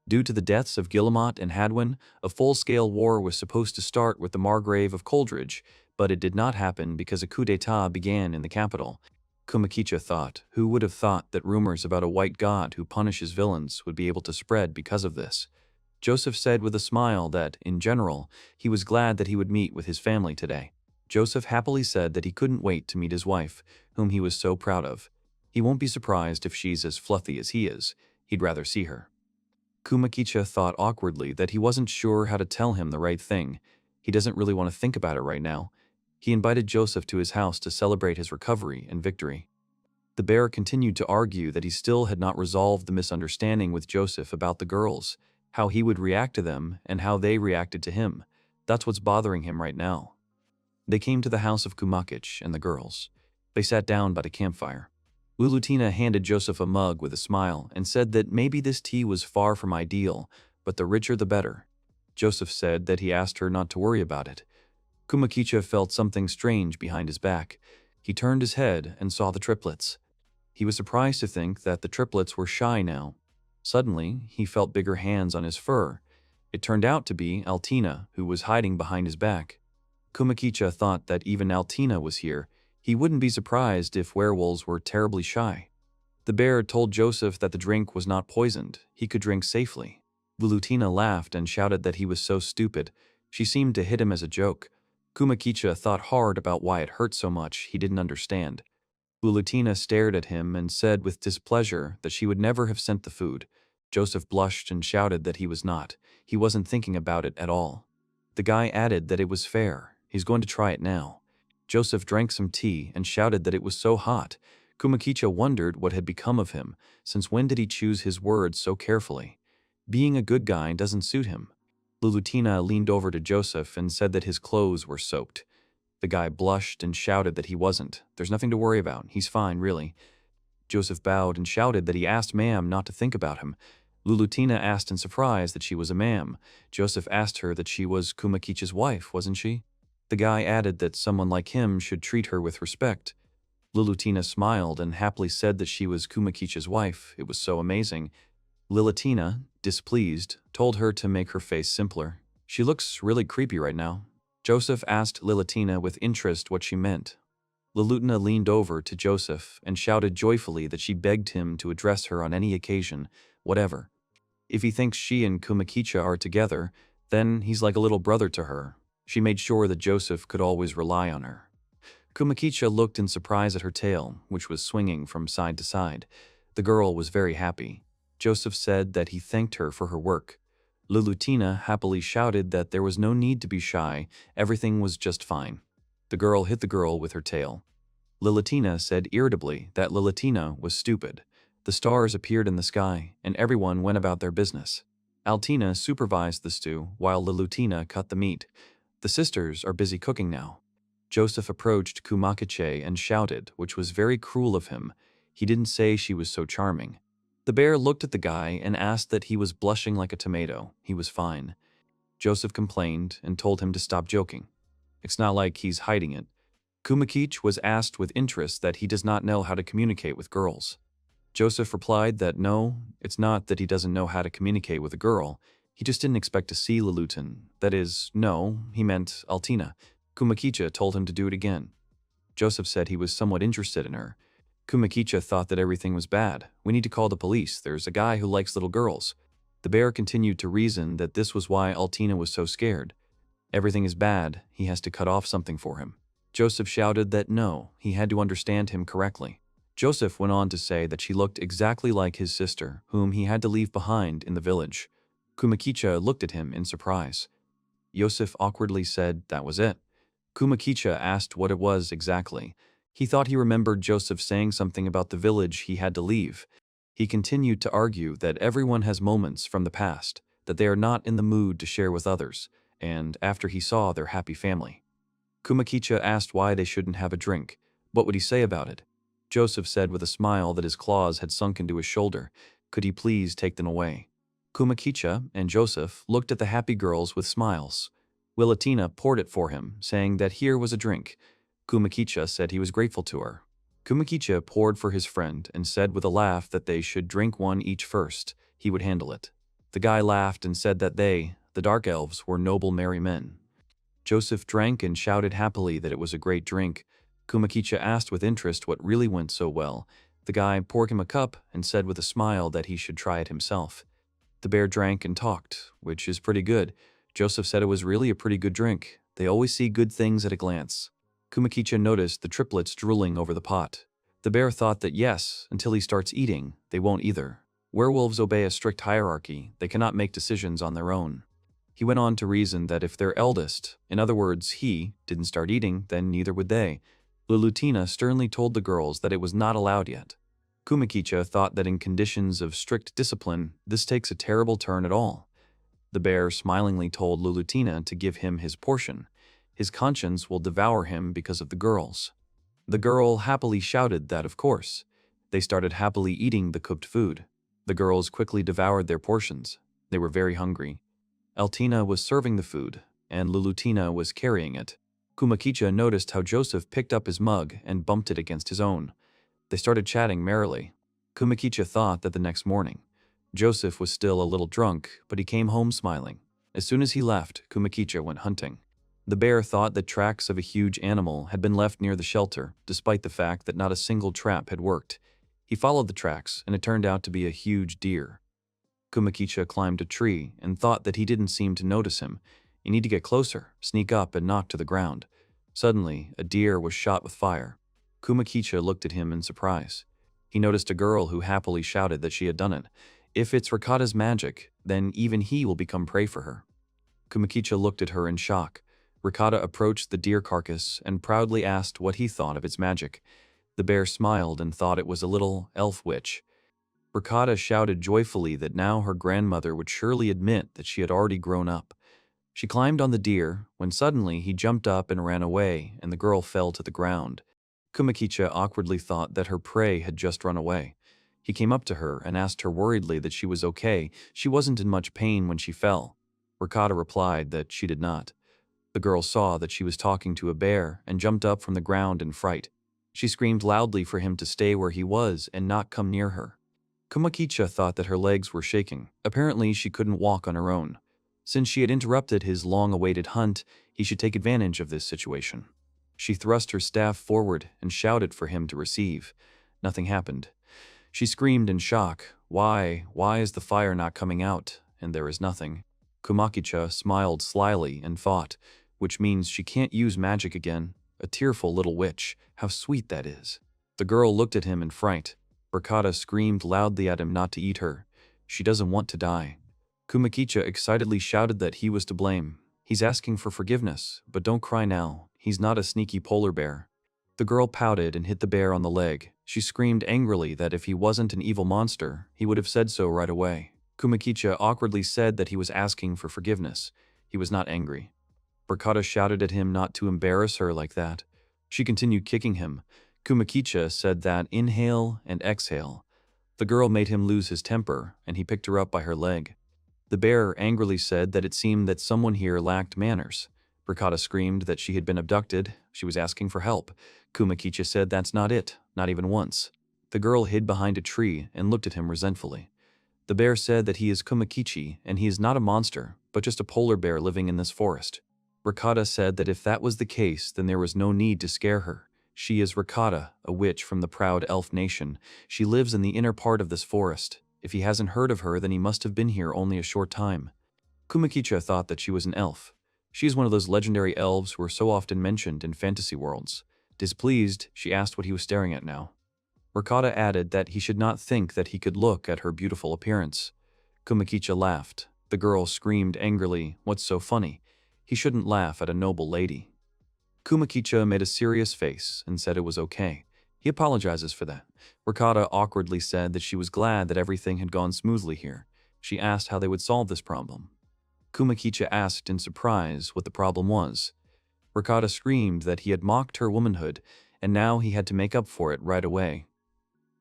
Due to the deaths of Guillemot and Hadwin, a full-scale war was supposed to start with the Margrave of Coldridge, but it did not happen because a coup d'etat began in the capital. Kumakicha thought, who would have thought that rumors about a white god who punishes villains would be able to spread because of this? Joseph said with a smile that, in general, he was glad that he would meet with his family today. Joseph happily said that he couldn't wait to meet his wife, whom he was so proud of. He won't be surprised if she's as fluffy as he is. He'd rather see her. Kumakicha thought awkwardly that he wasn't sure how to tell him the right thing. He doesn't really want to think about it right now. He invited Joseph to his house to celebrate his recovery and victory. The bear continued to argue that he still had not resolved the misunderstanding with Joseph about the girls, how he would react to them and how they reacted to him. That's what's bothering him right now. They came to the house of Kumakich and the girls. They sat down by the campfire. Lulutina handed Joseph a mug with a smile and said that maybe this tea was far from ideal, but the richer the better. Joseph said that he asked her not to worry about it. Kumakicha felt something strange behind his back. He turned his head and saw the triplets. He was surprised to think that the triplets were shy now. Suddenly, he felt bigger hands on his fur. It turned out to be Altina, who was hiding behind his back. Kumakicha thought that even Altina was here. He wouldn't be surprised if werewolves were terribly shy. The bear told Joseph that the drink was not poisoned. He could drink safely. Lulutina laughed and shouted that he was so stupid. She seemed to hit him as a joke. Kumakicha thought hard about why it hurt so much. He didn't understand. Lulutina stared at him and said with displeasure that she would never have sent the food. Joseph blushed and shouted that he was not. He wasn't thinking about it at all. The guy added that it was fair. He's going to try it now. Joseph drank some tea and shouted that it was so hot. Kumakicha wondered what had become of him. Since when did he choose his words so carefully? Being a good guy doesn't suit him. Lulutina leaned over to Joseph and said that his clothes were soaked. The guy blushed and shouted that he wasn't. There's nothing to worry about. He's fine, really. Joseph bowed and shouted that he asked ma'am not to think about him. Lulutina asked in surprise that she was a ma'am. Joseph asked her that she was Kumakicha's wife, wasn't she? The guy added that someone like him should treat her with respect. Lulutina smiled and happily said that she was Kumakicha's wife. It was so amazing. Lulutina, displeased, told her to make her face simpler. She looks really creepy right now. Joseph asked Lulutina with interest what she meant. Lulutina leaned over to Joseph and shouted joyfully that she begged him to address her on any occasion, whatever. If he thinks she and Kumakicha are together, then he's like a little brother to her. She made sure that Joseph could always rely on her. Kumakicha looked in surprise at her tail, which was swinging from side to side. The girl was very happy. Joseph said that he thanked her for her work. Lulutina happily shouted that there was no need to be shy, everything was just fine. The girl hit the girl with her tail. Lulutina said irritably that Lulutina was stupid. The stars appeared in the sky, and everyone went about their business. Altina supervised the stew, while Lulutina cut the meat. The sisters are busy cooking now. Joseph approached Kumakiche and shouted, which was very cruel of him. He didn't say she was so charming. The bear looked at the guy and asked that he was blushing like a tomato. He was fine. Joseph complained and told him to stop joking. It's not like he's hiding it. Kumakich was asked with interest that he does not know how to communicate with girls. Joseph replied that no, it's not that he doesn't know how to communicate with a girl. He just didn't expect to see Lulutin. That is, no, he meant Altina. Kumakicha told him to do it again. Joseph said he was somewhat interested in her. Kumakicha thought that everything was bad. We need to call the police. There's a guy who likes little girls. The bear continued to reason that this was why Altina was so scared. Everything is bad. He has to cut off something for him. Joseph shouted that no, he had to understand him correctly. Joseph went on to say that she looked exactly like his sister, whom he had to leave behind in the village. Kumakicha looked at him in surprise. Joseph awkwardly said that was it. Kumakicha asked what it was exactly. He thought he remembered Joseph saying something about the village he had to leave. He continued to argue that everyone has moments from the past, that they are not in the mood to share with others, and after he saw their happy family. Kumakicha asked why they shouldn't have a drink. What would he say about it? Joseph said with a smile that his claws had sunk into his shoulder. Could he please take them away? Kumakicha and Joseph looked at the happy girls with smiles. Willatina poured it for him, saying that here was a drink. Kumakicha said he was grateful to her. Kumakicha poured for his friend and said with a laugh that they should drink one each first. He would handle it. The guy laughed and said that they, the Dark Elves, were noble merry men. Joseph drank and shouted happily that it was a great drink. Kumakicha asked with interest what really went so well. The guy poured him a cup and said with a smile that he should try it himself. The bear drank and talked, which is pretty good. Joseph said it was really a pretty good drink. They always see good things at a glance. Kumakicha noticed the triplets drooling over the pot. The bear thought that yes, until he starts eating, they won't either. Werewolves obey a strict hierarchy. They cannot make decisions on their own. He went on to reason that if their eldest, in other words he, didn't start eating, then neither would they. Lulutina sternly told the girls that it was not allowed yet. Kumakicha thought that in conditions of strict discipline, this takes a terrible turn at all. The bear smilingly told Lulutina to give him his portion. His conscience will devour him because of the girls. The girl happily shouted that of course. They started happily eating the cooked food. The girls quickly devoured their portions. They were very hungry. Altina was serving the food, and Lulutina was carrying it. Kumakicha noticed how Joseph picked up his mug and bumped it against his own. They started chatting merrily. Kumakicha thought that the next morning. Joseph was still a little drunk, but he came home smiling. As soon as he left, Kumakicha went hunting. The bear thought that tracks of a huge animal had been left near the shelter, despite the fact that not a single trap had worked. He followed the tracks, and it turned out to be a huge deer. Kumakicha climbed a tree and thought that he didn't seem to notice him. You need to get closer, sneak up and knock to the ground. Suddenly, a deer was shot with fire. Kumakicha looked at him in surprise. He noticed a girl who happily shouted that she had done it. If it's Rikata's magic, then even he will become prey for her. Kumakicha looked at her in shock. Rikata approached the deer carcass and proudly asked what he thought of its magic. The bear smiled and thought it was a little elf witch. Rikata shouted joyfully that now her grandmother would surely admit that she had already grown up. She climbed on the deer, when suddenly he jumped up and ran away, and the girl fell to the ground. Kumakicha awkwardly thought that her prey had just run away. He came up to her and asked her worriedly that she was okay. She wasn't in much pain when she fell. Rikata replied that she did not. The girl saw that she was talking to a bear and jumped up from the ground in fright. She screamed loudly for him to stay where he was and not come near her. Kumakicha thought that her legs were shaking. Apparently, she couldn't walk on her own. Since she had interrupted his long-awaited hunt, he should take advantage of this situation. She thrust her staff forward and shouted for him to receive. Nothing happened. She screamed in shock, Why is the fire not coming out? And there is nothing. Kumakicha smiled slyly and thought, which means she can't use magic again. A tearful little witch. How sweet that is. The girl looked at him in fright. Rikata screamed loudly at him not to eat her. She doesn't want to die. Kumakicha excitedly shouted that he was to blame. He's asking for forgiveness, but don't cry now. He's not a sneaky polar bear. The girl pouted and hit the bear on the leg. She screamed angrily that if he wasn't an evil monster, he would have said so right away. Kumakicha awkwardly said that he was asking for forgiveness. He was not angry. Rikata shouted at him not to embarrass her like that. She continued kicking him. Kumakicha said that inhale and exhale. The girl made him lose his temper, and he picked her up by her leg. The bear angrily said that it seemed that someone here lacked manners. Rikata screamed that she had been abducted. She was asking for help. Kumakicha said that's not it, not even once. The girl hid behind a tree and looked at him resentfully. The bear said that he is Kumakichi, and he is not a monster, but just a polar bear living in this forest. Rikata said that if that was the case, then there was no need to scare her. She is Rikata, a witch from the proud elf nation. She lives in the inner part of this forest. If he hasn't heard of her, then he must have been here only a short time. Kumakicha thought that she was an elf. She is one of those legendary elves who are so often mentioned in fantasy worlds. Displeased, she asked what he was staring at now. Rikata added that he should not think that he could look at her beautiful appearance. Kumakicha laughed. The girl screamed angrily, "What's so funny? He shouldn't laugh at a noble lady." Kumakicha made a serious face and said it was okay. He apologizes for that. Rikata awkwardly said that she was glad that everything had gone smoothly here. She asked how they would solve this problem. Kumakicha asked in surprise what the problem was. Rikata screamed that he had mocked her womanhood, and now he had to make up for it right away.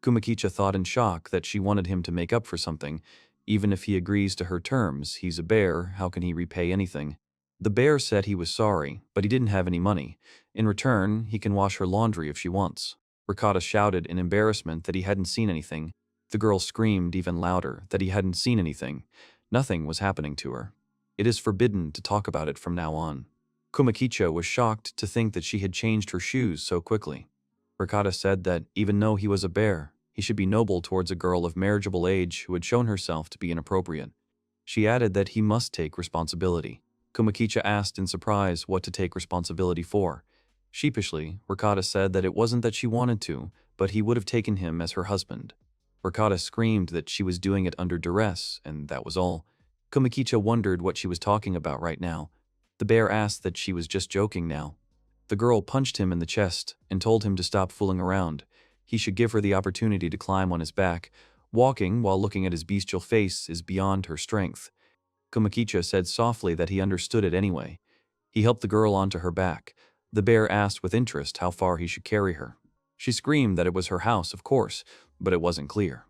Kumakicha thought in shock that she wanted him to make up for something. Even if he agrees to her terms, he's a bear, how can he repay anything? The bear said he was sorry, but he didn't have any money. In return, he can wash her laundry if she wants. Ricotta shouted in embarrassment that he hadn't seen anything. The girl screamed even louder that he hadn't seen anything. Nothing was happening to her. It is forbidden to talk about it from now on. Kumakicha was shocked to think that she had changed her shoes so quickly. Ricotta said that even though he was a bear, he should be noble towards a girl of marriageable age who had shown herself to be inappropriate. She added that he must take responsibility. Kumakicha asked in surprise what to take responsibility for. Sheepishly, Ricotta said that it wasn't that she wanted to, but he would have taken him as her husband. Ricotta screamed that she was doing it under duress, and that was all. Kumakicha wondered what she was talking about right now. The bear asked that she was just joking now. The girl punched him in the chest and told him to stop fooling around. He should give her the opportunity to climb on his back. Walking while looking at his bestial face is beyond her strength. Kumakicha said softly that he understood it anyway. He helped the girl onto her back. The bear asked with interest how far he should carry her. She screamed that it was her house, of course, but it wasn't clear.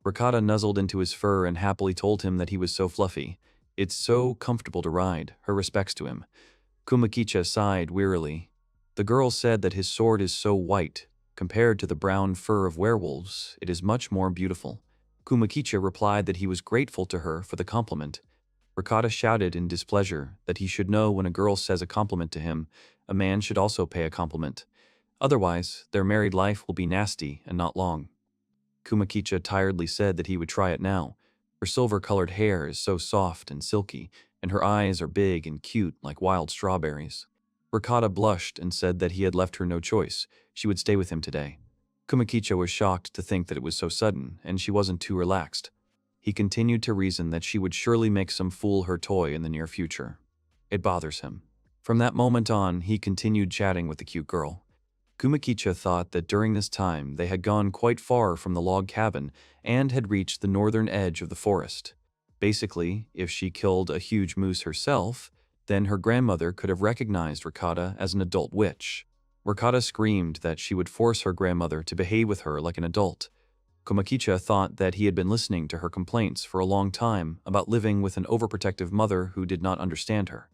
Ricotta nuzzled into his fur and happily told him that he was so fluffy. It's so comfortable to ride, her respects to him. Kumakicha sighed wearily. The girl said that his sword is so white. Compared to the brown fur of werewolves, it is much more beautiful. Kumakicha replied that he was grateful to her for the compliment. Ricotta shouted in displeasure that he should know when a girl says a compliment to him, a man should also pay a compliment. Otherwise, their married life will be nasty and not long. Kumakicha tiredly said that he would try it now. Her silver-colored hair is so soft and silky, and her eyes are big and cute like wild strawberries. Ricotta blushed and said that he had left her no choice. She would stay with him today. Kumakicha was shocked to think that it was so sudden, and she wasn't too relaxed. He continued to reason that she would surely make some fool her toy in the near future. It bothers him. From that moment on, he continued chatting with the cute girl. Kumakicha thought that during this time they had gone quite far from the log cabin and had reached the northern edge of the forest. Basically, if she killed a huge moose herself, then her grandmother could have recognized Ricotta as an adult witch. Ricotta screamed that she would force her grandmother to behave with her like an adult. Kumakicha thought that he had been listening to her complaints for a long time about living with an overprotective mother who did not understand her.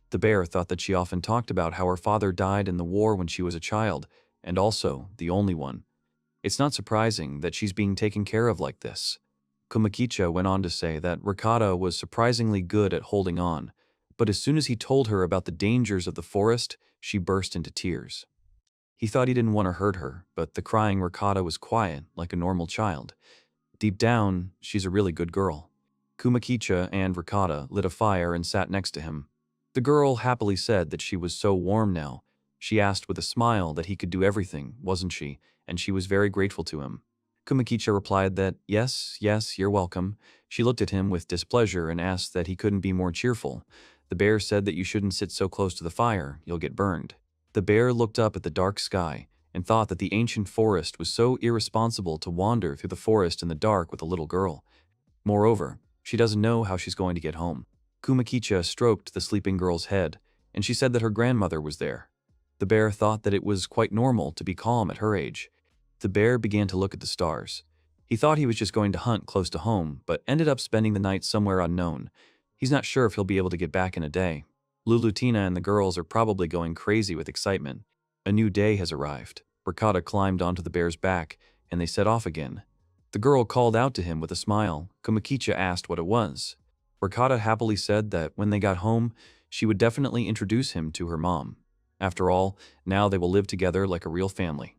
The bear thought that she often talked about how her father died in the war when she was a child, and also the only one. It's not surprising that she's being taken care of like this. Kumakicha went on to say that Ricotta was surprisingly good at holding on, but as soon as he told her about the dangers of the forest, she burst into tears. He thought he didn't want to hurt her, but the crying Ricotta was quiet, like a normal child. Deep down, she's a really good girl. Kumakicha and Ricotta lit a fire and sat next to him. The girl happily said that she was so warm now. She asked with a smile that he could do everything, wasn't she? And she was very grateful to him. Kumakicha replied that, yes, you're welcome. She looked at him with displeasure and asked that he couldn't be more cheerful. The bear said that you shouldn't sit so close to the fire, you'll get burned. The bear looked up at the dark sky and thought that the ancient forest was so irresponsible to wander through the forest in the dark with a little girl. Moreover, she doesn't know how she's going to get home. Kumakicha stroked the sleeping girl's head, and she said that her grandmother was there. The bear thought that it was quite normal to be calm at her age. The bear began to look at the stars. He thought he was just going to hunt close to home, but ended up spending the night somewhere unknown. He's not sure if he'll be able to get back in a day. Lulutina and the girls are probably going crazy with excitement. A new day has arrived. Ricotta climbed onto the bear's back, and they set off again. The girl called out to him with a smile. Kumakicha asked what it was. Ricotta happily said that when they got home, she would definitely introduce him to her mom. After all, now they will live together like a real family.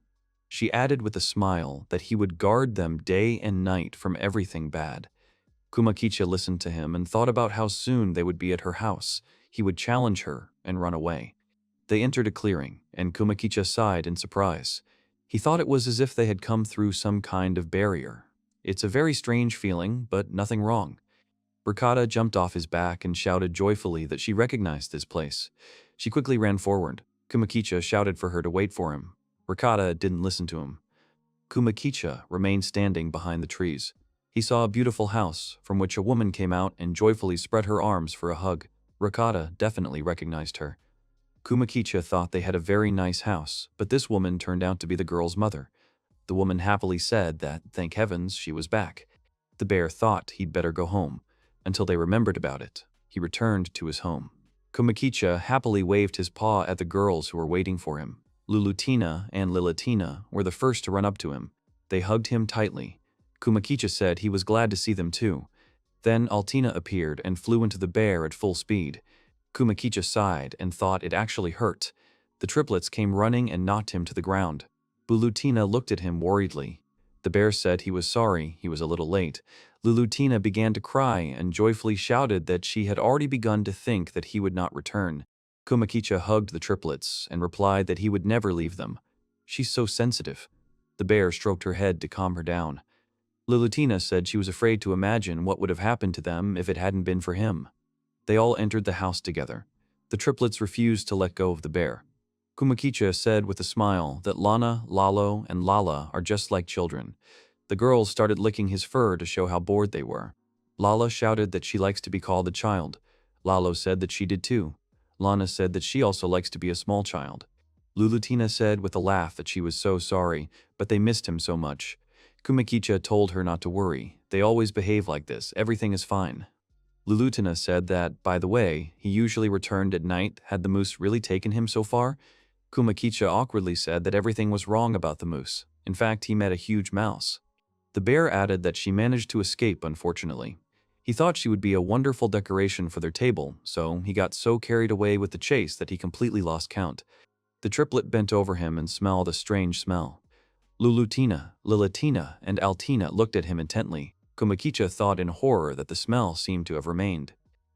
She added with a smile that he would guard them day and night from everything bad. Kumakicha listened to him and thought about how soon they would be at her house. He would challenge her and run away. They entered a clearing, and Kumakicha sighed in surprise. He thought it was as if they had come through some kind of barrier. It's a very strange feeling, but nothing wrong. Ricotta jumped off his back and shouted joyfully that she recognized this place. She quickly ran forward. Kumakicha shouted for her to wait for him. Ricotta didn't listen to him. Kumakicha remained standing behind the trees. He saw a beautiful house, from which a woman came out and joyfully spread her arms for a hug. Ricotta definitely recognized her. Kumakicha thought they had a very nice house, but this woman turned out to be the girl's mother. The woman happily said that, thank heavens, she was back. The bear thought he'd better go home. Until they remembered about it, he returned to his home. Kumakicha happily waved his paw at the girls who were waiting for him. Lulutina and Lilitina were the first to run up to him. They hugged him tightly. Kumakicha said he was glad to see them too. Then Altina appeared and flew into the bear at full speed. Kumakicha sighed and thought it actually hurt. The triplets came running and knocked him to the ground. Lulutina looked at him worriedly. The bear said he was sorry, he was a little late. Lulutina began to cry and joyfully shouted that she had already begun to think that he would not return. Kumakicha hugged the triplets and replied that he would never leave them. She's so sensitive. The bear stroked her head to calm her down. Lulutina said she was afraid to imagine what would have happened to them if it hadn't been for him. They all entered the house together. The triplets refused to let go of the bear. Kumakicha said with a smile that Lana, Lalo, and Lala are just like children. The girls started licking his fur to show how bored they were. Lala shouted that she likes to be called a child. Lalo said that she did too. Lana said that she also likes to be a small child. Lulutina said with a laugh that she was so sorry, but they missed him so much. Kumakicha told her not to worry. They always behave like this. Everything is fine. Lulutina said that, by the way, he usually returned at night. Had the moose really taken him so far? Kumakicha awkwardly said that everything was wrong about the moose. In fact, he met a huge mouse. The bear added that she managed to escape, unfortunately. He thought she would be a wonderful decoration for their table, so he got so carried away with the chase that he completely lost count. The triplet bent over him and smelled a strange smell. Lulutina, Lilitina, and Altina looked at him intently. Kumakicha thought in horror that the smell seemed to have remained.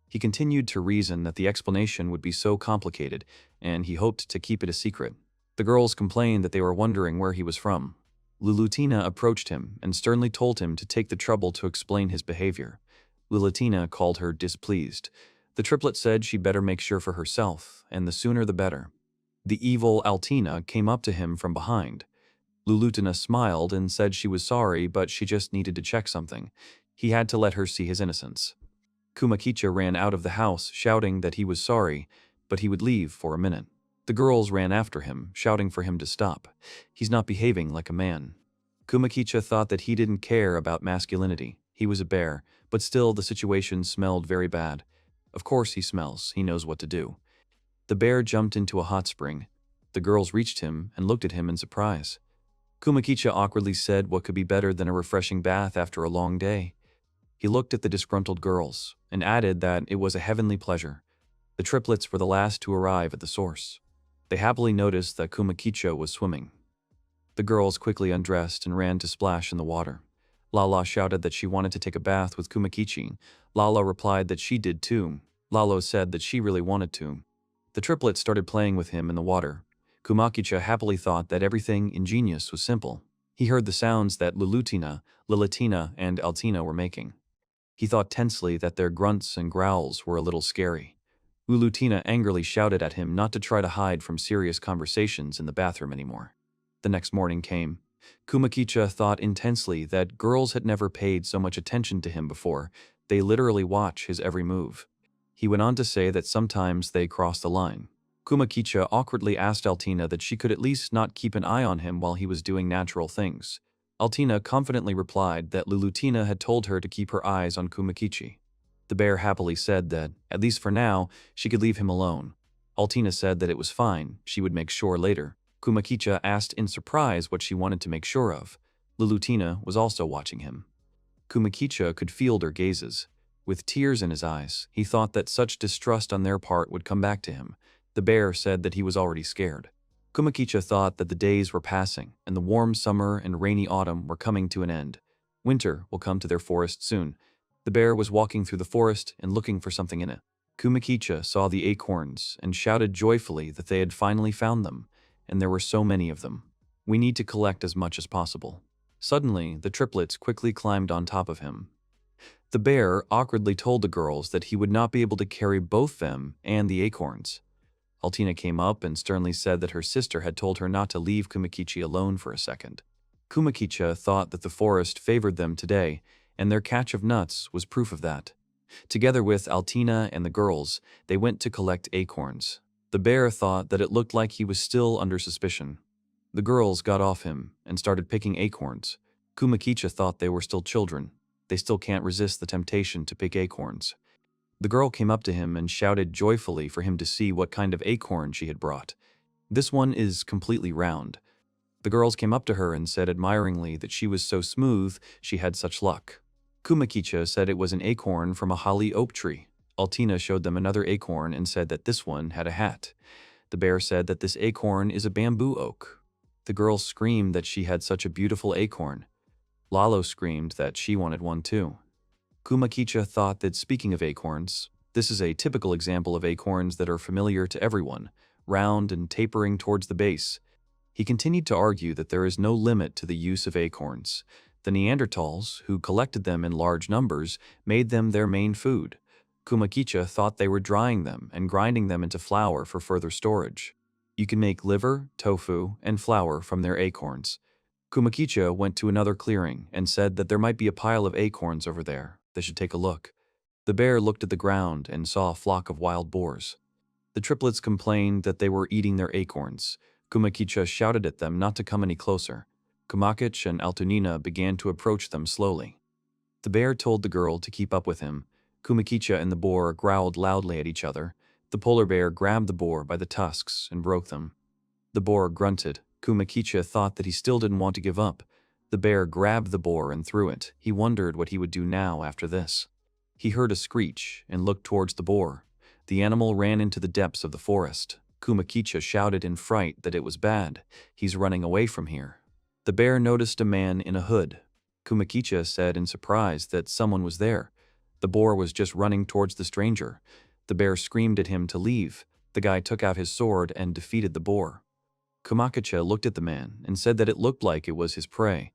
He continued to reason that the explanation would be so complicated, and he hoped to keep it a secret. The girls complained that they were wondering where he was from. Lulutina approached him and sternly told him to take the trouble to explain his behavior. Lilitina called her displeased. The triplet said she'd better make sure for herself, and the sooner the better. The evil Altina came up to him from behind. Lulutina smiled and said she was sorry, but she just needed to check something. He had to let her see his innocence. Kumakicha ran out of the house, shouting that he was sorry, but he would leave for a minute. The girls ran after him, shouting for him to stop. He's not behaving like a man. Kumakicha thought that he didn't care about masculinity. He was a bear, but still the situation smelled very bad. Of course he smells, he knows what to do. The bear jumped into a hot spring. The girls reached him and looked at him in surprise. Kumakicha awkwardly said what could be better than a refreshing bath after a long day. He looked at the disgruntled girls and added that it was a heavenly pleasure. The triplets were the last to arrive at the source. They happily noticed that Kumakicha was swimming. The girls quickly undressed and ran to splash in the water. Lala shouted that she wanted to take a bath with Kumakichi. Lala replied that she did too. Lalo said that she really wanted to. The triplets started playing with him in the water. Kumakicha happily thought that everything ingenious was simple. He heard the sounds that Lulutina, Lilitina, and Altina were making. He thought tensely that their grunts and growls were a little scary. Lulutina angrily shouted at him not to try to hide from serious conversations in the bathroom anymore. The next morning came. Kumakicha thought intensely that girls had never paid so much attention to him before. They literally watch his every move. He went on to say that sometimes they cross the line. Kumakicha awkwardly asked Altina that she could at least not keep an eye on him while he was doing natural things. Altina confidently replied that Lulutina had told her to keep her eyes on Kumakichi. The bear happily said that, at least for now, she could leave him alone. Altina said that it was fine, she would make sure later. Kumakicha asked in surprise what she wanted to make sure of. Lulutina was also watching him. Kumakicha could feel their gazes. With tears in his eyes, he thought that such distrust on their part would come back to him. The bear said that he was already scared. Kumakicha thought that the days were passing, and the warm summer and rainy autumn were coming to an end. Winter will come to their forest soon. The bear was walking through the forest and looking for something in it. Kumakicha saw the acorns and shouted joyfully that they had finally found them, and there were so many of them. We need to collect as much as possible. Suddenly, the triplets quickly climbed on top of him. The bear awkwardly told the girls that he would not be able to carry both them and the acorns. Altina came up and sternly said that her sister had told her not to leave Kumakichi alone for a second. Kumakicha thought that the forest favored them today, and their catch of nuts was proof of that. Together with Altina and the girls, they went to collect acorns. The bear thought that it looked like he was still under suspicion. The girls got off him and started picking acorns. Kumakicha thought they were still children. They still can't resist the temptation to pick acorns. The girl came up to him and shouted joyfully for him to see what kind of acorn she had brought. "This one is completely round." The girls came up to her and said admiringly that she was so smooth, she had such luck. Kumakicha said it was an acorn from a holly oak tree. Altina showed them another acorn and said that this one had a hat. The bear said that this acorn is a bamboo oak. The girl screamed that she had such a beautiful acorn. Lalo screamed that she wanted one too. Kumakicha thought that speaking of acorns, this is a typical example of acorns that are familiar to everyone, round and tapering towards the base. He continued to argue that there is no limit to the use of acorns. The Neanderthals, who collected them in large numbers, made them their main food. Kumakicha thought they were drying them and grinding them into flour for further storage. You can make liver, tofu, and flour from their acorns. Kumakicha went to another clearing and said that there might be a pile of acorns over there. They should take a look. The bear looked at the ground and saw a flock of wild boars. The triplets complained that they were eating their acorns. Kumakicha shouted at them not to come any closer. Kumakich and Altunina began to approach them slowly. The bear told the girl to keep up with him. Kumakicha and the boar growled loudly at each other. The polar bear grabbed the boar by the tusks and broke them. The boar grunted. Kumakicha thought that he still didn't want to give up. The bear grabbed the boar and threw it. He wondered what he would do now after this. He heard a screech and looked towards the boar. The animal ran into the depths of the forest. Kumakicha shouted in fright that it was bad. He's running away from here. The bear noticed a man in a hood. Kumakicha said in surprise that someone was there. The boar was just running towards the stranger. The bear screamed at him to leave. The guy took out his sword and defeated the boar. Kumakicha looked at the man and said that it looked like it was his prey.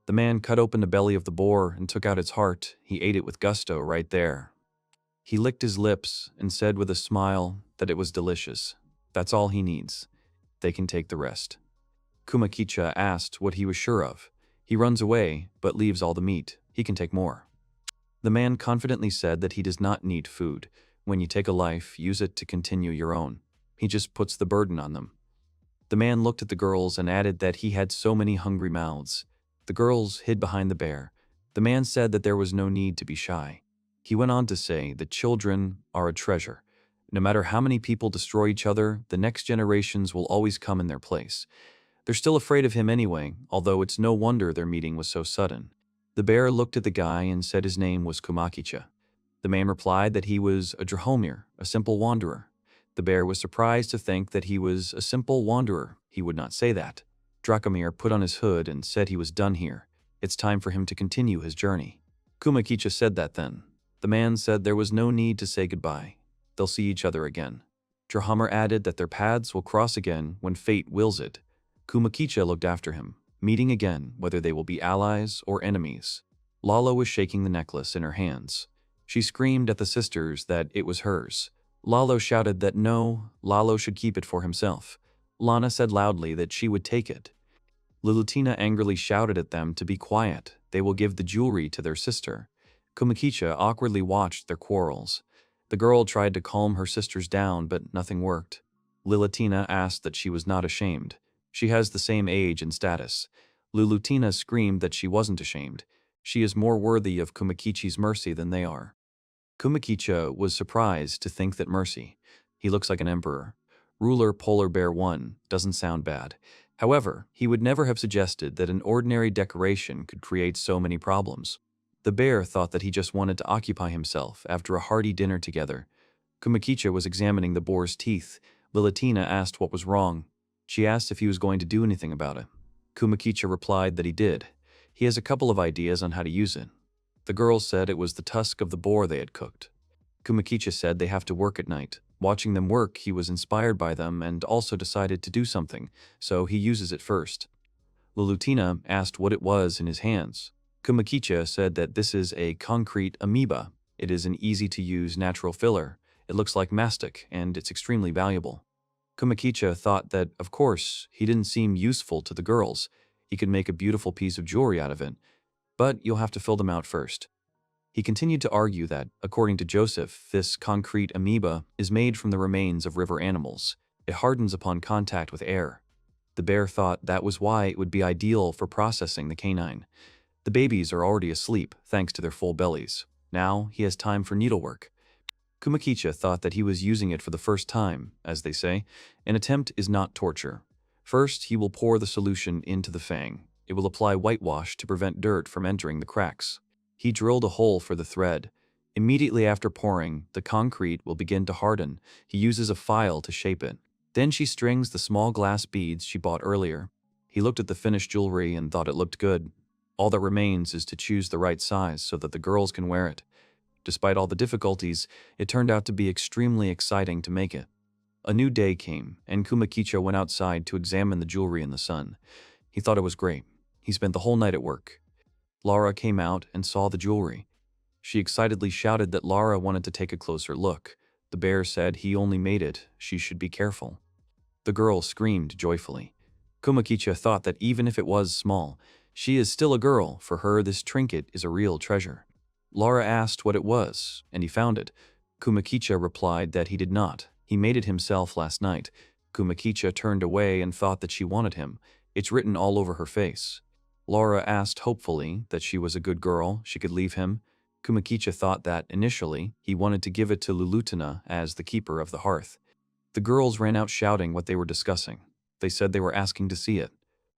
The man cut open the belly of the boar and took out its heart. He ate it with gusto right there. He licked his lips and said with a smile that it was delicious. That's all he needs. They can take the rest. Kumakicha asked what he was sure of. He runs away, but leaves all the meat. He can take more. The man confidently said that he does not need food. When you take a life, use it to continue your own. He just puts the burden on them. The man looked at the girls and added that he had so many hungry mouths. The girls hid behind the bear. The man said that there was no need to be shy. He went on to say that children are a treasure. No matter how many people destroy each other, the next generations will always come in their place. They're still afraid of him anyway, although it's no wonder their meeting was so sudden. The bear looked at the guy and said his name was Kumakicha. The man replied that he was a Drahomir, a simple wanderer. The bear was surprised to think that he was a simple wanderer. He would not say that. Dracomir put on his hood and said he was done here. It's time for him to continue his journey. Kumakicha said that then. The man said there was no need to say goodbye. They'll see each other again. Drahomir added that their paths will cross again when fate wills it. Kumakicha looked after him, meeting again whether they will be allies or enemies. Lalo was shaking the necklace in her hands. She screamed at the sisters that it was hers. Lalo shouted that no, Lalo should keep it for himself. Lana said loudly that she would take it. Lulutina angrily shouted at them to be quiet. They will give the jewelry to their sister. Kumakicha awkwardly watched their quarrels. The girl tried to calm her sisters down, but nothing worked. Lulutina asked that she was not ashamed. She has the same age and status. Lulutina screamed that she wasn't ashamed. She is more worthy of Kumakichi's mercy than they are. Kumakicha was surprised to think that mercy. He looks like an emperor. Ruler Polar Bear 1 doesn't sound bad. However, he would never have suggested that an ordinary decoration could create so many problems. The bear thought that he just wanted to occupy himself after a hearty dinner together. Kumakicha was examining the boar's teeth. Lulutina asked what was wrong. She asked if he was going to do anything about it. Kumakicha replied that he did. He has a couple of ideas on how to use it. The girls said it was the tusk of the boar they had cooked. Kumakicha said they have to work at night. Watching them work, he was inspired by them and also decided to do something, so he uses it first. Lulutina asked what it was in his hands. Kumakicha said that this is a concrete amoeba. It is an easy-to-use natural filler. It looks like mastic, and it's extremely valuable. Kumakicha thought that, of course, he didn't seem useful to the girls. He could make a beautiful piece of jewelry out of it. But you'll have to fill them out first. He continued to argue that, according to Joseph, this concrete amoeba is made from the remains of river animals. It hardens upon contact with air. The bear thought that was why it would be ideal for processing the canine. The babies are already asleep, thanks to their full bellies. Now he has time for needlework. Kumakicha thought that he was using it for the first time, as they say. An attempt is not torture. First, he will pour the solution into the fang. It will apply whitewash to prevent dirt from entering the cracks. He drilled a hole for the thread. Immediately after pouring, the concrete will begin to harden. He uses a file to shape it. Then she strings the small glass beads she bought earlier. He looked at the finished jewelry and thought it looked good. All that remains is to choose the right size so that the girls can wear it. Despite all the difficulties, it turned out to be extremely exciting to make it. A new day came, and Kumakicha went outside to examine the jewelry in the sun. He thought it was great. He spent the whole night at work. Lara came out and saw the jewelry. She excitedly shouted that Lara wanted to take a closer look. The bear said he only made it, she should be careful. The girl screamed joyfully. Kumakicha thought that even if it was small, she is still a girl. For her, this trinket is a real treasure. Lara asked what it was, and he found it. Kumakicha replied that he did not. He made it himself last night. Kumakicha turned away and thought that she wanted him. It's written all over her face. Lara asked hopefully that she was a good girl, she could leave him. Kumakicha thought that, initially, he wanted to give it to Lulutina as the keeper of the hearth. The girls ran out shouting what they were discussing. They said they were asking to see it.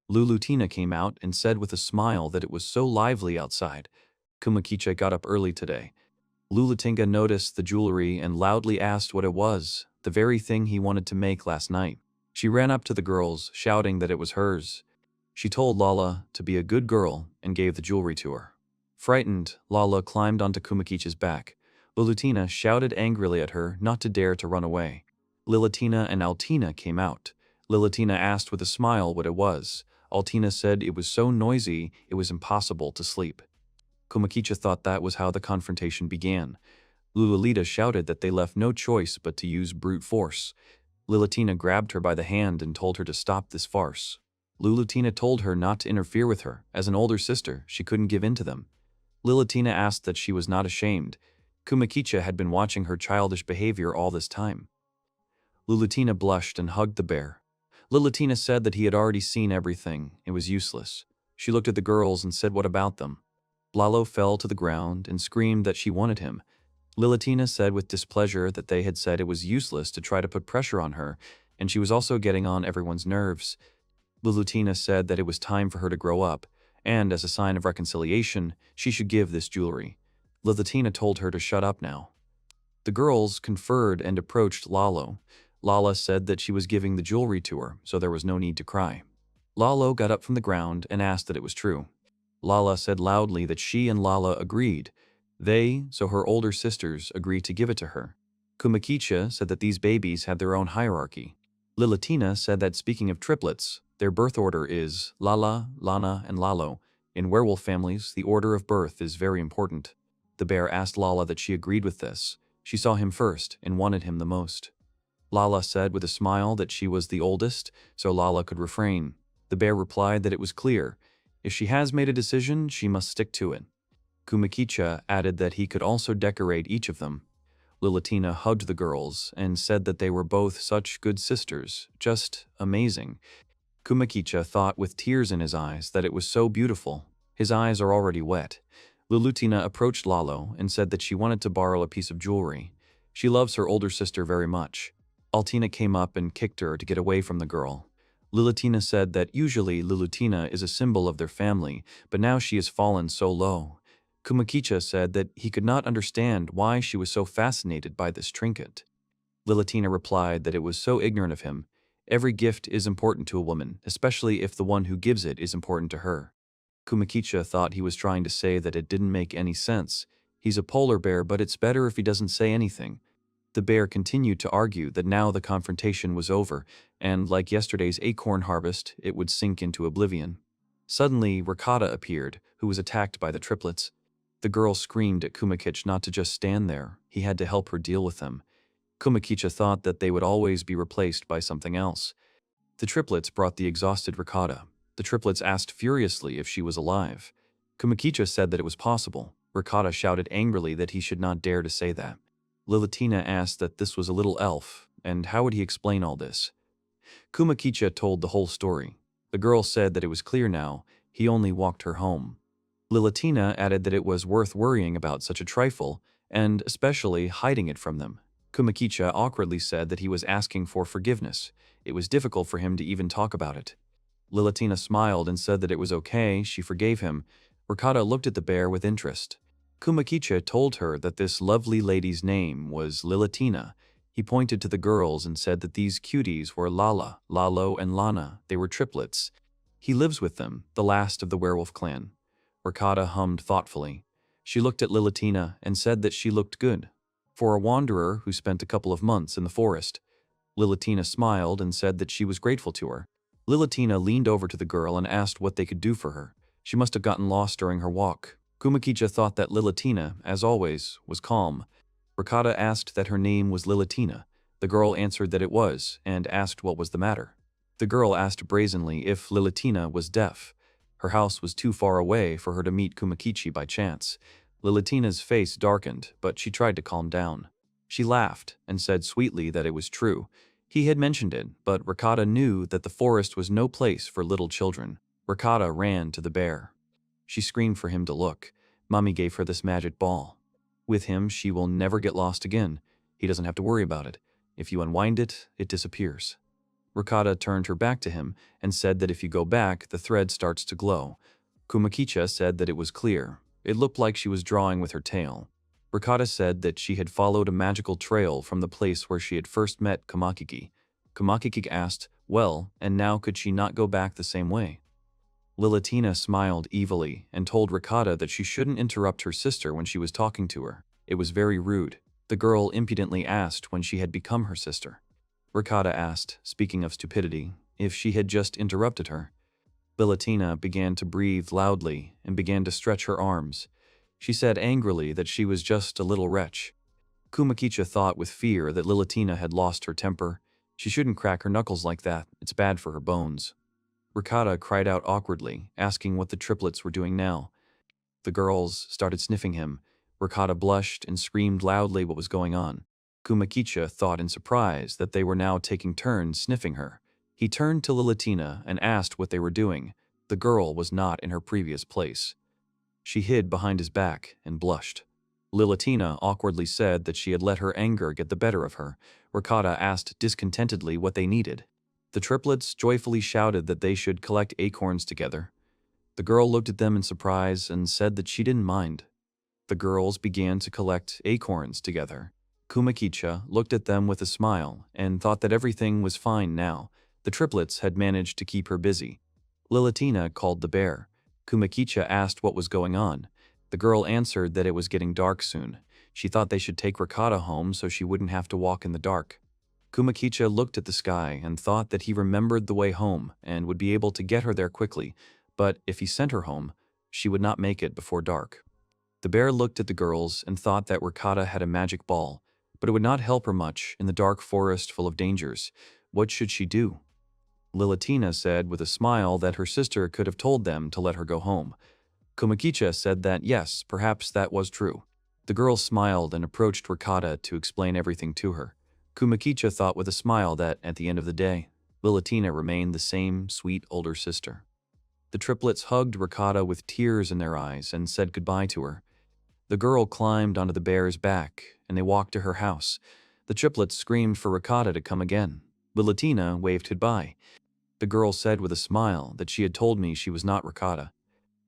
Lulutina came out and said with a smile that it was so lively outside. Kumakicha got up early today. Lulutinga noticed the jewelry and loudly asked what it was, the very thing he wanted to make last night. She ran up to the girls, shouting that it was hers. She told Lala to be a good girl and gave the jewelry to her. Frightened, Lala climbed onto Kumakicha's back. Lulutina shouted angrily at her not to dare to run away. Lilatina and Altina came out. Lilatina asked with a smile what it was. Altina said it was so noisy it was impossible to sleep. Kumakicha thought that was how the confrontation began. Lululita shouted that they left no choice but to use brute force. Lilatina grabbed her by the hand and told her to stop this farce. Lulutina told her not to interfere with her. As an older sister, she couldn't give in to them. Lilatina asked that she was not ashamed. Kumakicha had been watching her childish behavior all this time. Lulutina blushed and hugged the bear. Lilatina said that he had already seen everything. It was useless. She looked at the girls and said, "What about them?" Blalo fell to the ground and screamed that she wanted him. Lilatina said with displeasure that they had said it was useless to try to put pressure on her, and she was also getting on everyone's nerves. Lulutina said that it was time for her to grow up, and as a sign of reconciliation, she should give this jewelry. Lilatina told her to shut up now. The girls conferred and approached Lalo. Lala said that she was giving the jewelry to her, so there was no need to cry. Lalo got up from the ground and asked that it was true. Lala said loudly that she and Lala agreed. They, so her older sisters, agreed to give it to her. Kumakicha said that these babies had their own hierarchy. Lilatina said that speaking of triplets, their birth order is Lala, Lana, and Lalo. In werewolf families, the order of birth is very important. The bear asked Lala that she agreed with this. She saw him first and wanted him the most. Lala said with a smile that she was the oldest, so Lala could refrain. The bear replied that it was clear. If she has made a decision, she must stick to it. Kumakicha added that he could also decorate each of them. Lilatina hugged the girls and said that they were both such good sisters, just amazing. Kumakicha thought with tears in his eyes that it was so beautiful. His eyes are already wet. Lulutina approached Lalo and said that she wanted to borrow a piece of jewelry. She loves her older sister very much. Altina came up and kicked her to get away from the girl. Lilatina said that usually Lulutina is a symbol of their family, but now she has fallen so low. Kumakicha said that he could not understand why she was so fascinated by this trinket. Lilatina replied that it was so ignorant of him. Every gift is important to a woman, especially if the one who gives it is important to her. Kumakicha thought he was trying to say that it didn't make any sense. He's a polar bear, but it's better if he doesn't say anything. The bear continued to argue that now the confrontation was over, and like yesterday's acorn harvest, it would sink into oblivion. Suddenly, Ricotta appeared, who was attacked by the triplets. The girl screamed at Kumakicha not to just stand there. He had to help her deal with them. Kumakicha thought that they would always be replaced by something else. The triplets brought the exhausted Ricotta. The triplets asked furiously if she was alive. Kumakicha said that it was possible. Ricotta shouted angrily that he should not dare to say that. Lilatina asked that this was a little elf, and how would he explain all this? Kumakicha told the whole story. The girl said that it was clear now, he only walked her home. Lilatina added that it was worth worrying about such a trifle, and especially hiding it from them. Kumakicha awkwardly said that he was asking for forgiveness. It was difficult for him to even talk about it. Lilatina smiled and said that it was okay, she forgave him. Rikata looked at the bear with interest. Kumakicha told her that this lovely lady's name was Lilatina. He pointed to the girls and said that these cuties were Lala, Lalo, and Lana. They were triplets. He lives with them, the last of the werewolf clan. Rikata hummed thoughtfully. She looked at Lilatina and said that she looked good. For a wanderer who spent a couple of months in the forest. Lilatina smiled and said that she was grateful to her. Lilatina leaned over to the girl and asked what they could do for her. She must have gotten lost during her walk. Kumakicha thought that Lilatina, as always, was calm. Rikata asked that her name was Lilatina. The girl answered that it was, and asked what was the matter. The girl asked brazenly if Lilatina was deaf. Her house was too far away for her to meet Kumakichi by chance. Lilatina's face darkened, but she tried to calm down. She laughed and said sweetly that it was true. He had mentioned it, but Rikata knew that the forest was no place for little children. Rikata ran to the bear. She screamed for him to look. Mommy gave her this magic ball. With him, she will never get lost again. He doesn't have to worry about it. If you unwind it, it disappears. Rikata turned her back to him and said that if you go back, the thread starts to glow. Kumakicha said that it was clear. It looked like she was drawing with her tail. Rikata said that she had followed a magical trail from the place where she had first met Kumakiki. Kumakiki asked, well, and now could she not go back the same way? Lilatina smiled evilly and told Rikata that she shouldn't interrupt her sister when she was talking to her. It was very rude. The girl impudently asked when she had become her sister. Rikata asked, speaking of stupidity, if she had just interrupted her. Lilatina began to breathe loudly and began to stretch her arms. She said angrily that she was just a little wretch. Kumakicha thought with fear that Lilatina had lost her temper. She shouldn't crack her knuckles like that, it's bad for her bones. Rikata cried out awkwardly, asking what the triplets were doing now. The girls started sniffing him. Rikata blushed and screamed loudly what was going on. Kumakicha thought in surprise that they were now taking turns sniffing her. He turned to Lilatina and asked what they were doing. The girl was not in her previous place. She hid behind his back and blushed. Lilatina awkwardly said that she had let her anger get the better of her. Rikata asked discontentedly what they needed. The triplets joyfully shouted that they should collect acorns together. The girl looked at them in surprise and said that she didn't mind. The girls began to collect acorns together. Kumakicha looked at them with a smile and thought that everything was fine now. The triplets had managed to keep her busy. Lilatina called the bear. Kumakicha asked what was going on. The girl answered that it was getting dark soon. She thought they should take Rikata home so she wouldn't have to walk in the dark. Kumakicha looked at the sky and thought that he remembered the way home and would be able to get her there quickly, but if he sent her home, she would not make it before dark. The bear looked at the girls and thought that Rikata had a magic ball, but it would not help her much in the dark forest full of dangers. What should she do? Lilatina said with a smile that her sister could have told them to let her go home. Kumakicha said that yes, perhaps that was true. The girl smiled and approached Rikata to explain everything to her. Kumakicha thought with a smile that, at the end of the day, Lilatina remained the same sweet older sister. The triplets hugged Rikata with tears in their eyes and said goodbye to her. The girl climbed onto the bear's back, and they walked to her house. The triplets screamed for Rikata to come again. Lilatina waved goodbye. The girl said with a smile that she had told me she was not Rikata.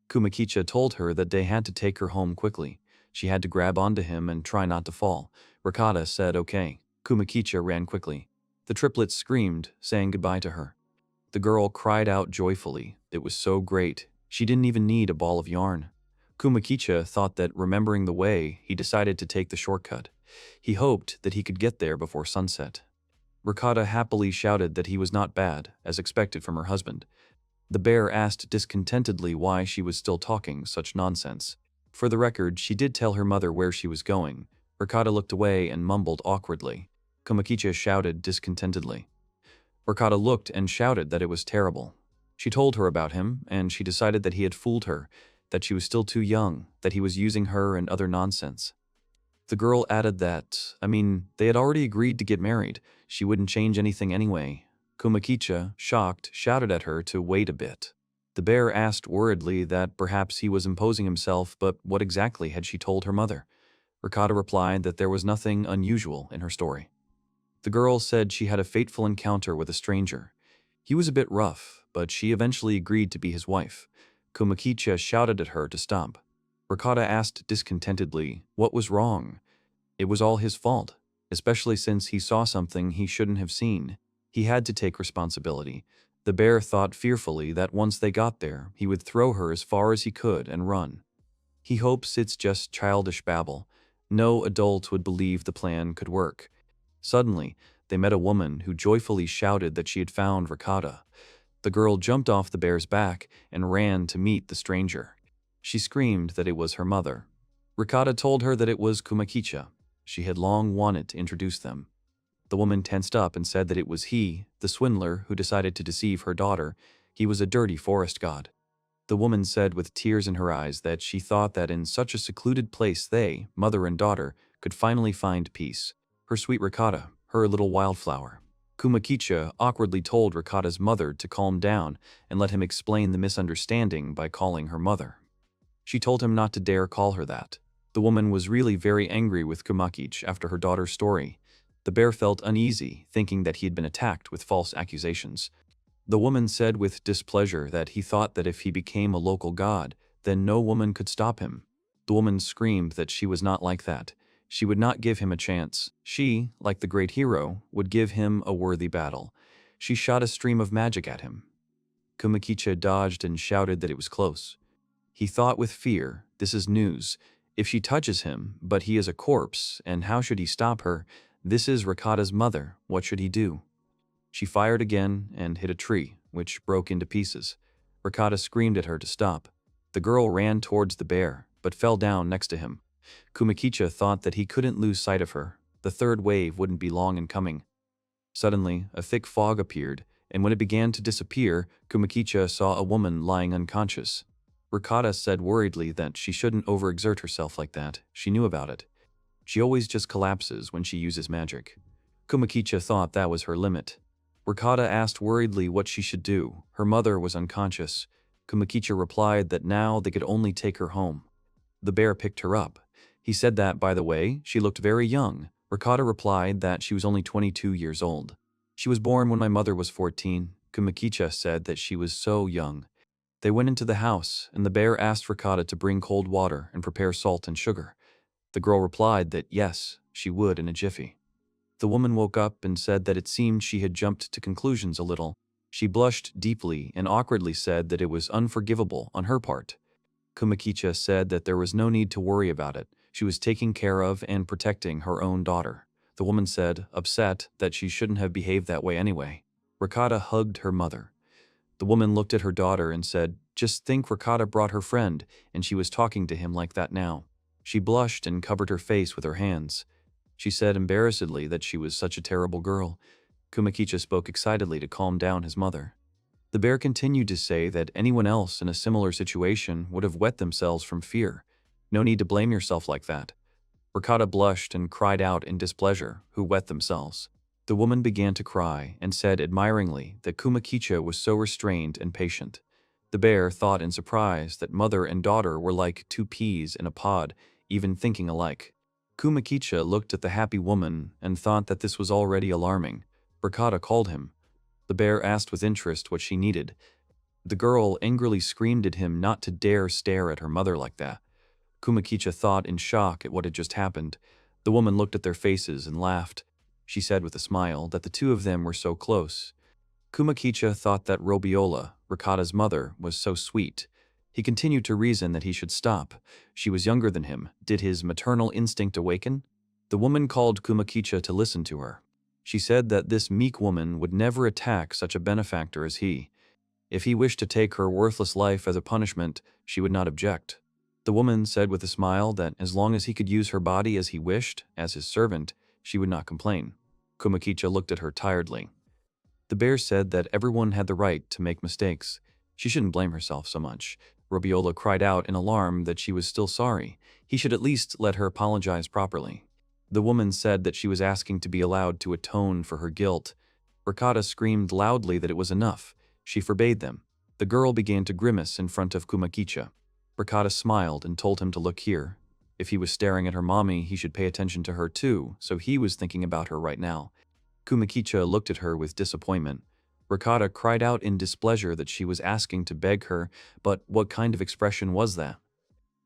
Kumakicha told her that they had to take her home quickly. She had to grab onto him and try not to fall. Rikata said okay. Kumakicha ran quickly. The triplets screamed, saying goodbye to her. The girl cried out joyfully. It was so great. She didn't even need a ball of yarn. Kumakicha thought that remembering the way, he decided to take the shortcut. He hoped that he could get there before sunset. Rikata happily shouted that he was not bad, as expected from her husband. The bear asked discontentedly why she was still talking such nonsense. For the record, she did tell her mother where she was going. Rikata looked away and mumbled awkwardly. Kumakicha shouted discontentedly. Rikata looked and shouted that it was terrible. She told her about him, and she decided that he had fooled her, that she was still too young, that he was using her and other nonsense. The girl added that, they had already agreed to get married. She wouldn't change anything anyway. Kumakicha, shocked, shouted at her to wait a bit. The bear asked worriedly that perhaps he was imposing himself, but what exactly had she told her mother? Ricotta replied that there was nothing unusual in her story. The girl said she had a fateful encounter with a stranger. He was a bit rough, but she eventually agreed to be his wife. Kumakicha shouted at her to stop. Ricotta asked discontentedly what was wrong. It was all his fault, especially since he saw something he shouldn't have seen. He had to take responsibility. The bear thought fearfully that once they got there, he would throw her as far as he could and run. He hopes it's just childish babble. No adult would believe the plan could work. Suddenly, they met a woman who joyfully shouted that she had found Ricotta. The girl jumped off the bear's back and ran to meet the stranger. She screamed that it was her mother. Ricotta told her that it was Kumakicha. She had long wanted to introduce them. The woman tensed up and said that it was he, the swindler, who decided to deceive her daughter. He was a dirty forest god. The woman said with tears in her eyes that she thought that in such a secluded place they, mother and daughter, could finally find peace. Her sweet Ricotta, her little wildflower. Kumakicha awkwardly told Ricotta's mother to calm down and let him explain the misunderstanding by calling her mother. She told him not to dare call her that. The woman was really very angry with Kumakicha after her daughter's story. The bear felt uneasy, thinking that he had been attacked with false accusations. The woman said with displeasure that he thought that if he became a local god, then no woman could stop him. The woman screamed that she was not like that. She would not give him a chance. She, like the great hero, would give him a worthy battle. She shot a stream of magic at him. Kumakicha dodged and shouted that it was close. He thought with fear, this is news. If she touches him, but he is a corpse, and how should he stop her? This is Ricotta's mother. What should he do? She fired again and hit a tree, which broke into pieces. Ricotta screamed at her to stop. The girl ran towards the bear, but fell down next to him. Kumakicha thought that he couldn't lose sight of her. The third wave wouldn't be long in coming. Suddenly, a thick fog appeared, and when it began to disappear, Kumakicha saw a woman lying unconscious. Ricotta said worriedly that she shouldn't overexert herself like that. She knew about it. She always just collapses when she uses magic. Kumakicha thought that was her limit. Ricotta asked worriedly what she should do. Her mother was unconscious. Kumakicha replied that now they could only take her home. The bear picked her up. He said that, by the way, she looked very young. Ricotta replied that she was only 22 years old. She was born when my mother was 14. Kumakicha said that she was so young. They went into the house, and the bear asked Ricotta to bring cold water and prepare salt and sugar. The girl replied that yes, she would in a jiffy. The woman woke up and said that it seemed she had jumped to conclusions a little. She blushed deeply and awkwardly said that it was unforgivable on her part. Kumakicha said that there was no need to worry about it. She was taking care of and protecting her own daughter. The woman said, upset, that she shouldn't have behaved that way anyway. Ricotta hugged her mother. The woman looked at her daughter and said, just think Ricotta brought her friend, and she was talking to him like that now. She blushed and covered her face with her hands. She said embarrassedly that she was such a terrible girl. Kumakicha spoke excitedly to calm down his mother. The bear continued to say that anyone else in a similar situation would have wet themselves from fear. No need to blame yourself like that. Ricotta blushed and cried out in displeasure, who wet themselves. The woman began to cry and said admiringly that Kumakicha was so restrained and patient. The bear thought in surprise that mother and daughter were like two peas in a pod, even thinking alike. Kumakicha looked at the happy woman and thought that this was already alarming. Ricotta called him. The bear asked with interest what she needed. The girl angrily screamed at him not to dare stare at her mother like that. Kumakicha thought in shock at what had just happened. The woman looked at their faces and laughed. She said with a smile that the two of them were so close. Kumakicha thought that Robiola, Ricotta's mother, was so sweet. He continued to reason that he should stop. She was younger than him. Did his maternal instinct awaken? The woman called Kumakicha to listen to her. She said that this meek woman would never attack such a benefactor as he. If he wished to take her worthless life as a punishment, she would not object. The woman said with a smile that as long as he could use her body as he wished, as his servant, she would not complain. Kumakicha looked at her tiredly. The bear said that everyone had the right to make mistakes. She shouldn't blame herself so much. Robiola cried out in alarm that she was still sorry. He should at least let her apologize properly. The woman said that she was asking to be allowed to atone for her guilt. Ricotta screamed loudly that it was enough. She forbade them. The girl began to grimace in front of Kumakicha. Ricotta smiled and told him to look here. If he was staring at her mommy, he should pay attention to her too, so he was thinking about her right now. Kumakicha looked at her with disappointment. Ricotta cried out in displeasure that she was asking to beg her, but what kind of expression was that?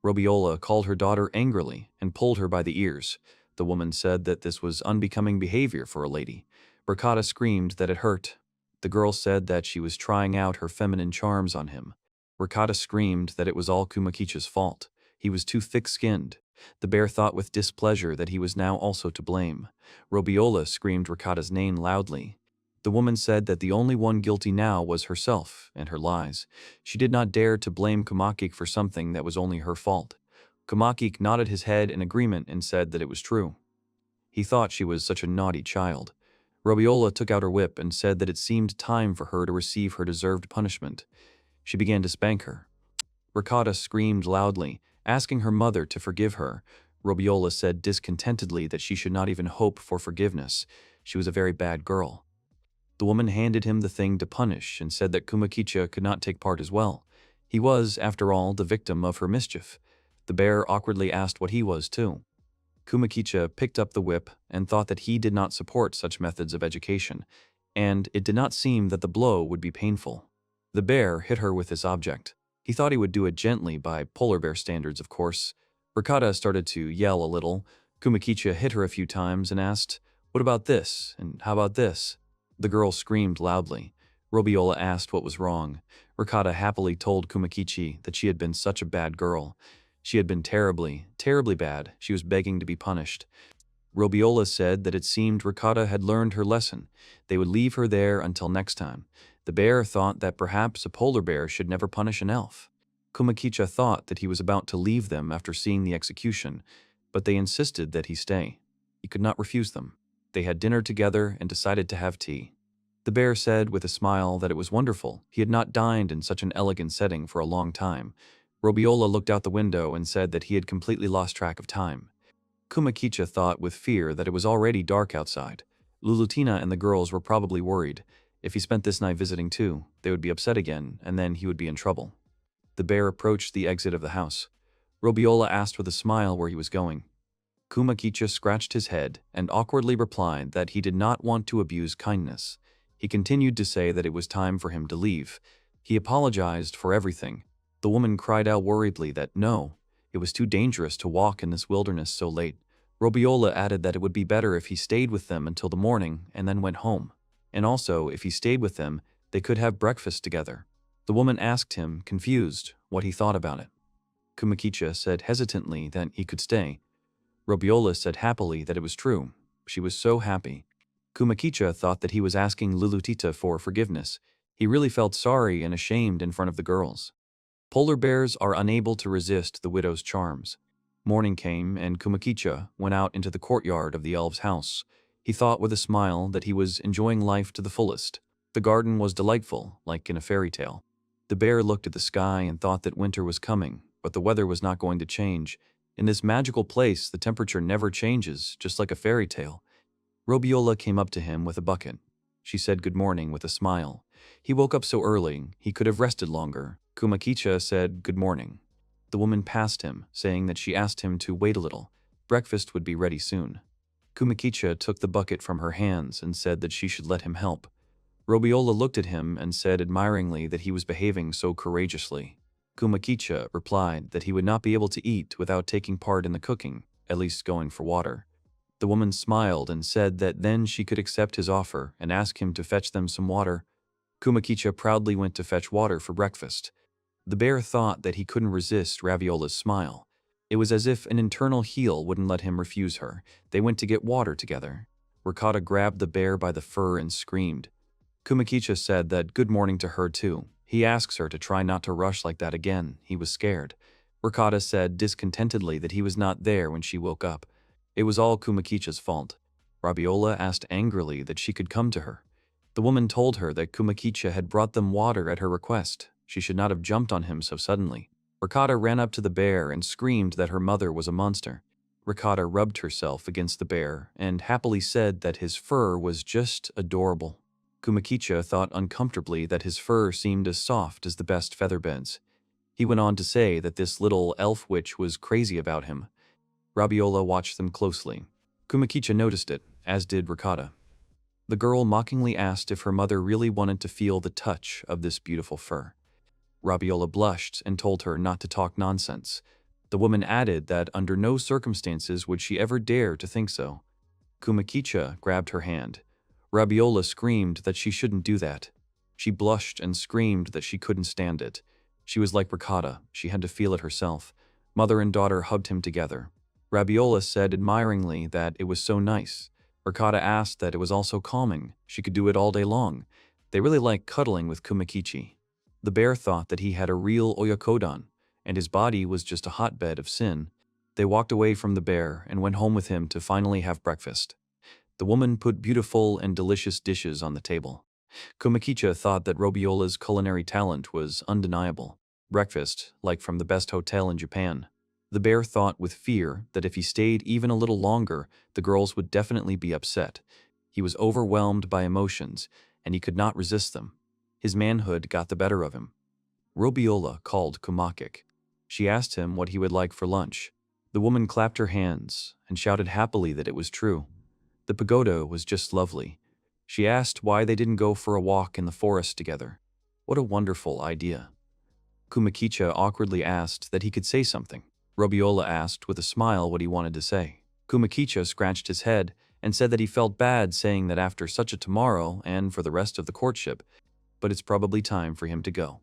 Robiola called her daughter angrily and pulled her by the ears. The woman said that this was unbecoming behavior for a lady. Ricotta screamed that it hurt. The girl said that she was trying out her feminine charms on him. Ricotta screamed that it was all Kumakicha's fault. He was too thick-skinned. The bear thought with displeasure that he was now also to blame. Robiola screamed Ricotta's name loudly. The woman said that the only one guilty now was herself and her lies. She did not dare to blame Kumakik for something that was only her fault. Kumakik nodded his head in agreement and said that it was true. He thought she was such a naughty child. Robiola took out her whip and said that it seemed time for her to receive her deserved punishment. She began to spank her. Ricotta screamed loudly, asking her mother to forgive her. Robiola said discontentedly that she should not even hope for forgiveness. She was a very bad girl. The woman handed him the thing to punish and said that Kumakicha could not take part as well. He was, after all, the victim of her mischief. The bear awkwardly asked what he was too. Kumakicha picked up the whip and thought that he did not support such methods of education, and it did not seem that the blow would be painful. The bear hit her with this object. He thought he would do it gently by polar bear standards, of course. Ricotta started to yell a little. Kumakicha hit her a few times and asked, "What about this? And how about this?" The girl screamed loudly. Robiola asked what was wrong. Ricotta happily told Kumakichi that she had been such a bad girl. She had been terribly, terribly bad. She was begging to be punished. Robiola said that it seemed Ricotta had learned her lesson. They would leave her there until next time. The bear thought that perhaps a polar bear should never punish an elf. Kumakicha thought that he was about to leave them after seeing the execution, but they insisted that he stay. He could not refuse them. They had dinner together and decided to have tea. The bear said with a smile that it was wonderful. He had not dined in such an elegant setting for a long time. Robiola looked out the window and said that he had completely lost track of time. Kumakicha thought with fear that it was already dark outside. Lulutina and the girls were probably worried. If he spent this night visiting too, they would be upset again, and then he would be in trouble. The bear approached the exit of the house. Robiola asked with a smile where he was going. Kumakicha scratched his head and awkwardly replied that he did not want to abuse kindness. He continued to say that it was time for him to leave. He apologized for everything. The woman cried out worriedly that no, it was too dangerous to walk in this wilderness so late. Robiola added that it would be better if he stayed with them until the morning and then went home. And also, if he stayed with them, they could have breakfast together. The woman asked him, confused, what he thought about it. Kumakicha said hesitantly that he could stay. Robiola said happily that it was true. She was so happy. Kumakicha thought that he was asking Lulutita for forgiveness. He really felt sorry and ashamed in front of the girls. Polar bears are unable to resist the widow's charms. Morning came, and Kumakicha went out into the courtyard of the elf's house. He thought with a smile that he was enjoying life to the fullest. The garden was delightful, like in a fairy tale. The bear looked at the sky and thought that winter was coming, but the weather was not going to change. In this magical place, the temperature never changes, just like a fairy tale. Robiola came up to him with a bucket. She said good morning with a smile. He woke up so early, he could have rested longer. Kumakicha said good morning. The woman passed him, saying that she asked him to wait a little. Breakfast would be ready soon. Kumakicha took the bucket from her hands and said that she should let him help. Robiola looked at him and said admiringly that he was behaving so courageously. Kumakicha replied that he would not be able to eat without taking part in the cooking, at least going for water. The woman smiled and said that then she could accept his offer and ask him to fetch them some water. Kumakicha proudly went to fetch water for breakfast. The bear thought that he couldn't resist Raviola's smile. It was as if an internal heel wouldn't let him refuse her. They went to get water together. Ricotta grabbed the bear by the fur and screamed. Kumakicha said that good morning to her too. He asks her to try not to rush like that again. He was scared. Ricotta said discontentedly that he was not there when she woke up. It was all Kumakicha's fault. Robiola asked angrily that she could come to her. The woman told her that Kumakicha had brought them water at her request. She should not have jumped on him so suddenly. Ricotta ran up to the bear and screamed that her mother was a monster. Ricotta rubbed herself against the bear and happily said that his fur was just adorable. Kumakicha thought uncomfortably that his fur seemed as soft as the best feather beds. He went on to say that this little elf witch was crazy about him. Rabiola watched them closely. Kumakicha noticed it, as did Ricotta. The girl mockingly asked if her mother really wanted to feel the touch of this beautiful fur. Rabiola blushed and told her not to talk nonsense. The woman added that under no circumstances would she ever dare to think so. Kumakicha grabbed her hand. Rabiola screamed that she shouldn't do that. She blushed and screamed that she couldn't stand it. She was like Ricotta, she had to feel it herself. Mother and daughter hugged him together. Rabiola said admiringly that it was so nice. Ricotta asked that it was also calming, she could do it all day long. They really liked cuddling with Kumakichi. The bear thought that he had a real oyakodon, and his body was just a hotbed of sin. They walked away from the bear and went home with him to finally have breakfast. The woman put beautiful and delicious dishes on the table. Kumakicha thought that Robiola's culinary talent was undeniable. Breakfast, like from the best hotel in Japan. The bear thought with fear that if he stayed even a little longer, the girls would definitely be upset. He was overwhelmed by emotions, and he could not resist them. His manhood got the better of him. Robiola called Kumakik. She asked him what he would like for lunch. The woman clapped her hands and shouted happily that it was true. The pagoda was just lovely. She asked why they didn't go for a walk in the forest together. What a wonderful idea. Kumakicha awkwardly asked that he could say something. Robiola asked with a smile what he wanted to say. Kumakicha scratched his head and said that he felt bad saying that after such a tomorrow and for the rest of the courtship, but it's probably time for him to go.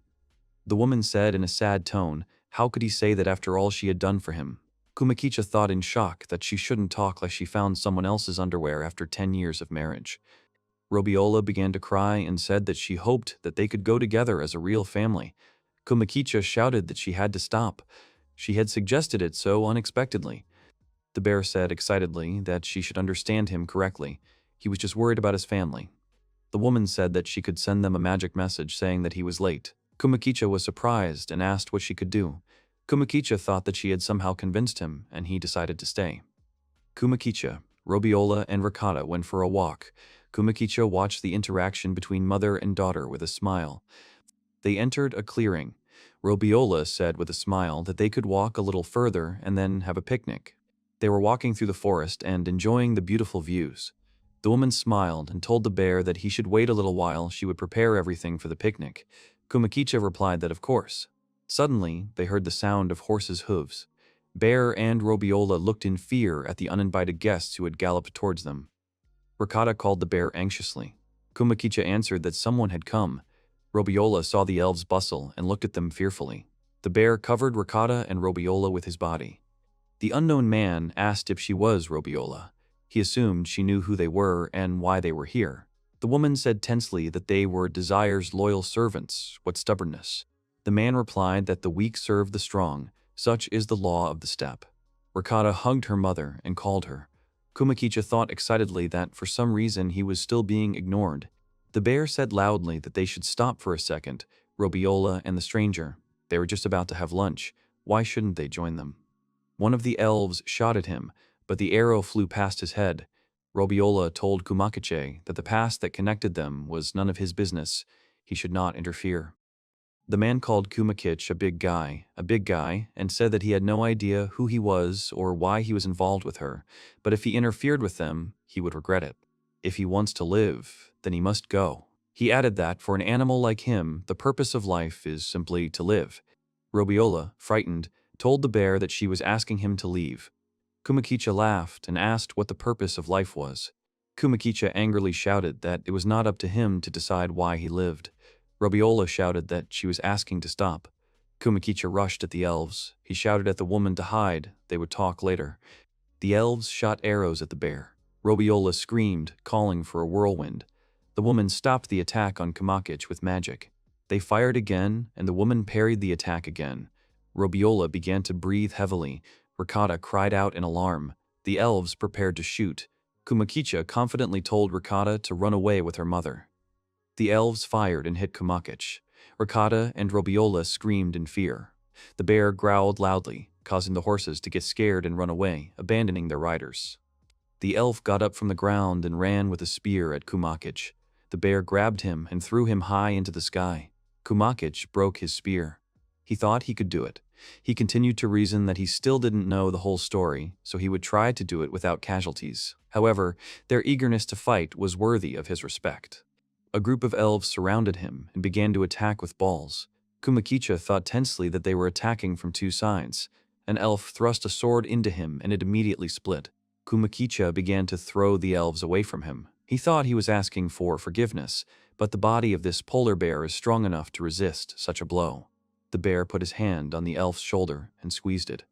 The woman said in a sad tone, how could he say that after all she had done for him? Kumakicha thought in shock that she shouldn't talk like she found someone else's underwear after 10 years of marriage. Robiola began to cry and said that she hoped that they could go together as a real family. Kumakicha shouted that she had to stop. She had suggested it so unexpectedly. The bear said excitedly that she should understand him correctly. He was just worried about his family. The woman said that she could send them a magic message saying that he was late. Kumakicha was surprised and asked what she could do. Kumakicha thought that she had somehow convinced him, and he decided to stay. Kumakicha, Robiola, and Ricotta went for a walk. Kumakicha watched the interaction between mother and daughter with a smile. They entered a clearing. Robiola said with a smile that they could walk a little further and then have a picnic. They were walking through the forest and enjoying the beautiful views. The woman smiled and told the bear that he should wait a little while, she would prepare everything for the picnic. Kumakicha replied that of course. Suddenly, they heard the sound of horses' hooves. Bear and Robiola looked in fear at the uninvited guests who had galloped towards them. Ricotta called the bear anxiously. Kumakicha answered that someone had come. Robiola saw the elves bustle and looked at them fearfully. The bear covered Ricotta and Robiola with his body. The unknown man asked if she was Robiola. He assumed she knew who they were and why they were here. The woman said tensely that they were Desire's loyal servants. What stubbornness. The man replied that the weak serve the strong. Such is the law of the steppe. Ricotta hugged her mother and called her. Kumakicha thought excitedly that for some reason he was still being ignored. The bear said loudly that they should stop for a second. Robiola and the stranger. They were just about to have lunch. Why shouldn't they join them? One of the elves shot at him, but the arrow flew past his head. Robiola told Kumakicha that the past that connected them was none of his business. He should not interfere. The man called Kumakich a big guy, and said that he had no idea who he was or why he was involved with her, but if he interfered with them, he would regret it. If he wants to live, then he must go. He added that for an animal like him, the purpose of life is simply to live. Robiola, frightened, told the bear that she was asking him to leave. Kumakicha laughed and asked what the purpose of life was. Kumakicha angrily shouted that it was not up to him to decide why he lived. Robiola shouted that she was asking to stop. Kumakicha rushed at the elves. He shouted at the woman to hide. They would talk later. The elves shot arrows at the bear. Robiola screamed, calling for a whirlwind. The woman stopped the attack on Kumakich with magic. They fired again, and the woman parried the attack again. Robiola began to breathe heavily. Ricotta cried out in alarm. The elves prepared to shoot. Kumakicha confidently told Ricotta to run away with her mother. The elves fired and hit Kumakich. Ricotta and Robiola screamed in fear. The bear growled loudly, causing the horses to get scared and run away, abandoning their riders. The elf got up from the ground and ran with a spear at Kumakich. The bear grabbed him and threw him high into the sky. Kumakich broke his spear. He thought he could do it. He continued to reason that he still didn't know the whole story, so he would try to do it without casualties. However, their eagerness to fight was worthy of his respect. A group of elves surrounded him and began to attack with balls. Kumakicha thought tensely that they were attacking from two sides. An elf thrust a sword into him and it immediately split. Kumakicha began to throw the elves away from him. He thought he was asking for forgiveness, but the body of this polar bear is strong enough to resist such a blow. The bear put his hand on the elf's shoulder and squeezed it.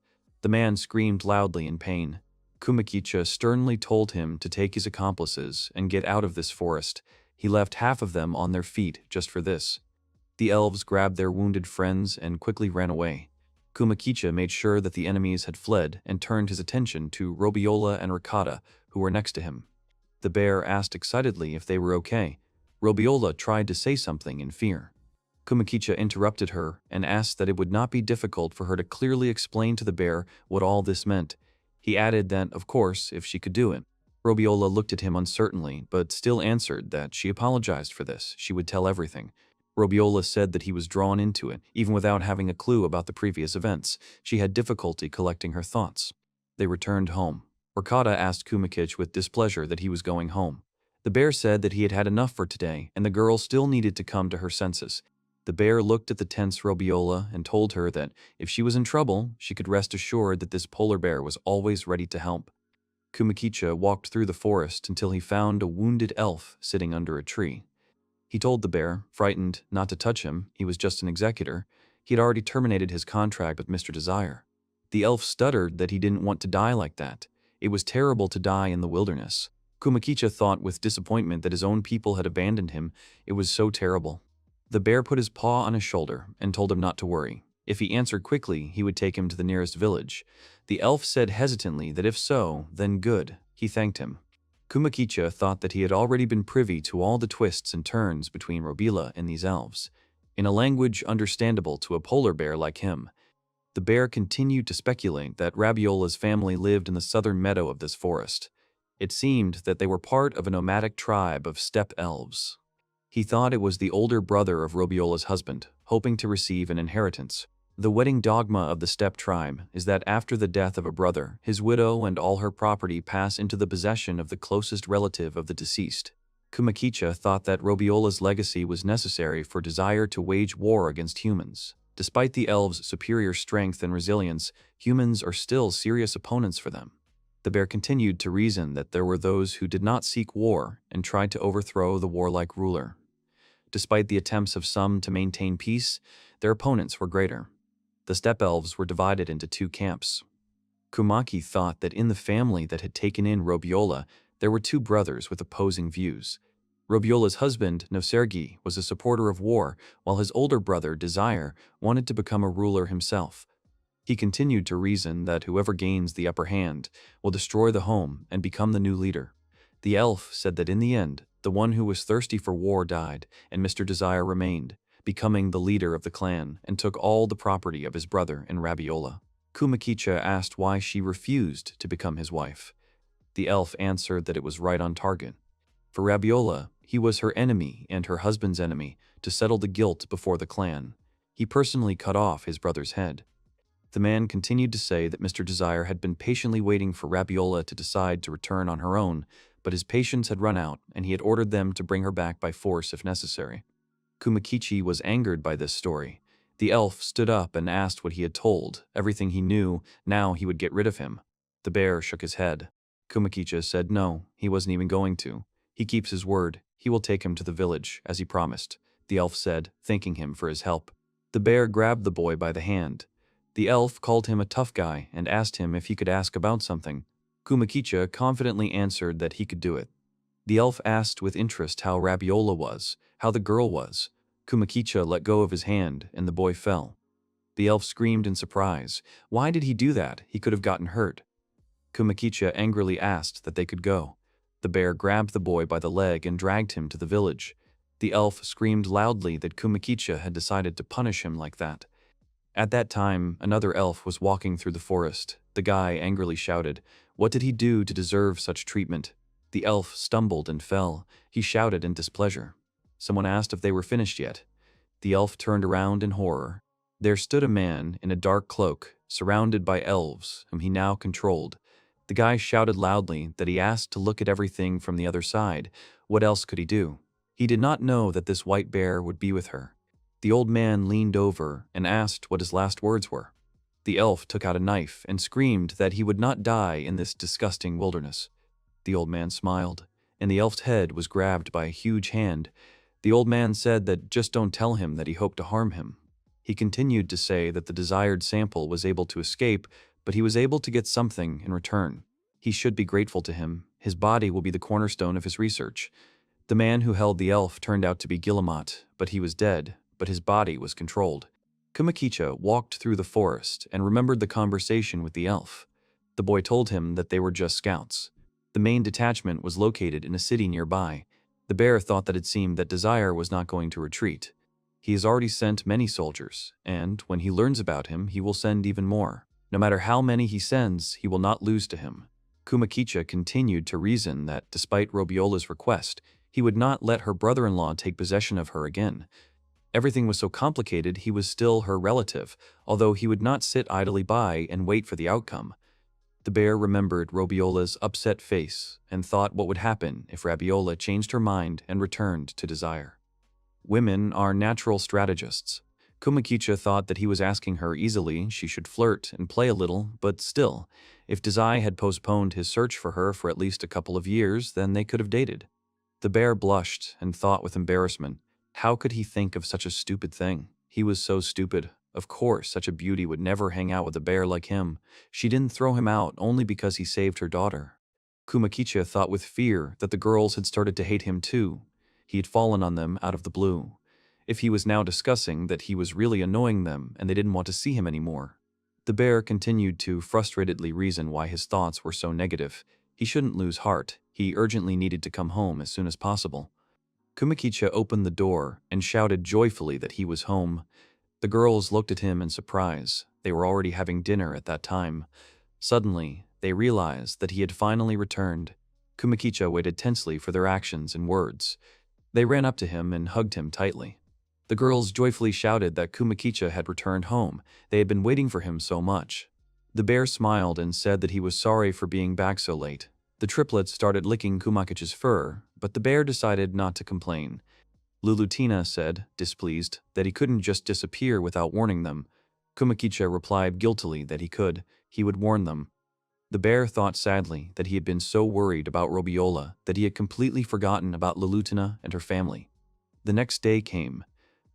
The man screamed loudly in pain. Kumakicha sternly told him to take his accomplices and get out of this forest. He left half of them on their feet just for this. The elves grabbed their wounded friends and quickly ran away. Kumakicha made sure that the enemies had fled and turned his attention to Robiola and Ricotta, who were next to him. The bear asked excitedly if they were okay. Robiola tried to say something in fear. Kumakicha interrupted her and asked that it would not be difficult for her to clearly explain to the bear what all this meant. He added that, of course, if she could do it. Robiola looked at him uncertainly, but still answered that she apologized for this. She would tell everything. Robiola said that he was drawn into it, even without having a clue about the previous events. She had difficulty collecting her thoughts. They returned home. Ricotta asked Kumakicha with displeasure that he was going home. The bear said that he had had enough for today, and the girl still needed to come to her senses. The bear looked at the tense Robiola and told her that if she was in trouble, she could rest assured that this polar bear was always ready to help. Kumakicha walked through the forest until he found a wounded elf sitting under a tree. He told the bear, frightened, not to touch him. He was just an executor. He had already terminated his contract with Mr. Desire. The elf stuttered that he didn't want to die like that. It was terrible to die in the wilderness. Kumakicha thought with disappointment that his own people had abandoned him. It was so terrible. The bear put his paw on his shoulder and told him not to worry. If he answered quickly, he would take him to the nearest village. The elf said hesitantly that if so, then good. He thanked him. Kumakicha thought that he had already been privy to all the twists and turns between Robila and these elves. In a language understandable to a polar bear like him, the bear continued to speculate that Rabiola's family lived in the southern meadow of this forest. It seemed that they were part of a nomadic tribe of steppe elves. He thought it was the older brother of Robiola's husband, hoping to receive an inheritance. The wedding dogma of the steppe tribe is that after the death of a brother, his widow and all her property pass into the possession of the closest relative of the deceased. Kumakicha thought that Robiola's legacy was necessary for Desire to wage war against humans. Despite the elves' superior strength and resilience, humans are still serious opponents for them. The bear continued to reason that there were those who did not seek war and tried to overthrow the warlike ruler. Despite the attempts of some to maintain peace, their opponents were greater. The steppe elves were divided into two camps. Kumaki thought that in the family that had taken in Robiola, there were two brothers with opposing views. Robiola's husband, Nosergi, was a supporter of war, while his older brother, Desire, wanted to become a ruler himself. He continued to reason that whoever gains the upper hand will destroy the home and become the new leader. The elf said that in the end, the one who was thirsty for war died, and Mr. Desire remained, becoming the leader of the clan, and took all the property of his brother in Rabiola. Kumakicha asked why she refused to become his wife. The elf answered that it was right on target. For Rabiola, he was her enemy and her husband's enemy. To settle the guilt before the clan, he personally cut off his brother's head. The man continued to say that Mr. Desire had been patiently waiting for Rabiola to decide to return on her own, but his patience had run out, and he had ordered them to bring her back by force if necessary. Kumakichi was angered by this story. The elf stood up and asked what he had told, everything he knew. Now he would get rid of him. The bear shook his head. Kumakicha said no, he wasn't even going to. He keeps his word. He will take him to the village, as he promised, the elf said, thanking him for his help. The bear grabbed the boy by the hand. The elf called him a tough guy and asked him if he could ask about something. Kumakicha confidently answered that he could do it. The elf asked with interest how Rabiola was, how the girl was. Kumakicha let go of his hand, and the boy fell. The elf screamed in surprise. Why did he do that? He could have gotten hurt. Kumakicha angrily asked that they could go. The bear grabbed the boy by the leg and dragged him to the village. The elf screamed loudly that Kumakicha had decided to punish him like that. At that time, another elf was walking through the forest. The guy angrily shouted, "What did he do to deserve such treatment?" The elf stumbled and fell. He shouted in displeasure. Someone asked if they were finished yet. The elf turned around in horror. There stood a man in a dark cloak, surrounded by elves whom he now controlled. The guy shouted loudly that he asked to look at everything from the other side. What else could he do? He did not know that this white bear would be with her. The old man leaned over and asked what his last words were. The elf took out a knife and screamed that he would not die in this disgusting wilderness. The old man smiled, and the elf's head was grabbed by a huge hand. The old man said that just don't tell him that he hoped to harm him. He continued to say that the desired sample was able to escape, but he was able to get something in return. He should be grateful to him. His body will be the cornerstone of his research. The man who held the elf turned out to be Guillemot, but he was dead, but his body was controlled. Kumakicha walked through the forest and remembered the conversation with the elf. The boy told him that they were just scouts. The main detachment was located in a city nearby. The bear thought that it seemed that Desire was not going to retreat. He has already sent many soldiers, and when he learns about him, he will send even more. No matter how many he sends, he will not lose to him. Kumakicha continued to reason that, despite Robiola's request, he would not let her brother-in-law take possession of her again. Everything was so complicated, he was still her relative, although he would not sit idly by and wait for the outcome. The bear remembered Robiola's upset face and thought what would happen if Rabiola changed her mind and returned to Desire. Women are natural strategists. Kumakicha thought that he was asking her easily she should flirt and play a little, but still, if Desire had postponed his search for her for at least a couple of years, then they could have dated. The bear blushed and thought with embarrassment, how could he think of such a stupid thing? He was so stupid. Of course, such a beauty would never hang out with a bear like him. She didn't throw him out only because he saved her daughter. Kumakicha thought with fear that the girls had started to hate him too. He had fallen on them out of the blue. If he was now discussing that he was really annoying them and they didn't want to see him anymore. The bear continued to frustratedly reason why his thoughts were so negative. He shouldn't lose heart. He urgently needed to come home as soon as possible. Kumakicha opened the door and shouted joyfully that he was home. The girls looked at him in surprise. They were already having dinner at that time. Suddenly, they realized that he had finally returned. Kumakicha waited tensely for their actions and words. They ran up to him and hugged him tightly. The girls joyfully shouted that Kumakicha had returned home. They had been waiting for him so much. The bear smiled and said that he was sorry for being back so late. The triplets started licking Kumakicha's fur, but the bear decided not to complain. Lulutina said, displeased, that he couldn't just disappear without warning them. Kumakicha replied guiltily that he could. He would warn them. The bear thought sadly that he had been so worried about Robiola that he had completely forgotten about Lulutina and her family. The next day came.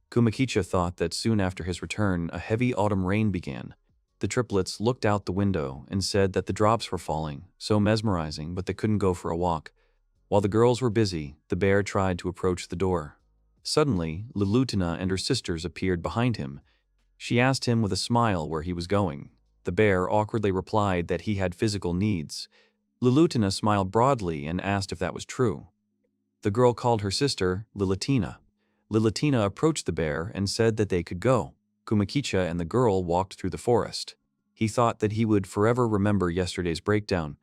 Kumakicha thought that soon after his return, a heavy autumn rain began. The triplets looked out the window and said that the drops were falling, so mesmerizing, but they couldn't go for a walk. While the girls were busy, the bear tried to approach the door. Suddenly, Lulutina and her sisters appeared behind him. She asked him with a smile where he was going. The bear awkwardly replied that he had physical needs. Lulutina smiled broadly and asked if that was true. The girl called her sister Lilitina. Lilitina approached the bear and said that they could go. Kumakicha and the girl walked through the forest. He thought that he would forever remember yesterday's breakdown.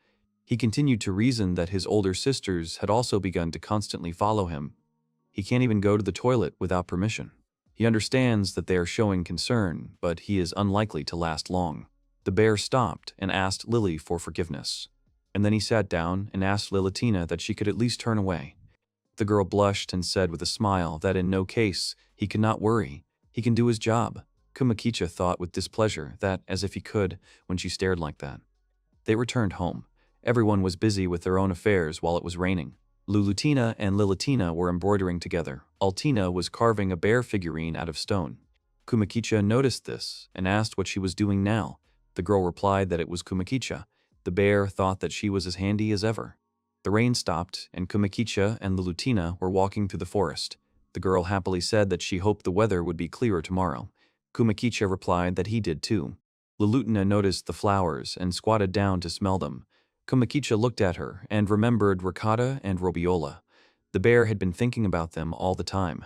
He continued to reason that his older sisters had also begun to constantly follow him. He can't even go to the toilet without permission. He understands that they are showing concern, but he is unlikely to last long. The bear stopped and asked Lily for forgiveness. And then he sat down and asked Lilitina that she could at least turn away. The girl blushed and said with a smile that in no case, he could not worry. He can do his job. Kumakicha thought with displeasure that, as if he could, when she stared like that. They returned home. Everyone was busy with their own affairs while it was raining. Lulutina and Lilitina were embroidering together. Altina was carving a bear figurine out of stone. Kumakicha noticed this and asked what she was doing now. The girl replied that it was Kumakicha. The bear thought that she was as handy as ever. The rain stopped, and Kumakicha and Lulutina were walking through the forest. The girl happily said that she hoped the weather would be clearer tomorrow. Kumakicha replied that he did too. Lulutina noticed the flowers and squatted down to smell them. Kumakicha looked at her and remembered Ricotta and Robiola. The bear had been thinking about them all the time.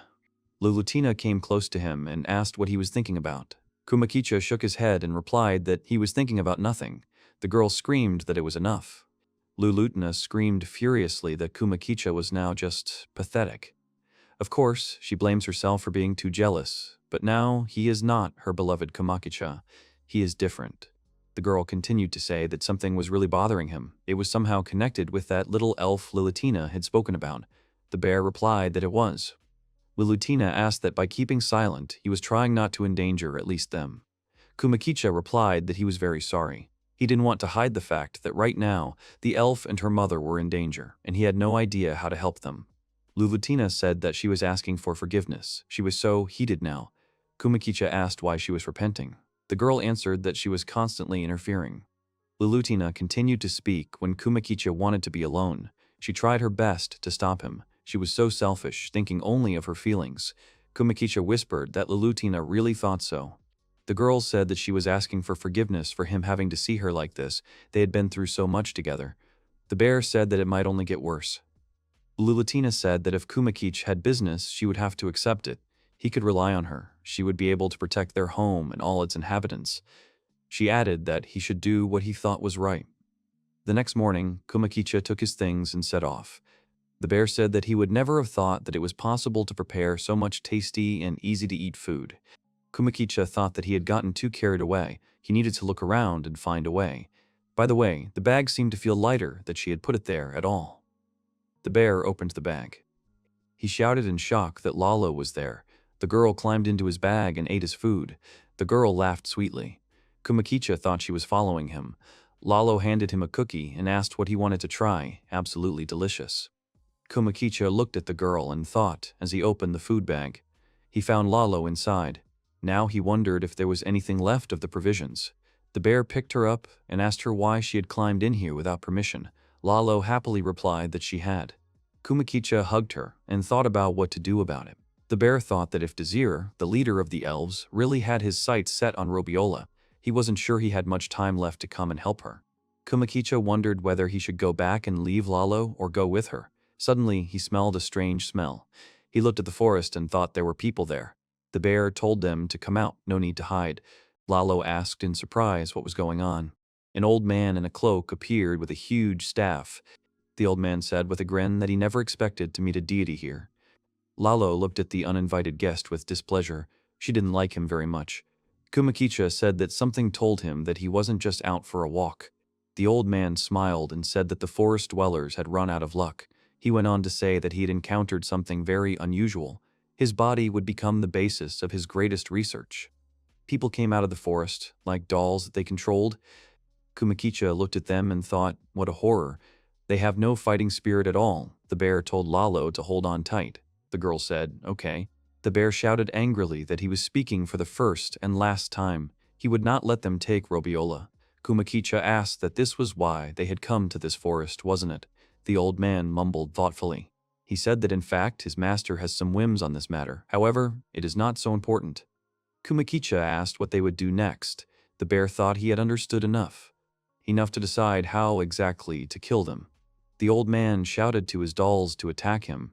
Lulutina came close to him and asked what he was thinking about. Kumakicha shook his head and replied that he was thinking about nothing. The girl screamed that it was enough. Lulutina screamed furiously that Kumakicha was now just pathetic. Of course, she blames herself for being too jealous, But now he is not her beloved Kumakicha. He is different. The girl continued to say that something was really bothering him. It was somehow connected with that little elf Lilutina had spoken about. The bear replied that it was. Lilutina asked that by keeping silent, he was trying not to endanger at least them. Kumakicha replied that he was very sorry. He didn't want to hide the fact that right now, the elf and her mother were in danger, and he had no idea how to help them. Lilutina said that she was asking for forgiveness. She was so heated now. Kumakicha asked why she was repenting. The girl answered that she was constantly interfering. Lilutina continued to speak when Kumakicha wanted to be alone. She tried her best to stop him. She was so selfish, thinking only of her feelings. Kumakicha whispered that Lilutina really thought so. The girl said that she was asking for forgiveness for him having to see her like this. They had been through so much together. The bear said that it might only get worse. Lilutina said that if Kumakich had business, she would have to accept it. He could rely on her. She would be able to protect their home and all its inhabitants. She added that he should do what he thought was right. The next morning, Kumakicha took his things and set off. The bear said that he would never have thought that it was possible to prepare so much tasty and easy-to-eat food. Kumakicha thought that he had gotten too carried away. He needed to look around and find a way. By the way, the bag seemed to feel lighter that she had put it there at all. The bear opened the bag. He shouted in shock that Lalo was there. The girl climbed into his bag and ate his food. The girl laughed sweetly. Kumakicha thought she was following him. Lalo handed him a cookie and asked what he wanted to try. Absolutely delicious. Kumakicha looked at the girl and thought as he opened the food bag. He found Lalo inside. Now he wondered if there was anything left of the provisions. The bear picked her up and asked her why she had climbed in here without permission. Lalo happily replied that she had. Kumakicha hugged her and thought about what to do about it. The bear thought that if Desir, the leader of the elves, really had his sights set on Robiola, he wasn't sure he had much time left to come and help her. Kumakicha wondered whether he should go back and leave Lalo or go with her. Suddenly, he smelled a strange smell. He looked at the forest and thought there were people there. The bear told them to come out, no need to hide. Lalo asked in surprise what was going on. An old man in a cloak appeared with a huge staff. The old man said with a grin that he never expected to meet a deity here. Lalo looked at the uninvited guest with displeasure. She didn't like him very much. Kumakicha said that something told him that he wasn't just out for a walk. The old man smiled and said that the forest dwellers had run out of luck. He went on to say that he had encountered something very unusual. His body would become the basis of his greatest research. People came out of the forest, like dolls that they controlled. Kumakicha looked at them and thought, what a horror. They have no fighting spirit at all. The bear told Lalo to hold on tight. The girl said, okay. The bear shouted angrily that he was speaking for the first and last time. He would not let them take Robiola. Kumakicha asked that this was why they had come to this forest, wasn't it? The old man mumbled thoughtfully. He said that in fact his master has some whims on this matter. However, it is not so important. Kumakicha asked what they would do next. The bear thought he had understood enough to decide how exactly to kill them. The old man shouted to his dolls to attack him.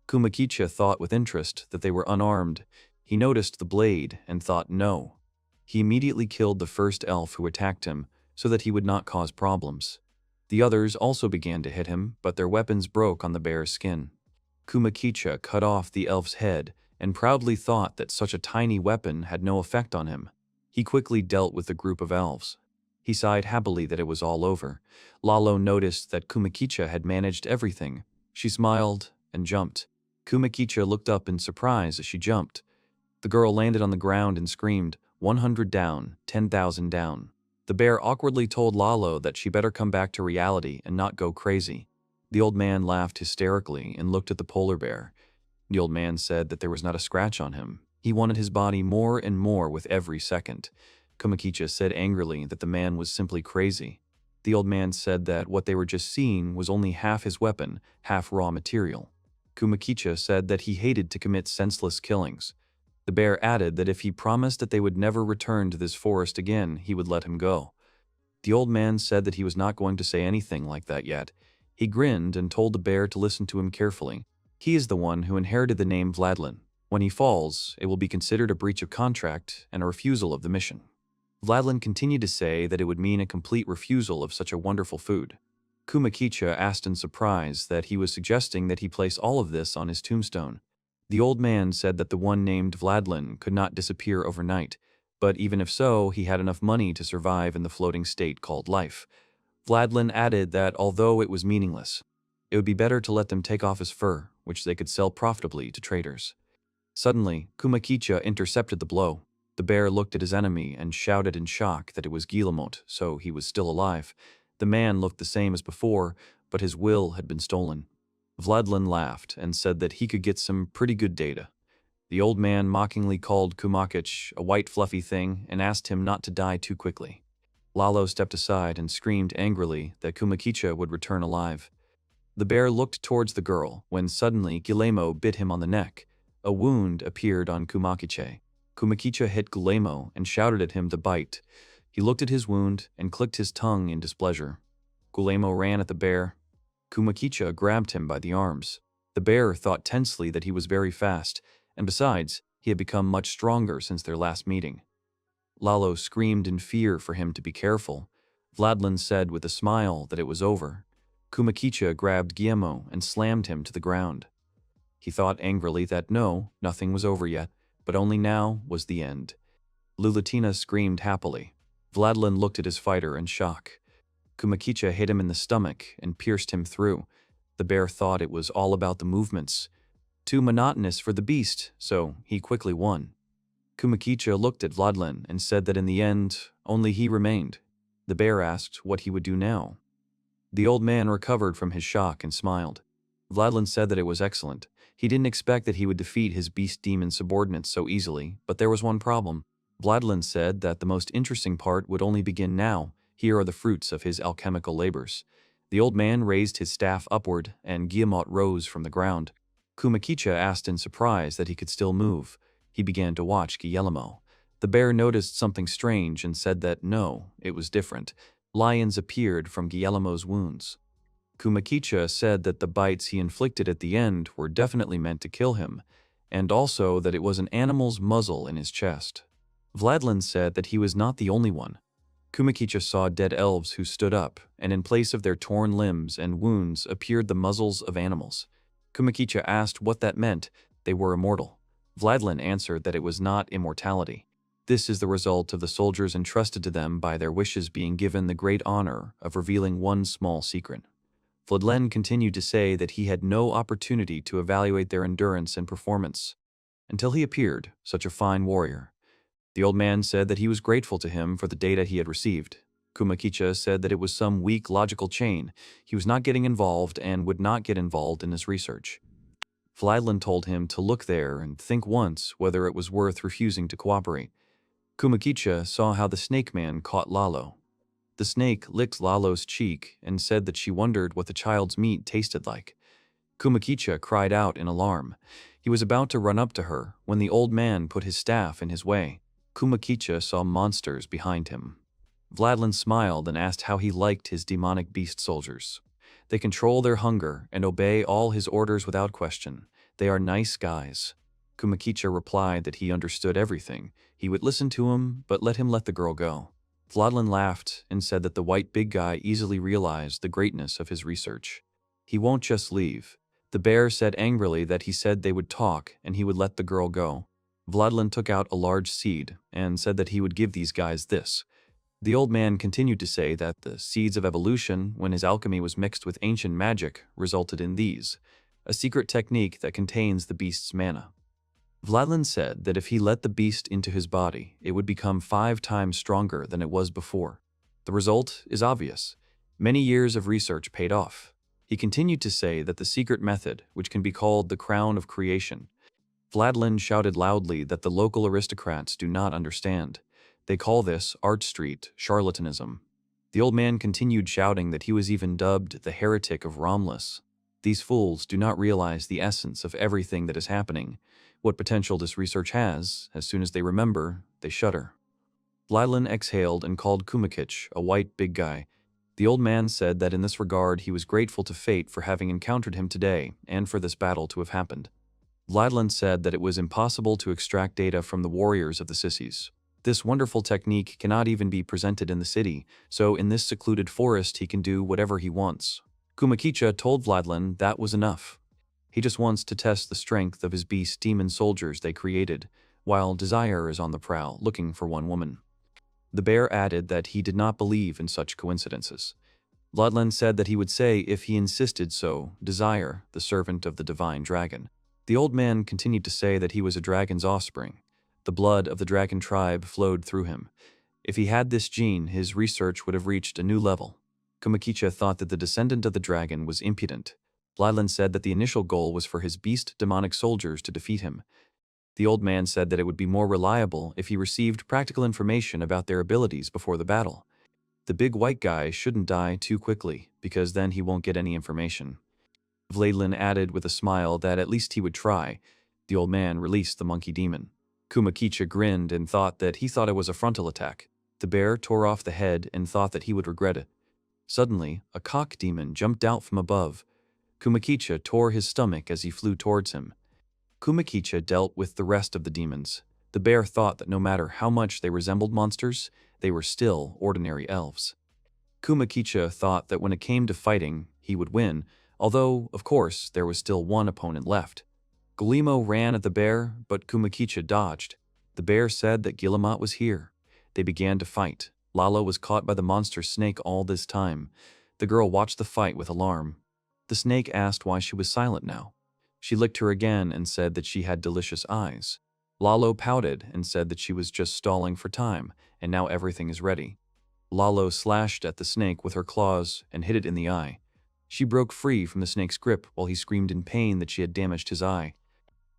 Kumakicha thought with interest that they were unarmed. He noticed the blade and thought no. He immediately killed the first elf who attacked him so that he would not cause problems. The others also began to hit him, but their weapons broke on the bear's skin. Kumakicha cut off the elf's head and proudly thought that such a tiny weapon had no effect on him. He quickly dealt with the group of elves. He sighed happily that it was all over. Lalo noticed that Kumakicha had managed everything. She smiled and jumped. Kumakicha looked up in surprise as she jumped. The girl landed on the ground and screamed, 100 down, 10,000 down. The bear awkwardly told Lalo that she better come back to reality and not go crazy. The old man laughed hysterically and looked at the polar bear. The old man said that there was not a scratch on him. He wanted his body more and more with every second. Kumakicha said angrily that the man was simply crazy. The old man said that what they were just seeing was only half his weapon, half raw material. Kumakicha said that he hated to commit senseless killings. The bear added that if he promised that they would never return to this forest again, he would let him go. The old man said that he was not going to say anything like that yet. He grinned and told the bear to listen to him carefully. He is the one who inherited the name Vladlen. When he falls, it will be considered a breach of contract and a refusal of the mission. Vladlen continued to say that it would mean a complete refusal of such a wonderful food. Kumakicha asked in surprise that he was suggesting that he place all of this on his tombstone. The old man said that the one named Vladlin could not disappear overnight, but even if so, he had enough money to survive in the floating state called life. Vladlin added that although it was meaningless, it would be better to let them take off his fur, which they could sell profitably to traders. Suddenly, Kumakicha intercepted the blow. The bear looked at his enemy and shouted in shock that it was Guillemot, so he was still alive. The man looked the same as before, but his will had been stolen. Vladlin laughed and said that he could get some pretty good data. The old man mockingly called Kumakich a white fluffy thing and asked him not to die too quickly. Lalo stepped aside and screamed angrily that Kumakicha would return alive. The bear looked towards the girl when suddenly Guillemot bit him on the neck. A wound appeared on Kumakiche. Kumakicha hit Guillemot and shouted at him to bite. He looked at his wound and clicked his tongue in displeasure. Guillemot ran at the bear. Kumakicha grabbed him by the arms. The bear thought tensely that he was very fast, and besides, he had become much stronger since their last meeting. Lalo screamed in fear for him to be careful. Vladlin said with a smile that it was over. Kumakicha grabbed Guillemot and slammed him to the ground. He thought angrily that no, nothing was over yet, but only now was the end. Lulatina screamed happily. Vladlin looked at his fighter in shock. Kumakicha hit him in the stomach and pierced him through. The bear thought it was all about the movements. Too monotonous for the beast, so he quickly won. Kumakicha looked at Vladlin and said that in the end, only he remained. The bear asked what he would do now. The old man recovered from his shock and smiled. Vladlin said that it was excellent. He didn't expect that he would defeat his beast demon subordinates so easily, but there was one problem. Vladlin said that the most interesting part would only begin now. Here are the fruits of his alchemical labors. The old man raised his staff upward, and Guillemot rose from the ground. Kumakicha asked in surprise that he could still move. He began to watch Guillemot. The bear noticed something strange and said that no, it was different. Lions appeared from Guillemot's wounds. Kumakicha said that the bites he inflicted at the end were definitely meant to kill him, and also that it was an animal's muzzle in his chest. Vladlin said that he was not the only one. Kumakicha saw dead elves who stood up, and in place of their torn limbs and wounds appeared the muzzles of animals. Kumakicha asked what that meant. They were immortal. Vladlin answered that it was not immortality. This is the result of the soldiers entrusted to them by their wishes being given the great honor of revealing one small secret. Vladlen continued to say that he had no opportunity to evaluate their endurance and performance until he appeared, such a fine warrior. The old man said that he was grateful to him for the data he had received. Kumakicha said that it was some weak logical chain. He was not getting involved and would not get involved in his research. Vladlen told him to look there and think once whether it was worth refusing to cooperate. Kumakicha saw how the snake man caught Lalo. The snake licked Lalo's cheek and said that she wondered what the child's meat tasted like. Kumakicha cried out in alarm. He was about to run up to her when the old man put his staff in his way. Kumakicha saw monsters behind him. Vladlin smiled and asked how he liked his demonic beast soldiers. They control their hunger and obey all his orders without question. They are nice guys. Kumakicha replied that he understood everything. He would listen to him, but let the girl go. Vladlin laughed and said that the white big guy easily realized the greatness of his research. He won't just leave. The bear said angrily that he said they would talk and he would let the girl go. Vladlin took out a large seed and said that he would give these guys this. The old man continued to say that the seeds of evolution, when his alchemy was mixed with ancient magic, resulted in these, a secret technique that contains the beast's mana. Vladlin said that if he let the beast into his body, it would become 5 times stronger than it was before. The result is obvious. Many years of research paid off. He continued to say that the secret method, which can be called the crown of creation. Vladlin shouted loudly that the local aristocrats do not understand. They call this Art Street charlatanism. The old man continued shouting that he was even dubbed the heretic of Romulus. These fools do not realize the essence of everything that is happening. What potential this research has, as soon as they remember, they shudder. Vladlin exhaled and called Kumakich a white big guy. The old man said that in this regard he was grateful to fate for having encountered him today and for this battle to have happened. Vladlin said that it was impossible to extract data from the warriors of the sissies. This wonderful technique cannot even be presented in the city, so in this secluded forest he can do whatever he wants. Kumakicha told Vladlin that was enough. He just wants to test the strength of his beast demon soldiers they created, while Desire is on the prowl looking for one woman. The bear added that he did not believe in such coincidences. Vladlen said that he would say if he insisted so, Desire, the servant of the divine dragon. The old man continued to say that he was a dragon's offspring. The blood of the dragon tribe flowed through him. If he had this gene, his research would have reached a new level. Kumakicha thought that the descendant of the dragon was impudent. Vladlen said that the initial goal was for his beast demonic soldiers to defeat him. The old man said that it would be more reliable if he received practical information about their abilities before the battle. The big white guy shouldn't die too quickly, because then he won't get any information. Vladlen added with a smile that at least he would try. The old man released the monkey demon. Kumakicha grinned and thought that he thought it was a frontal attack. The bear tore off the head and thought that he would regret it. Suddenly, a cock demon jumped out from above. Kumakicha tore his stomach as he flew towards him. Kumakicha dealt with the rest of the demons. The bear thought that no matter how much they resembled monsters, they were still ordinary elves. Kumakicha thought that when it came to fighting, he would win, although, of course, there was still one opponent left. Guillemot ran at the bear, but Kumakicha dodged. The bear said that Guillemot was here. They began to fight. Lalo was caught by the monster snake all this time. The girl watched the fight with alarm. The snake asked why she was silent now. She licked her again and said that she had delicious eyes. Lalo pouted and said that she was just stalling for time, and now everything is ready. Lalo slashed at the snake with her claws and hit it in the eye. She broke free from the snake's grip while he screamed in pain that she had damaged his eye.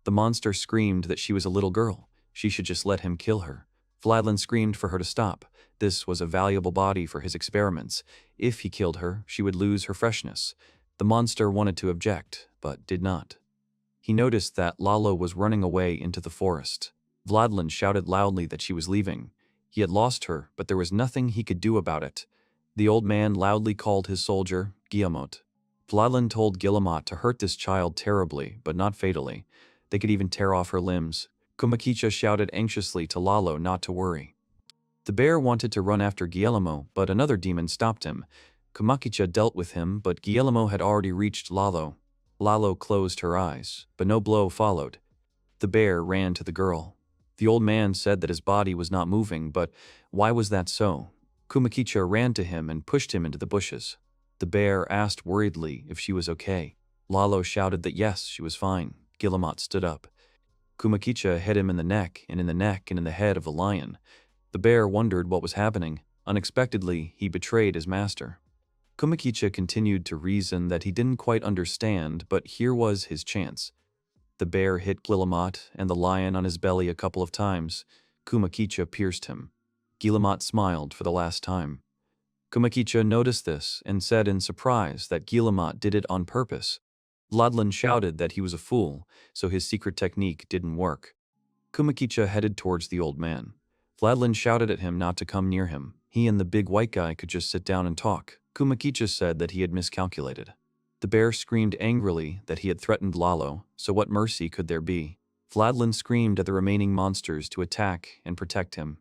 The monster screamed that she was a little girl. She should just let him kill her. Vladlen screamed for her to stop. This was a valuable body for his experiments. If he killed her, she would lose her freshness. The monster wanted to object, but did not. He noticed that Lalo was running away into the forest. Vladlen shouted loudly that she was leaving. He had lost her, but there was nothing he could do about it. The old man loudly called his soldier, Guillemot. Vladlen told Guillemot to hurt this child terribly, but not fatally. They could even tear off her limbs. Kumakicha shouted anxiously to Lalo not to worry. The bear wanted to run after Guillemot, but another demon stopped him. Kumakicha dealt with him, but Guillemot had already reached Lalo. Lalo closed her eyes, but no blow followed. The bear ran to the girl. The old man said that his body was not moving, but why was that so? Kumakicha ran to him and pushed him into the bushes. The bear asked worriedly if she was okay. Lalo shouted that yes, she was fine. Guillemot stood up. Kumakicha hit him in the neck and in the neck and in the head of the lion. The bear wondered what was happening. Unexpectedly, he betrayed his master. Kumakicha continued to reason that he didn't quite understand, but here was his chance. The bear hit Guillemot and the lion on his belly a couple of times. Kumakicha pierced him. Guillemot smiled for the last time. Kumakicha noticed this and said in surprise that Guillemot did it on purpose. Vladlen shouted that he was a fool, so his secret technique didn't work. Kumakicha headed towards the old man. Vladlen shouted at him not to come near him. He and the big white guy could just sit down and talk. Kumakicha said that he had miscalculated. The bear screamed angrily that he had threatened Lalo, so what mercy could there be? Vladlen screamed at the remaining monsters to attack and protect him.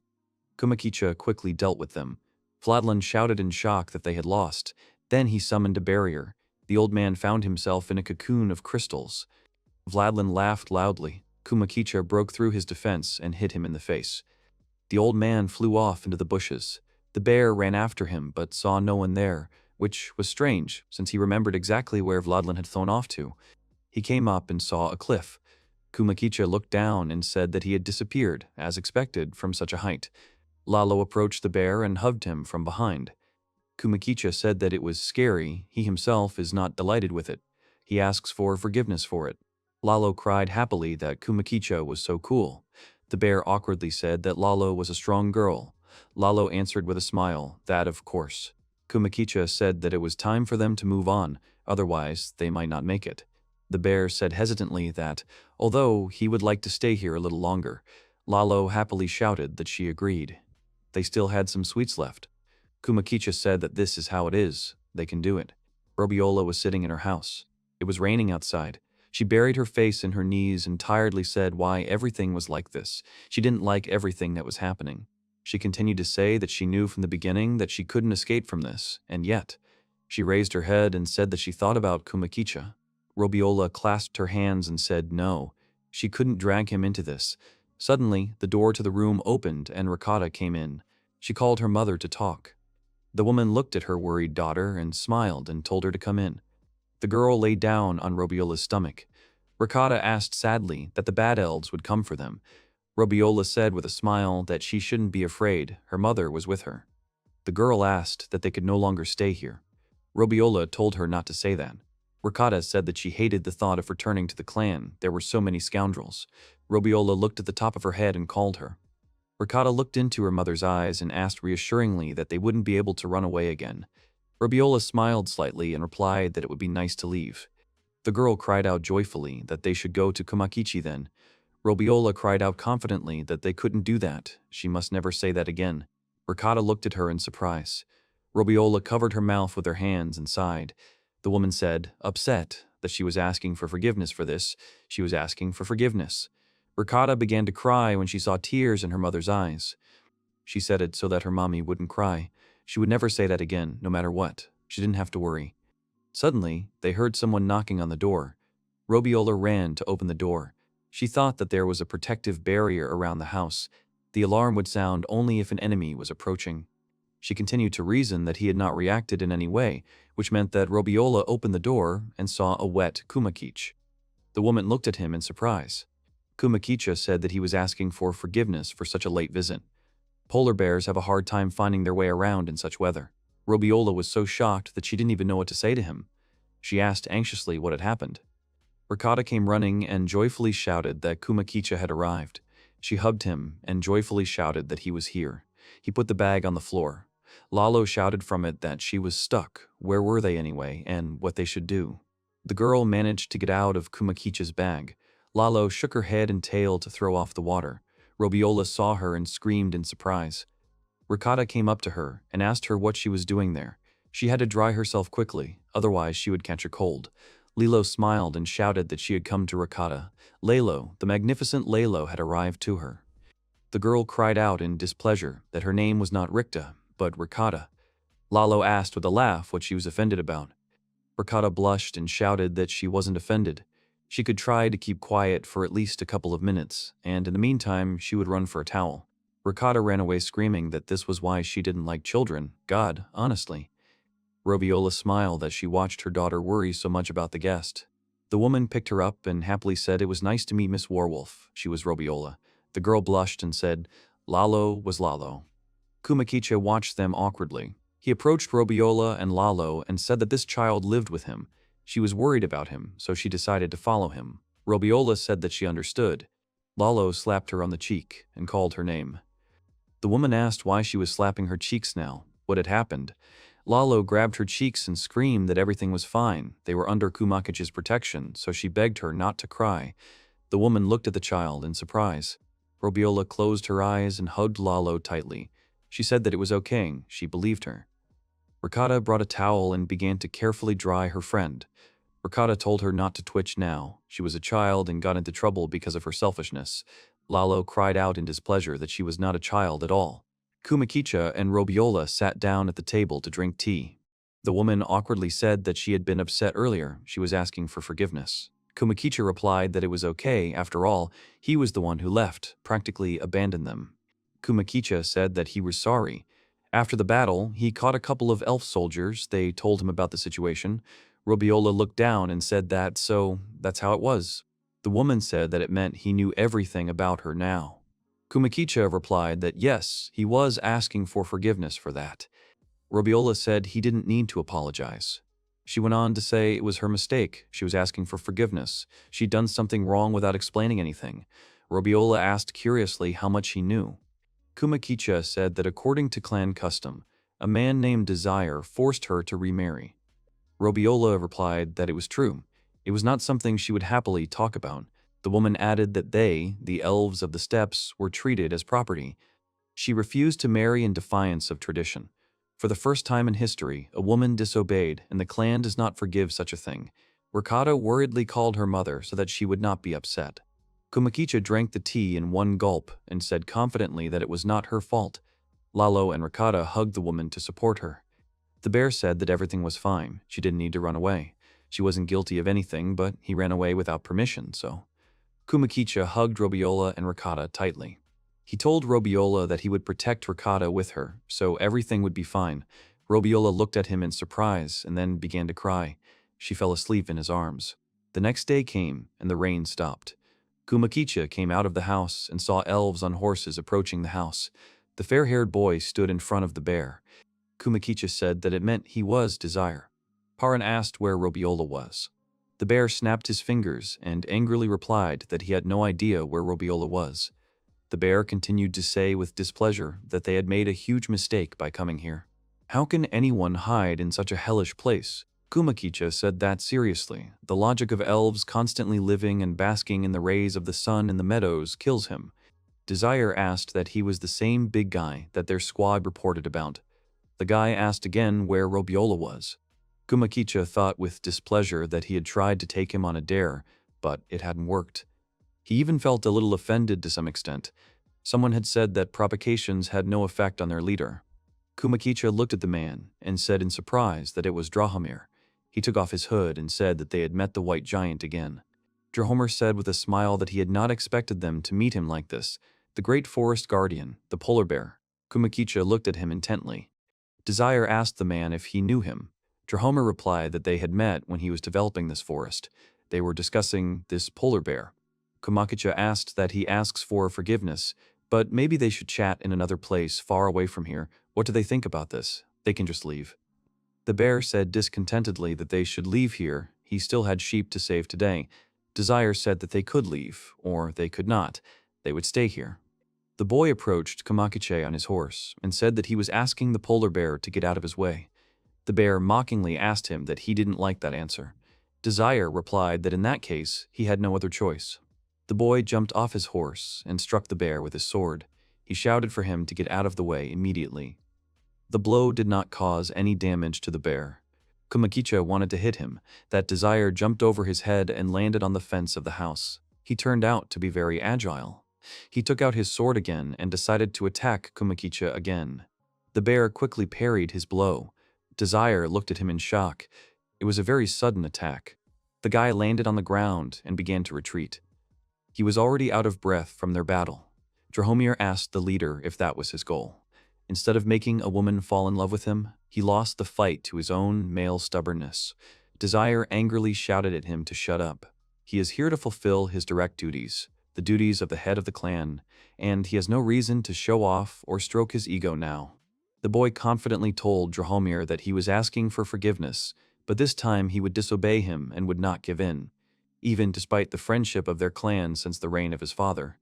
Kumakicha quickly dealt with them. Vladlen shouted in shock that they had lost. Then he summoned a barrier. The old man found himself in a cocoon of crystals. Vladlen laughed loudly. Kumakicha broke through his defense and hit him in the face. The old man flew off into the bushes. The bear ran after him but saw no one there, which was strange since he remembered exactly where Vladlen had flown off to. He came up and saw a cliff. Kumakicha looked down and said that he had disappeared, as expected, from such a height. Lalo approached the bear and hugged him from behind. Kumakicha said that it was scary. He himself is not delighted with it. He asks for forgiveness for it. Lalo cried happily that Kumakicha was so cool. The bear awkwardly said that Lalo was a strong girl. Lalo answered with a smile that, of course. Kumakicha said that it was time for them to move on, otherwise they might not make it. The bear said hesitantly that, although he would like to stay here a little longer, Lalo happily shouted that she agreed. They still had some sweets left. Kumakicha said that this is how it is, they can do it. Robiola was sitting in her house. It was raining outside. She buried her face in her knees and tiredly said why everything was like this. She didn't like everything that was happening. She continued to say that she knew from the beginning that she couldn't escape from this, and yet, she raised her head and said that she thought about Kumakicha. Robiola clasped her hands and said no. She couldn't drag him into this. Suddenly, the door to the room opened and Ricotta came in. She called her mother to talk. The woman looked at her worried daughter and smiled and told her to come in. The girl lay down on Robiola's stomach. Ricotta asked sadly that the bad elves would come for them. Robiola said with a smile that she shouldn't be afraid, her mother was with her. The girl asked that they could no longer stay here. Robiola told her not to say that. Ricotta said that she hated the thought of returning to the clan, there were so many scoundrels. Robiola looked at the top of her head and called her. Ricotta looked into her mother's eyes and asked reassuringly that they wouldn't be able to run away again. Robiola smiled slightly and replied that it would be nice to leave. The girl cried out joyfully that they should go to Kumakichi then. Robiola cried out confidently that they couldn't do that, she must never say that again. Ricotta looked at her in surprise. Robiola covered her mouth with her hands and sighed. The woman said, upset, that she was asking for forgiveness for this. She was asking for forgiveness. Ricotta began to cry when she saw tears in her mother's eyes. She said it so that her mommy wouldn't cry. She would never say that again, no matter what. She didn't have to worry. Suddenly, they heard someone knocking on the door. Robiola ran to open the door. She thought that there was a protective barrier around the house. The alarm would sound only if an enemy was approaching. She continued to reason that he had not reacted in any way, which meant that Robiola opened the door and saw a wet Kumakichi. The woman looked at him in surprise. Kumakichi said that he was asking for forgiveness for such a late visit. Polar bears have a hard time finding their way around in such weather. Robiola was so shocked that she didn't even know what to say to him. She asked anxiously what had happened. Ricotta came running and joyfully shouted that Kumakichi had arrived. She hugged him and joyfully shouted that he was here. He put the bag on the floor. Lalo shouted from it that she was stuck, where were they anyway, and what they should do. The girl managed to get out of Kumakichi's bag. Lalo shook her head and tail to throw off the water. Robiola saw her and screamed in surprise. Ricotta came up to her and asked her what she was doing there. She had to dry herself quickly, otherwise she would catch a cold. Lilo smiled and shouted that she had come to Ricotta. Lalo, the magnificent Lalo, had arrived to her. The girl cried out in displeasure that her name was not Ricta, but Ricotta. Lalo asked with a laugh what she was offended about. Ricotta blushed and shouted that she wasn't offended. She could try to keep quiet for at least a couple of minutes, and in the meantime she would run for a towel. Ricotta ran away screaming that this was why she didn't like children. God, honestly. Robiola smiled as she watched her daughter worry so much about the guest. The woman picked her up and happily said it was nice to meet Miss Warwolf. She was Robiola. The girl blushed and said, Lalo was Lalo. Kumakichi watched them awkwardly. He approached Robiola and Lalo and said that this child lived with him. She was worried about him, so she decided to follow him. Robiola said that she understood. Lalo slapped her on the cheek and called her name. The woman asked why she was slapping her cheeks now, what had happened. Lalo grabbed her cheeks and screamed that everything was fine. They were under Kumakichi's protection, so she begged her not to cry. The woman looked at the child in surprise. Robiola closed her eyes and hugged Lalo tightly. She said that it was okay. She believed her. Ricotta brought a towel and began to carefully dry her friend. Ricotta told her not to twitch now. She was a child and got into trouble because of her selfishness. Lalo cried out in displeasure that she was not a child at all. Kumakichi and Robiola sat down at the table to drink tea. The woman awkwardly said that she had been upset earlier. She was asking for forgiveness. Kumakichi replied that it was okay, after all, he was the one who left, practically abandoned them. Kumakichi said that he was sorry. After the battle, he caught a couple of elf soldiers. They told him about the situation. Robiola looked down and said that, so that's how it was. The woman said that it meant he knew everything about her now. Kumakichi replied that yes, he was asking for forgiveness for that. Robiola said he didn't need to apologize. She went on to say it was her mistake. She was asking for forgiveness. She'd done something wrong without explaining anything. Robiola asked curiously how much he knew. Kumakichi said that according to clan custom, a man named Desire forced her to remarry. Robiola replied that it was true. It was not something she would happily talk about. The woman added that they, the elves of the steppes, were treated as property. She refused to marry in defiance of tradition. For the first time in history, a woman disobeyed, and the clan does not forgive such a thing. Ricotta worriedly called her mother so that she would not be upset. Kumakichi drank the tea in one gulp and said confidently that it was not her fault. Lalo and Ricotta hugged the woman to support her. The bear said that everything was fine. She didn't need to run away. She wasn't guilty of anything, but he ran away without permission, so. Kumakicha hugged Robiola and Ricotta tightly. He told Robiola that he would protect Ricotta with her, so everything would be fine. Robiola looked at him in surprise and then began to cry. She fell asleep in his arms. The next day came, and the rain stopped. Kumakicha came out of the house and saw elves on horses approaching the house. The fair-haired boy stood in front of the bear. Kumakicha said that it meant he was Desire. Paran asked where Robiola was. The bear snapped his fingers and angrily replied that he had no idea where Robiola was. The bear continued to say with displeasure that they had made a huge mistake by coming here. How can anyone hide in such a hellish place? Kumakicha said that seriously. The logic of elves constantly living and basking in the rays of the sun in the meadows kills him. Desire asked that he was the same big guy that their squad reported about. The guy asked again where Robiola was. Kumakicha thought with displeasure that he had tried to take him on a dare, but it hadn't worked. He even felt a little offended to some extent. Someone had said that provocations had no effect on their leader. Kumakicha looked at the man and said in surprise that it was Drahomir. He took off his hood and said that they had met the white giant again. Drahomir said with a smile that he had not expected them to meet him like this. The great forest guardian, the polar bear. Kumakicha looked at him intently. Desire asked the man if he knew him. Drahomir replied that they had met when he was developing this forest. They were discussing this polar bear. Kumakicha asked that he asks for forgiveness, but maybe they should chat in another place far away from here. What do they think about this? They can just leave. The bear said discontentedly that they should leave here. He still had sheep to save today. Desire said that they could leave, or they could not. They would stay here. The boy approached Kumakicha on his horse and said that he was asking the polar bear to get out of his way. The bear mockingly asked him that he didn't like that answer. Desire replied that in that case, he had no other choice. The boy jumped off his horse and struck the bear with his sword. He shouted for him to get out of the way immediately. The blow did not cause any damage to the bear. Kumakicha wanted to hit him. That Desire jumped over his head and landed on the fence of the house. He turned out to be very agile. He took out his sword again and decided to attack Kumakicha again. The bear quickly parried his blow. Desire looked at him in shock. It was a very sudden attack. The guy landed on the ground and began to retreat. He was already out of breath from their battle. Drahomir asked the leader if that was his goal. Instead of making a woman fall in love with him, he lost the fight to his own male stubbornness. Desire angrily shouted at him to shut up. He is here to fulfill his direct duties, the duties of the head of the clan, and he has no reason to show off or stroke his ego now. The boy confidently told Drahomir that he was asking for forgiveness, but this time he would disobey him and would not give in, even despite the friendship of their clan since the reign of his father.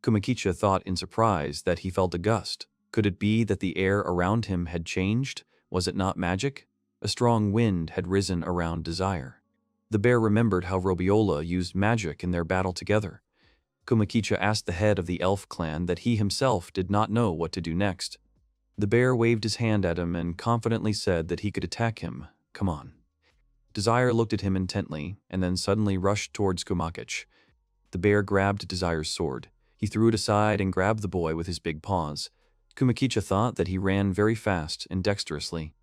Kumakicha thought in surprise that he felt a gust. Could it be that the air around him had changed? Was it not magic? A strong wind had risen around Desire. The bear remembered how Robiola used magic in their battle together. Kumakicha asked the head of the elf clan that he himself did not know what to do next. The bear waved his hand at him and confidently said that he could attack him. Come on. Desire looked at him intently and then suddenly rushed towards Kumakicha. The bear grabbed Desire's sword. He threw it aside and grabbed the boy with his big paws. Kumakicha thought that he ran very fast and dexterously.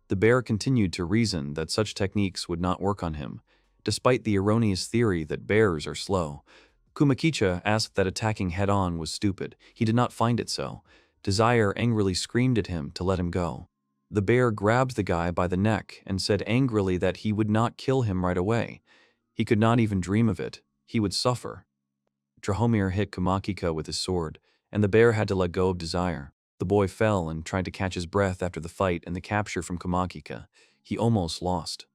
The bear continued to reason that such techniques would not work on him, despite the erroneous theory that bears are slow. Kumakicha asked that attacking head-on was stupid. He did not find it so. Desire angrily screamed at him to let him go. The bear grabbed the guy by the neck and said angrily that he would not kill him right away. He could not even dream of it. He would suffer. Drahomir hit Kumakicha with his sword, and the bear had to let go of Desire. The boy fell and tried to catch his breath after the fight and the capture from Kumakicha. He almost lost.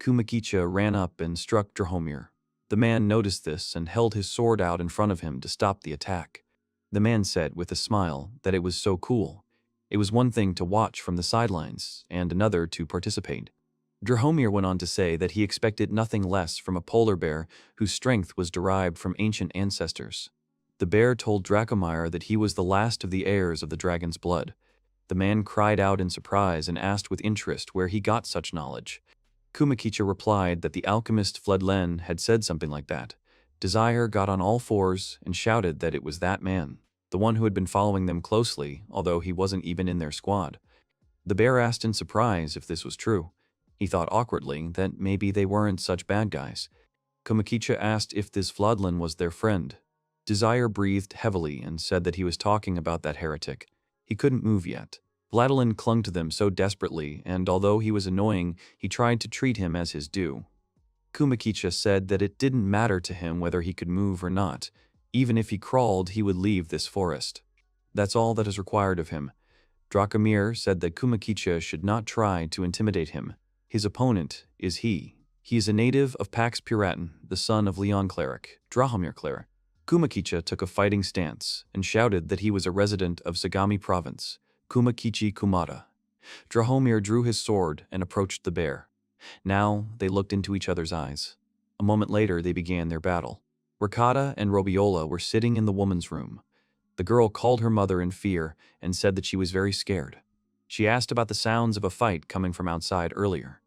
Kumakicha ran up and struck Drahomir. The man noticed this and held his sword out in front of him to stop the attack. The man said with a smile that it was so cool. It was one thing to watch from the sidelines and another to participate. Drahomir went on to say that he expected nothing less from a polar bear whose strength was derived from ancient ancestors. The bear told Dracomir that he was the last of the heirs of the dragon's blood. The man cried out in surprise and asked with interest where he got such knowledge. Kumakicha replied that the alchemist Fledlen had said something like that. Desire got on all fours and shouted that it was that man, the one who had been following them closely, although he wasn't even in their squad. The bear asked in surprise if this was true. He thought awkwardly that maybe they weren't such bad guys. Komakicha asked if this Vladlen was their friend. Desire breathed heavily and said that he was talking about that heretic. He couldn't move yet. Vladlen clung to them so desperately, and although he was annoying, he tried to treat him as his due. Kumakicha said that it didn't matter to him whether he could move or not. Even if he crawled, he would leave this forest. That's all that is required of him. Dracomir said that Kumakicha should not try to intimidate him. His opponent is he. He is a native of Pax Piraten, the son of Leon Cleric, Drahomir Cleric. Kumakicha took a fighting stance and shouted that he was a resident of Sagami Province, Kumakichi Kumata. Drahomir drew his sword and approached the bear. Now they looked into each other's eyes. A moment later they began their battle. Ricotta and Robiola were sitting in the woman's room. The girl called her mother in fear and said that she was very scared. She asked about the sounds of a fight coming from outside earlier.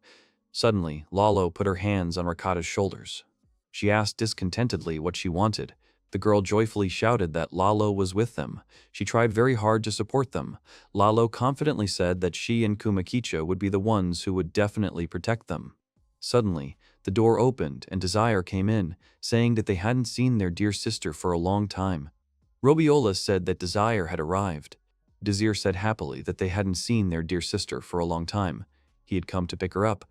Suddenly, Lalo put her hands on Ricotta's shoulders. She asked discontentedly what she wanted. The girl joyfully shouted that Lalo was with them. She tried very hard to support them. Lalo confidently said that she and Kumakicha would be the ones who would definitely protect them. Suddenly, the door opened and Desire came in, saying that they hadn't seen their dear sister for a long time. Robiola said that Desire had arrived. Desire said happily that they hadn't seen their dear sister for a long time. He had come to pick her up.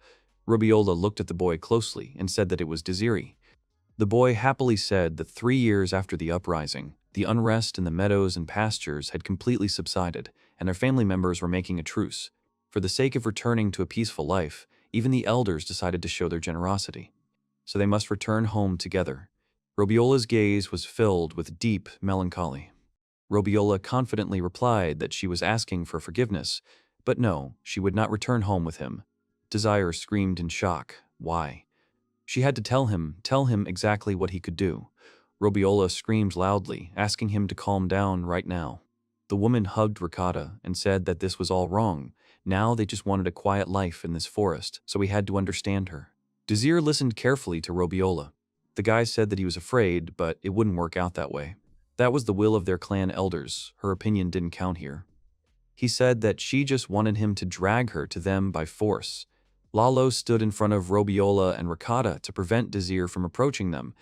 Robiola looked at the boy closely and said that it was Desire. The boy happily said that 3 years after the uprising, the unrest in the meadows and pastures had completely subsided, and their family members were making a truce. For the sake of returning to a peaceful life, even the elders decided to show their generosity. So they must return home together. Robiola's gaze was filled with deep melancholy. Robiola confidently replied that she was asking for forgiveness, but no, she would not return home with him. Desire screamed in shock. Why? She had to tell him exactly what he could do. Robiola screamed loudly, asking him to calm down right now. The woman hugged Ricotta and said that this was all wrong. Now they just wanted a quiet life in this forest, so he had to understand her. Desire listened carefully to Robiola. The guy said that he was afraid, but it wouldn't work out that way. That was the will of their clan elders. Her opinion didn't count here. He said that she just wanted him to drag her to them by force. Lalo stood in front of Robiola and Ricotta to prevent Desire from approaching them.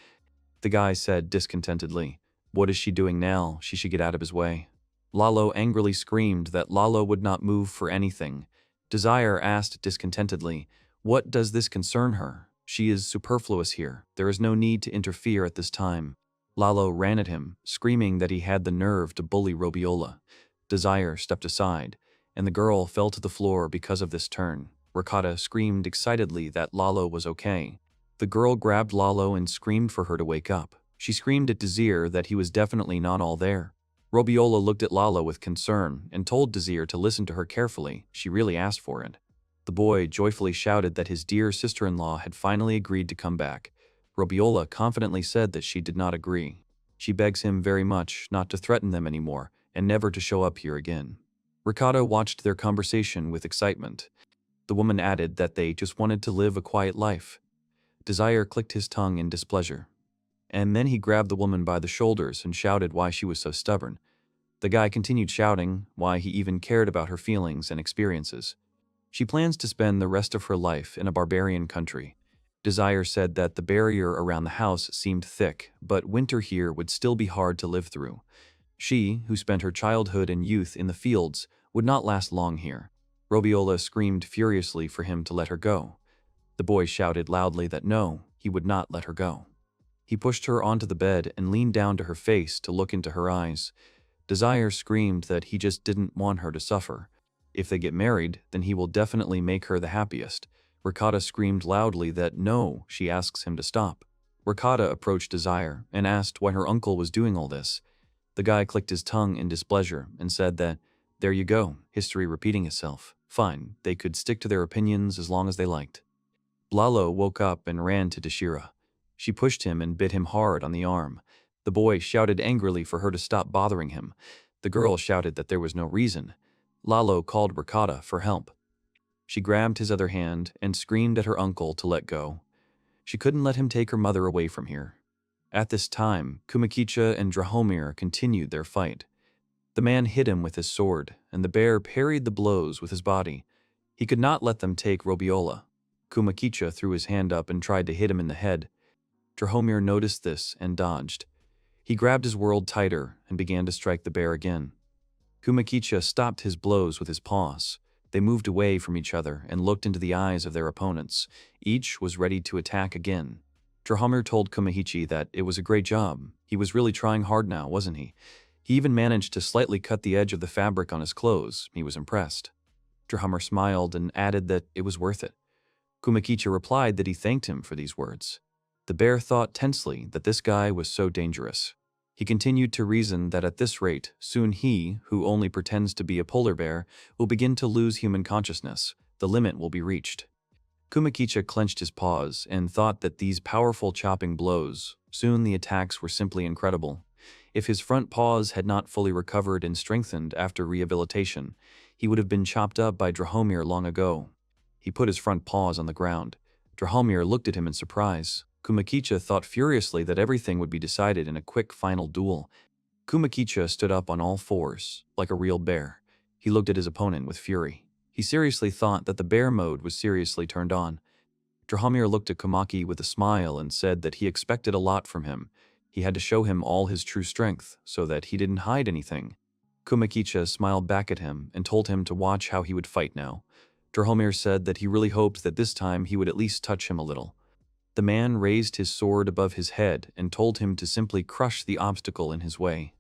The guy said discontentedly, "What is she doing now? She should get out of his way." Lalo angrily screamed that Lalo would not move for anything. Desire asked discontentedly, "What does this concern her? She is superfluous here. There is no need to interfere at this time." Lalo ran at him, screaming that he had the nerve to bully Robiola. Desire stepped aside, and the girl fell to the floor because of this turn. Ricotta screamed excitedly that Lalo was okay. The girl grabbed Lalo and screamed for her to wake up. She screamed at Desire that he was definitely not all there. Robiola looked at Lalo with concern and told Desire to listen to her carefully. She really asked for it. The boy joyfully shouted that his dear sister-in-law had finally agreed to come back. Robiola confidently said that she did not agree. She begs him very much not to threaten them anymore and never to show up here again. Ricotta watched their conversation with excitement. The woman added that they just wanted to live a quiet life. Desire clicked his tongue in displeasure. And then he grabbed the woman by the shoulders and shouted why she was so stubborn. The guy continued shouting why he even cared about her feelings and experiences. She plans to spend the rest of her life in a barbarian country. Desire said that the barrier around the house seemed thick, but winter here would still be hard to live through. She, who spent her childhood and youth in the fields, would not last long here. Robiola screamed furiously for him to let her go. The boy shouted loudly that no, he would not let her go. He pushed her onto the bed and leaned down to her face to look into her eyes. Desire screamed that he just didn't want her to suffer. If they get married, then he will definitely make her the happiest. Ricotta screamed loudly that no, she asks him to stop. Ricotta approached Desire and asked why her uncle was doing all this. The guy clicked his tongue in displeasure and said that, there you go, history repeating itself. Fine, they could stick to their opinions as long as they liked. Lalo woke up and ran to Deshira. She pushed him and bit him hard on the arm. The boy shouted angrily for her to stop bothering him. The girl shouted that there was no reason. Lalo called Ricotta for help. She grabbed his other hand and screamed at her uncle to let go. She couldn't let him take her mother away from here. At this time, Kumakicha and Drahomir continued their fight. The man hit him with his sword, and the bear parried the blows with his body. He could not let them take Robiola. Kumakicha threw his hand up and tried to hit him in the head. Drahomir noticed this and dodged. He grabbed his world tighter and began to strike the bear again. Kumakicha stopped his blows with his paws. They moved away from each other and looked into the eyes of their opponents. Each was ready to attack again. Drahomir told Kumahichi that it was a great job. He was really trying hard now, wasn't he? He even managed to slightly cut the edge of the fabric on his clothes. He was impressed. Drahomir smiled and added that it was worth it. Kumakicha replied that he thanked him for these words. The bear thought tensely that this guy was so dangerous. He continued to reason that at this rate, soon he, who only pretends to be a polar bear, will begin to lose human consciousness. The limit will be reached. Kumakicha clenched his paws and thought that these powerful chopping blows, soon the attacks were simply incredible. If his front paws had not fully recovered and strengthened after rehabilitation, he would have been chopped up by Drahomir long ago. He put his front paws on the ground. Drahomir looked at him in surprise. Kumakicha thought furiously that everything would be decided in a quick final duel. Kumakicha stood up on all fours, like a real bear. He looked at his opponent with fury. He seriously thought that the bear mode was seriously turned on. Drahomir looked at Komaki with a smile and said that he expected a lot from him. He had to show him all his true strength, so that he didn't hide anything. Kumakicha smiled back at him and told him to watch how he would fight now. Drahomir said that he really hoped that this time he would at least touch him a little. The man raised his sword above his head and told him to simply crush the obstacle in his way.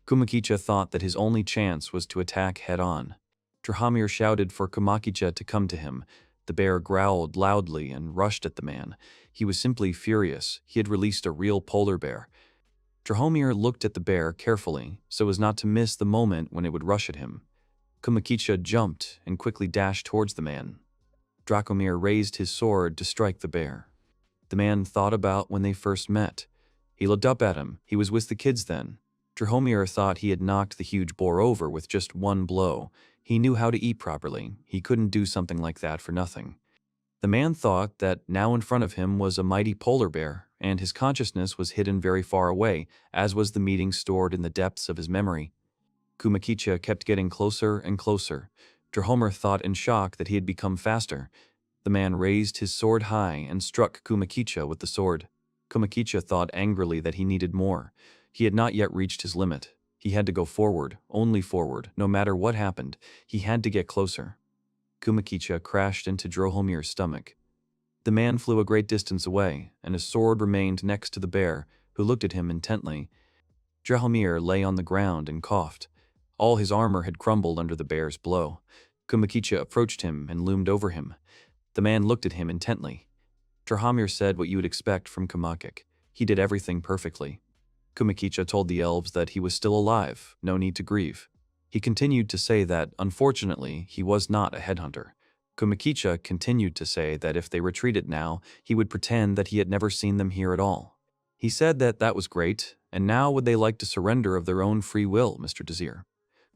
Kumakicha thought that his only chance was to attack head-on. Drahomir shouted for Kumakicha to come to him. The bear growled loudly and rushed at the man. He was simply furious. He had released a real polar bear. Drahomir looked at the bear carefully so as not to miss the moment when it would rush at him. Kumakicha jumped and quickly dashed towards the man. Drahomir raised his sword to strike the bear. The man thought about when they first met. He looked up at him. He was with the kids then. Drahomir thought he had knocked the huge boar over with just one blow. He knew how to eat properly. He couldn't do something like that for nothing. The man thought that now in front of him was a mighty polar bear, and his consciousness was hidden very far away, as was the meeting stored in the depths of his memory. Kumakicha kept getting closer and closer. Drahomir thought in shock that he had become faster. The man raised his sword high and struck Kumakicha with the sword. Kumakicha thought angrily that he needed more. He had not yet reached his limit. He had to go forward, only forward, no matter what happened. He had to get closer. Kumakicha crashed into Drahomir's stomach. The man flew a great distance away, and his sword remained next to the bear, who looked at him intently. Drahomir lay on the ground and coughed. All his armor had crumbled under the bear's blow. Kumakicha approached him and loomed over him. The man looked at him intently. Drahomir said what you would expect from Kumakik. He did everything perfectly. Kumakicha told the elves that he was still alive, no need to grieve. He continued to say that, unfortunately, he was not a headhunter. Kumakicha continued to say that if they retreated now, he would pretend that he had never seen them here at all. He said that that was great, and now would they like to surrender of their own free will, Mr. Desir.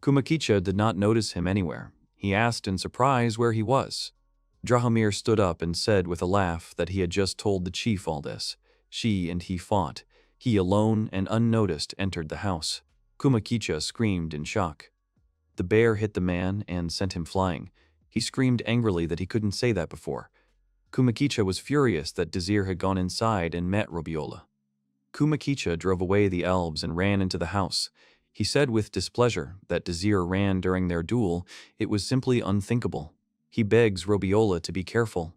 Kumakicha did not notice him anywhere. He asked in surprise where he was. Drahomir stood up and said with a laugh that he had just told the chief all this. She and he fought. He alone and unnoticed entered the house. Kumakicha screamed in shock. The bear hit the man and sent him flying. He screamed angrily that he couldn't say that before. Kumakicha was furious that Desir had gone inside and met Robiola. Kumakicha drove away the elves and ran into the house. He said with displeasure that Desir ran during their duel. It was simply unthinkable. He begs Robiola to be careful.